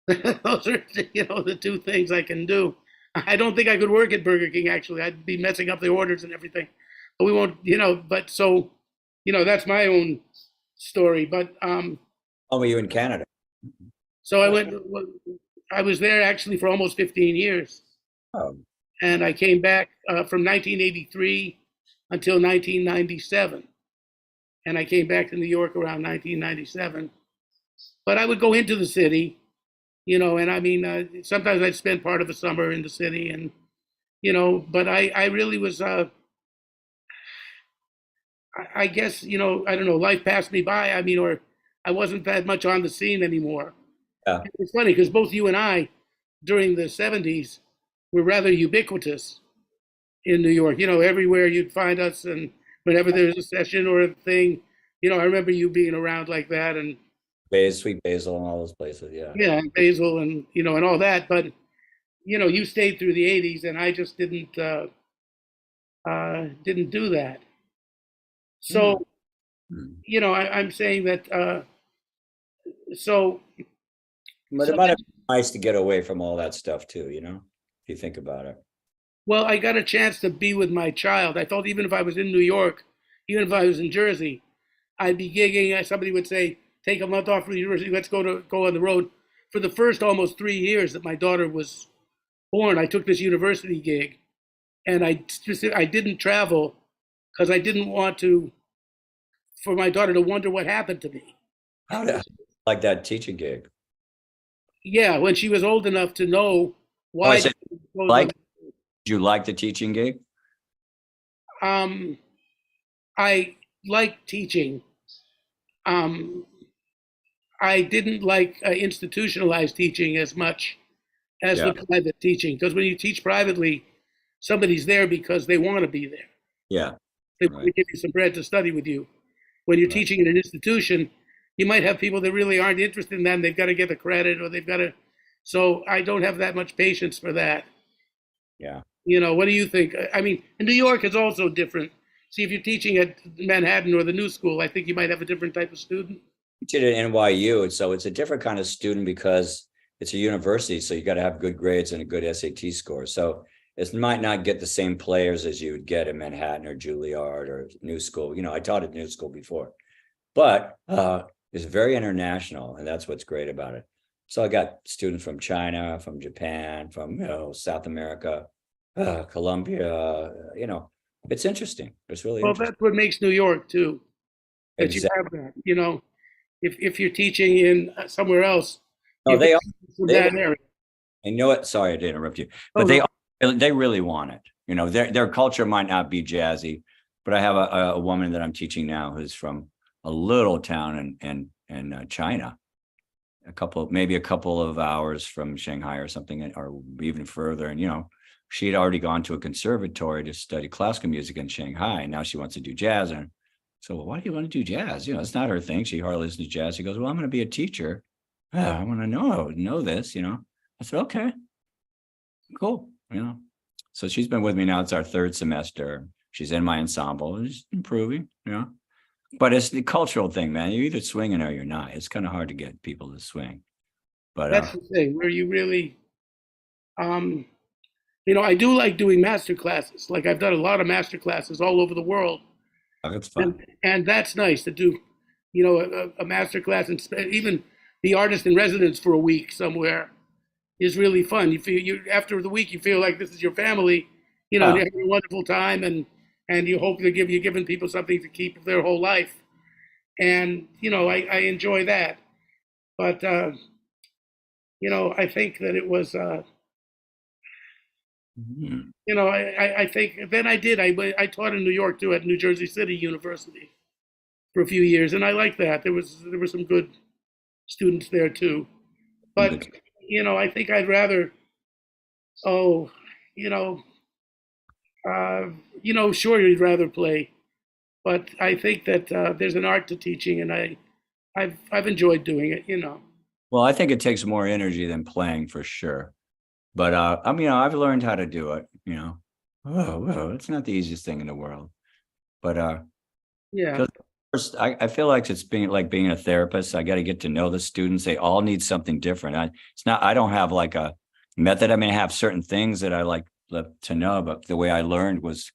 Those are, the two things I can do. I don't think I could work at Burger King, actually. I'd be messing up the orders and everything. But we won't, but so, that's my own story. But Oh, were you in Canada? so I was there actually for almost 15 years. Oh, And I came back from 1983 until 1997. And I came back to New York around 1997. But I would go into the city, and I mean, sometimes I'd spend part of the summer in the city, and but I really was. I guess I don't know. Life passed me by. I mean, or I wasn't that much on the scene anymore. yeah. It's funny because both you and I, during the '70s, were rather ubiquitous in New York. Everywhere you'd find us, and whenever there was a session or a thing, I remember you being around like that, and Sweet Basil and all those places. Yeah. yeah, and Basil, and and all that. But you stayed through the '80s, and I just didn't do that. Mm. So I'm saying that. So But it might have been nice to get away from all that stuff too, if you think about it. well, I got a chance to be with my child. I felt even if I was in New York, even if I was in Jersey, I'd be gigging. Somebody would say, "Take a month off from the university. Let's go on the road." For the first almost 3 years that my daughter was born, I took this university gig, and I didn't travel because I didn't want for my daughter to wonder what happened to me. How did like that teaching gig? Yeah, when she was old enough to know Oh, I why. said, like, did you like the teaching gig? Um, I like teaching. Um, I didn't like institutionalized teaching as much as Yeah. the private teaching, because when you teach privately, somebody's there because they want to be there. Yeah. They want to Right. give you some bread to study with you. When you're Right. teaching in an institution, you might have people that really aren't interested in that. And they've got to get the credit, or they've got to. So I don't have that much patience for that. Yeah. What do you think? I mean, in New York is also different. See, if you're teaching at Manhattan or the New School, I think you might have a different type of student. Teach it at NYU, and so it's a different kind of student because it's a university, so you got to have good grades and a good SAT score. So it might not get the same players as you would get in Manhattan or Juilliard or New School. I taught at New School before, but it's very international, and that's what's great about it. So I got students from China, from Japan, from South America, Colombia. It's interesting. It's really Well, interesting. that's what makes New York too, that you Exactly. have that. If you're teaching in somewhere else, No, you've got they people from they that area. I know it. Sorry, to interrupt you, Oh but no. they really want it. Their culture might not be jazzy, but I have a woman that I'm teaching now who's from a little town in China, maybe a couple of hours from Shanghai or something, or even further. And she had already gone to a conservatory to study classical music in Shanghai, and now she wants to do jazz. And so, well, why do you want to do jazz? It's not her thing. She hardly listens to jazz. She goes, well, I'm going to be a teacher. I want to know this. I said, okay, cool. So she's been with me now. It's our third semester. She's in my ensemble. She's improving. But it's the cultural thing, man. You're either swinging or you're not. It's kind of hard to get people to swing. But That's the thing where you really, um, I do like doing master classes. Like I've done a lot of master classes all over the world, it's fun. and that's nice to do, a master class and even the artist in residence for a week somewhere is really fun. You feel after the week you feel like this is your family, and Yeah. you're having a wonderful time, and you hope you're giving people something to keep their whole life, and I enjoy that, but I think that it was. Mhm. I think then I taught in New York too at New Jersey City University for a few years, and I liked that. There were some good students there too. But Good. I think I'd rather oh you know uh, sure you'd rather play, but I think that there's an art to teaching, and I've enjoyed doing it. Well, I think it takes more energy than playing for sure. But I've learned how to do it. Whoa, it's not the easiest thing in the world. But Yeah. because first, I feel like it's being a therapist. I got to get to know the students. They all need something different. I don't have like a method. I mean, I have certain things that I like to know, but the way I learned was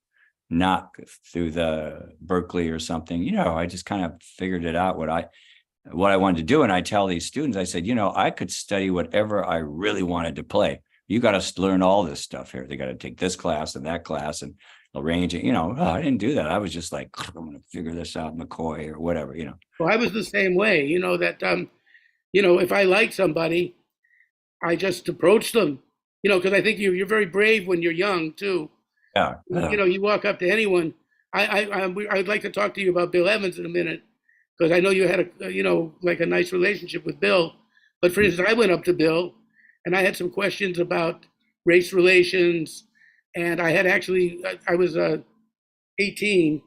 not through the Berkeley or something. I just kind of figured it out what I wanted to do. And I tell these students, I said, I could study whatever I really wanted to play. You got to learn all this stuff here. They got to take this class and that class and arrange it. I didn't do that. I was just like, I'm going to figure this out, McCoy or whatever. Well, I was the same way. That if I like somebody, I just approach them. Because I think you're very brave when you're young too. Yeah. You walk up to anyone. I'd like to talk to you about Bill Evans in a minute because I know you had like a nice relationship with Bill. But for instance, I went up to Bill and I had some questions about race relations, and I had I was 18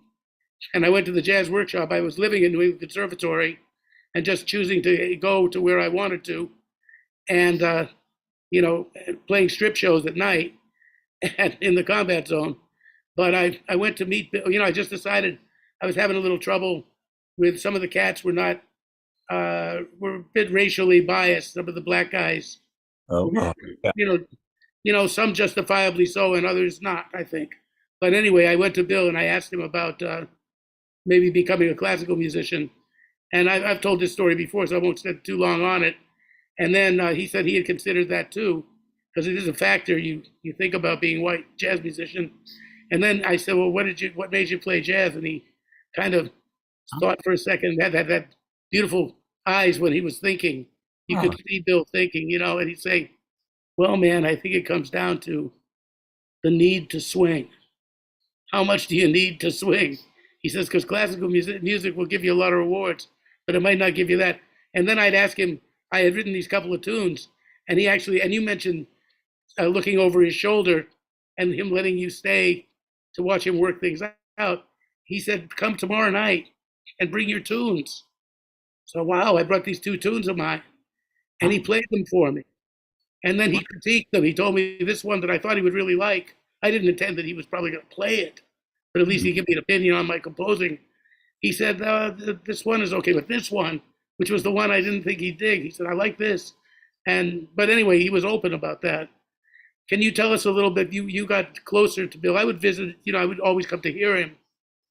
and I went to the jazz workshop. I was living in New England Conservatory and just choosing to go to where I wanted to, and playing strip shows at night and in the combat zone. But I went to meet. I just decided I was having a little trouble with some of the cats were a bit racially biased. Some of the black guys, Oh, yeah. you know, some justifiably so, and others not. I think. But anyway, I went to Bill and I asked him about maybe becoming a classical musician. And I've told this story before, so I won't spend too long on it. And then he said he had considered that too, because it is a factor you think about being a white jazz musician. And then I said, well, what made you play jazz? And he kind of thought for a second, that beautiful eyes when he was thinking. You Oh, could see Bill thinking, and he'd say, well, man, I think it comes down to the need to swing. How much do you need to swing? He says, because classical music will give you a lot of rewards, but it might not give you that. And then I'd ask him, I had written these couple of tunes, and and you mentioned looking over his shoulder and him letting you stay to watch him work things out. He said, come tomorrow night and bring your tunes. So, wow, I brought these two tunes of mine, and he played them for me. And then he critiqued them. He told me this one that I thought he would really like. I didn't intend that he was probably going to play it, but at least he gave me an opinion on my composing. He said, this one is okay, but this one, which was the one I didn't think he'd dig, he said, I like this. But anyway, he was open about that. Can you tell us a little bit? You got closer to Bill. I would visit, I would always come to hear him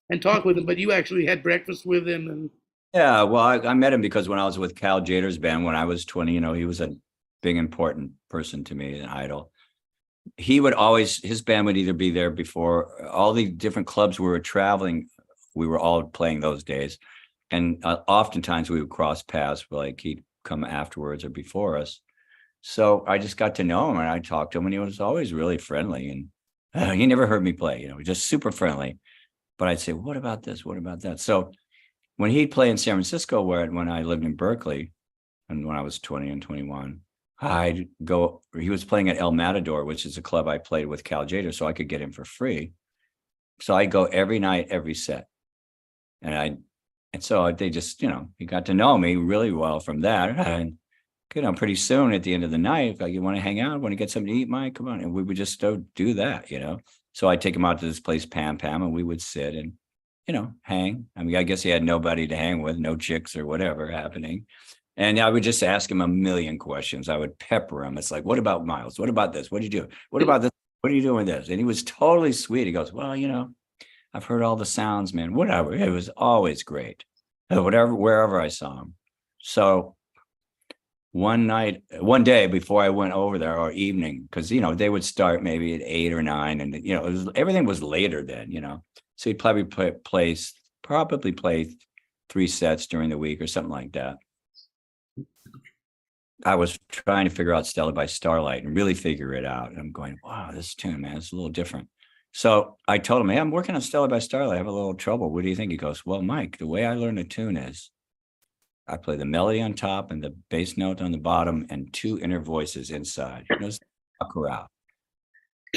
and talk with him, but you actually had breakfast with him. And Yeah, well, I met him because when I was with Cal Jader's band when I was 20, he was a big important person to me, an idol. He would always, his band would either be there before all the different clubs we were traveling. We were all playing those days. And oftentimes we would cross paths, like he'd come afterwards or before us. So I just got to know him and I talked to him and he was always really friendly. And he never heard me play, just super friendly. But I'd say, what about this? What about that? So when he'd play in San Francisco, when I lived in Berkeley, and when I was 20 and 21, I'd go. He was playing at El Matador, which is a club I played with Cal Jader, so I could get him for free. So I'd go every night, every set, and so they just, he got to know me really well from that, and pretty soon at the end of the night, like, you want to hang out, want to get something to eat, Mike, come on, and we would just do that. So I'd take him out to this place, Pam Pam, and we would sit and hang. I mean, I guess he had nobody to hang with, no chicks or whatever happening. And I would just ask him a million questions. I would pepper him. It's like, what about Miles? What about this? What do you do? What about this? What are you doing with this? And he was totally sweet. He goes, well, I've heard all the sounds, man. Whatever. It was always great. Wherever I saw him. So one day before I went over there, or evening, because they would start maybe at 8 or 9, and everything was later then. So he'd probably play 3 sets during the week or something like that. I was trying to figure out Stella by Starlight and really figure it out. And I'm going, wow, this tune, man, it's a little different. So I told him, hey, I'm working on Stella by Starlight. I have a little trouble. What do you think? He goes, well, Mike, the way I learned a tune is I play the melody on top and the bass note on the bottom and 2 inner voices inside. A chorale.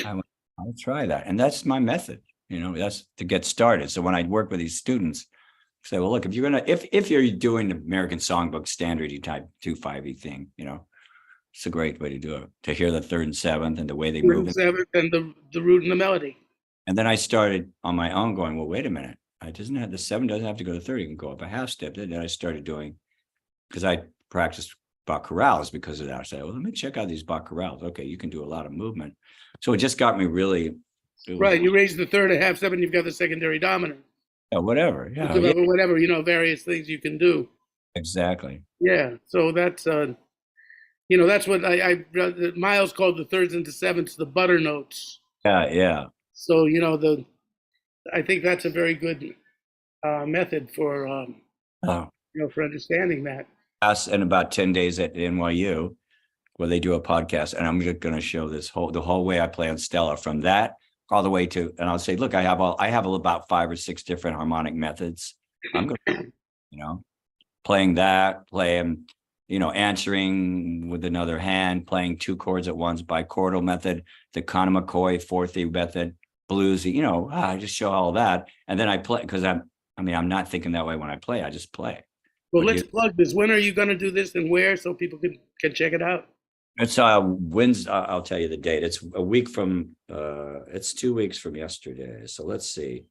I went, I'll try that. And that's my method. That's to get started. So when I work with these students, say, well, look, if you're doing the American Songbook standard, you type 2/5 thing, it's a great way to do it, to hear the 3rd and 7th and the way they move. 7th and the root and the melody. And then I started on my own going, well, wait a minute. The 7 doesn't have to go to 30, you can go up a half step. Then I started doing, because I practiced Bach chorales because of that. I said, well, let me check out these Bach chorales. Okay, you can do a lot of movement. So it just got me really. Right, you raise the 3rd, a half 7, you've got the secondary dominant. Yeah, whatever. Yeah, whatever, various things you can do. Exactly. Yeah, so that's that's what Miles called the 3rds and the 7ths the butter notes. Yeah. So I think that's a very good method for for understanding that. Us in about 10 days at NYU, where they do a podcast, and I'm just going to show the whole way I play on Stella, from that all the way to, and I'll say, look, I have about 5 or 6 different harmonic methods. I'm going to, playing answering with another hand, playing 2 chords at once, bichordal method, the Conor McCoy 4/3 method, bluesy, I just show all that. And then I play, because I'm not thinking that way when I play, I just play. Well, let's plug this. When are you going to do this and where, so people can check it out? It's Wednesday. I'll tell you the date. It's a week from. It's 2 weeks from yesterday. So let's see.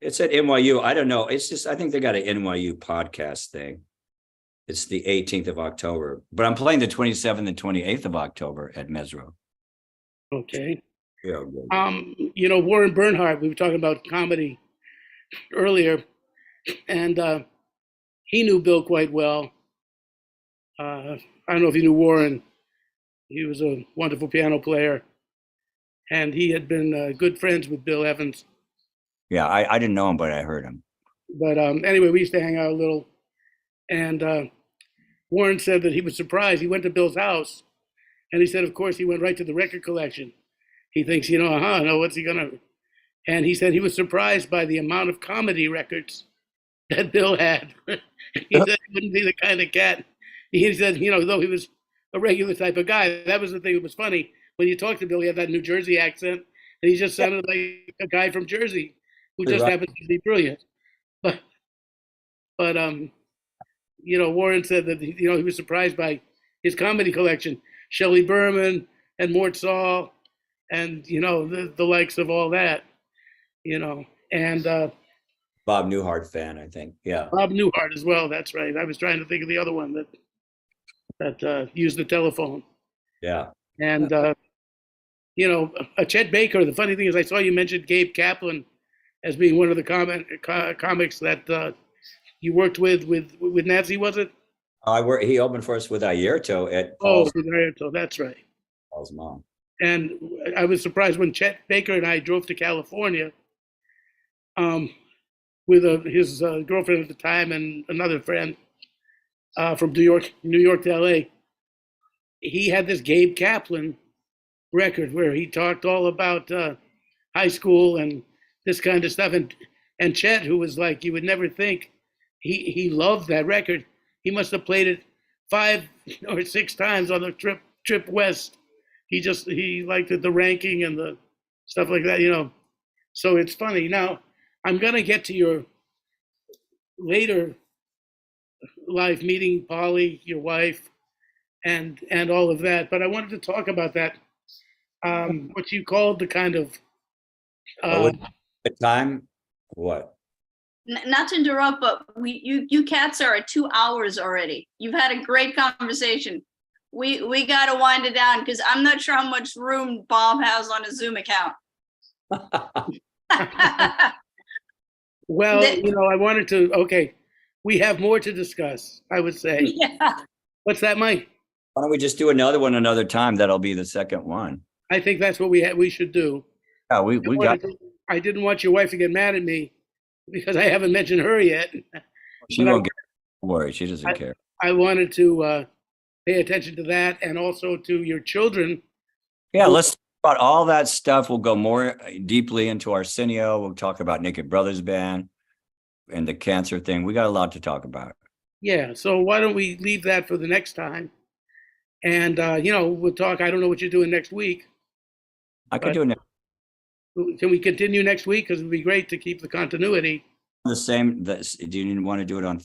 It's at NYU. I don't know. It's just, I think they got an NYU podcast thing. It's the 18th of October, but I'm playing the 27th and 28th of October at Mesro. Okay. Yeah. Warren Bernhardt. We were talking about comedy earlier, and he knew Bill quite well. I don't know if you knew Warren. He was a wonderful piano player, and he had been good friends with Bill Evans. Yeah, I didn't know him, but I heard him. But anyway, we used to hang out a little, and Warren said that he was surprised. He went to Bill's house, and he said, of course, he went right to the record collection. He thinks, no, what's he gonna? And he said he was surprised by the amount of comedy records that Bill had. He said he wouldn't be the kind of cat. He said, though he was a regular type of guy, that was the thing that was funny. When you talked to Bill, he had that New Jersey accent, and he just sounded like a guy from Jersey who just happens to be brilliant. But Warren said that he was surprised by his comedy collection, Shelley Berman and Mort Saul, and the likes of all that, and Bob Newhart fan, I think. Yeah, Bob Newhart as well. That's right. I was trying to think of the other one that used the telephone. Yeah, and Chet Baker. The funny thing is, I saw you mentioned Gabe Kaplan as being one of the comics that you worked with Nancy, was it? He opened for us with Ayerto at Oh, with Ayrton, that's right. Paul's mom. And I was surprised when Chet Baker and I drove to California um, with his girlfriend at the time and another friend from New York to LA. He had this Gabe Kaplan record where he talked all about high school and this kind of stuff. And Chet, who was like, you would never think, he loved that record. He must have played it 5 or 6 times on the trip west. He liked the ranking and the stuff like that, you know. So it's funny. Now, I'm gonna get to your later life, meeting Polly, your wife, and all of that. But I wanted to talk about that, what you called the kind of The time, what? Not to interrupt, but you cats are at 2 hours already. You've had a great conversation. We got to wind it down because I'm not sure how much room Bob has on his Zoom account. Well, you know, I wanted to. Okay, we have more to discuss, I would say. Yeah. What's that, Mike? Why don't we just do another one another time? That'll be the second one. I think that's what we should do. Yeah, we got. I didn't want your wife to get mad at me because I haven't mentioned her yet. She won't get. Don't worry, she doesn't care. I wanted to pay attention to that and also to your children. Yeah, let's talk about all that stuff. We'll go more deeply into Arsenio. We'll talk about Naked Brothers Band and the cancer thing. We got a lot to talk about. Yeah, so why don't we leave that for the next time? And you know, we'll talk. I don't know what you're doing next week. I could do it next. Can we continue next week? Because it'd be great to keep the continuity. The same. Do you want to do it on?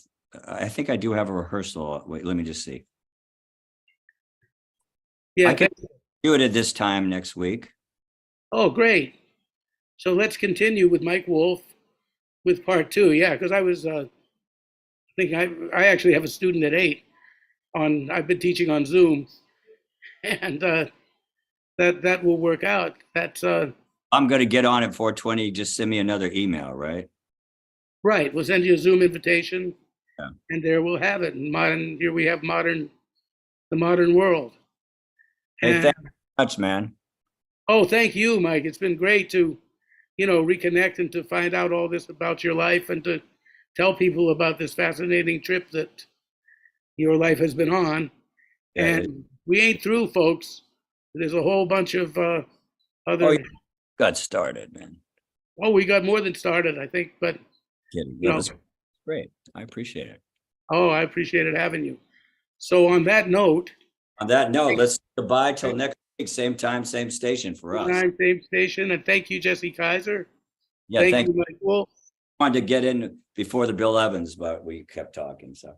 I think I do have a rehearsal. Wait, let me just see. Yeah, I can do it at this time next week. oh, great. So let's continue with Mike Wolff with part 2. Yeah, because I was thinking I actually have a student at 8 on. I've been teaching on Zoom, and that will work out. That's I'm going to get on at 4:20. Just send me another email, right? right. We'll send you a Zoom invitation, Yeah. and there we'll have it. And here we have the modern world. Hey, And, thanks so much, man. oh, thank you, Mike. It's been great to, you know, reconnect and to find out all this about your life and to tell people about this fascinating trip that your life has been on. Yeah, And we ain't through, folks. There's a whole bunch of other. Oh, you got started, man. Oh, we got more than started, I think. But Kidding. you That know, was great. I appreciate it. oh, I appreciated having you. So on that note, On that note, let's say goodbye till next week. Same time, same station for us. same station, and thank you, Jesse Kaiser. Yeah, Thank you, Mike Wolff. Wanted to get in before the Bill Evans, but we kept talking. So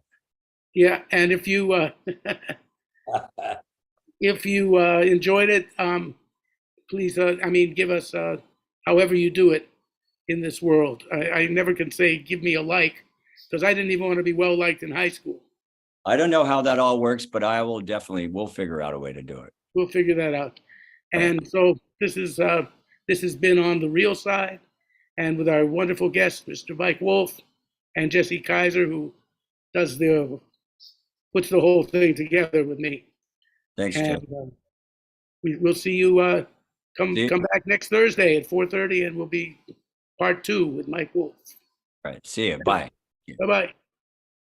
Yeah, and if you enjoyed it, please, I mean, give us however you do it in this world. I never can say give me a like because I didn't even want to be well liked in high school. I don't know how that all works, but we'll figure out a way to do it. We'll figure that out. And so this has been On the Real Side, and with our wonderful guest, Mr. Mike Wolff and Jesse Kaiser, who puts the whole thing together with me. Thanks, And Joe. we'll see you. Come See you. back next Thursday at 4:30, and we'll be part 2 with Mike Wolff. All right. See you. Bye. Bye bye.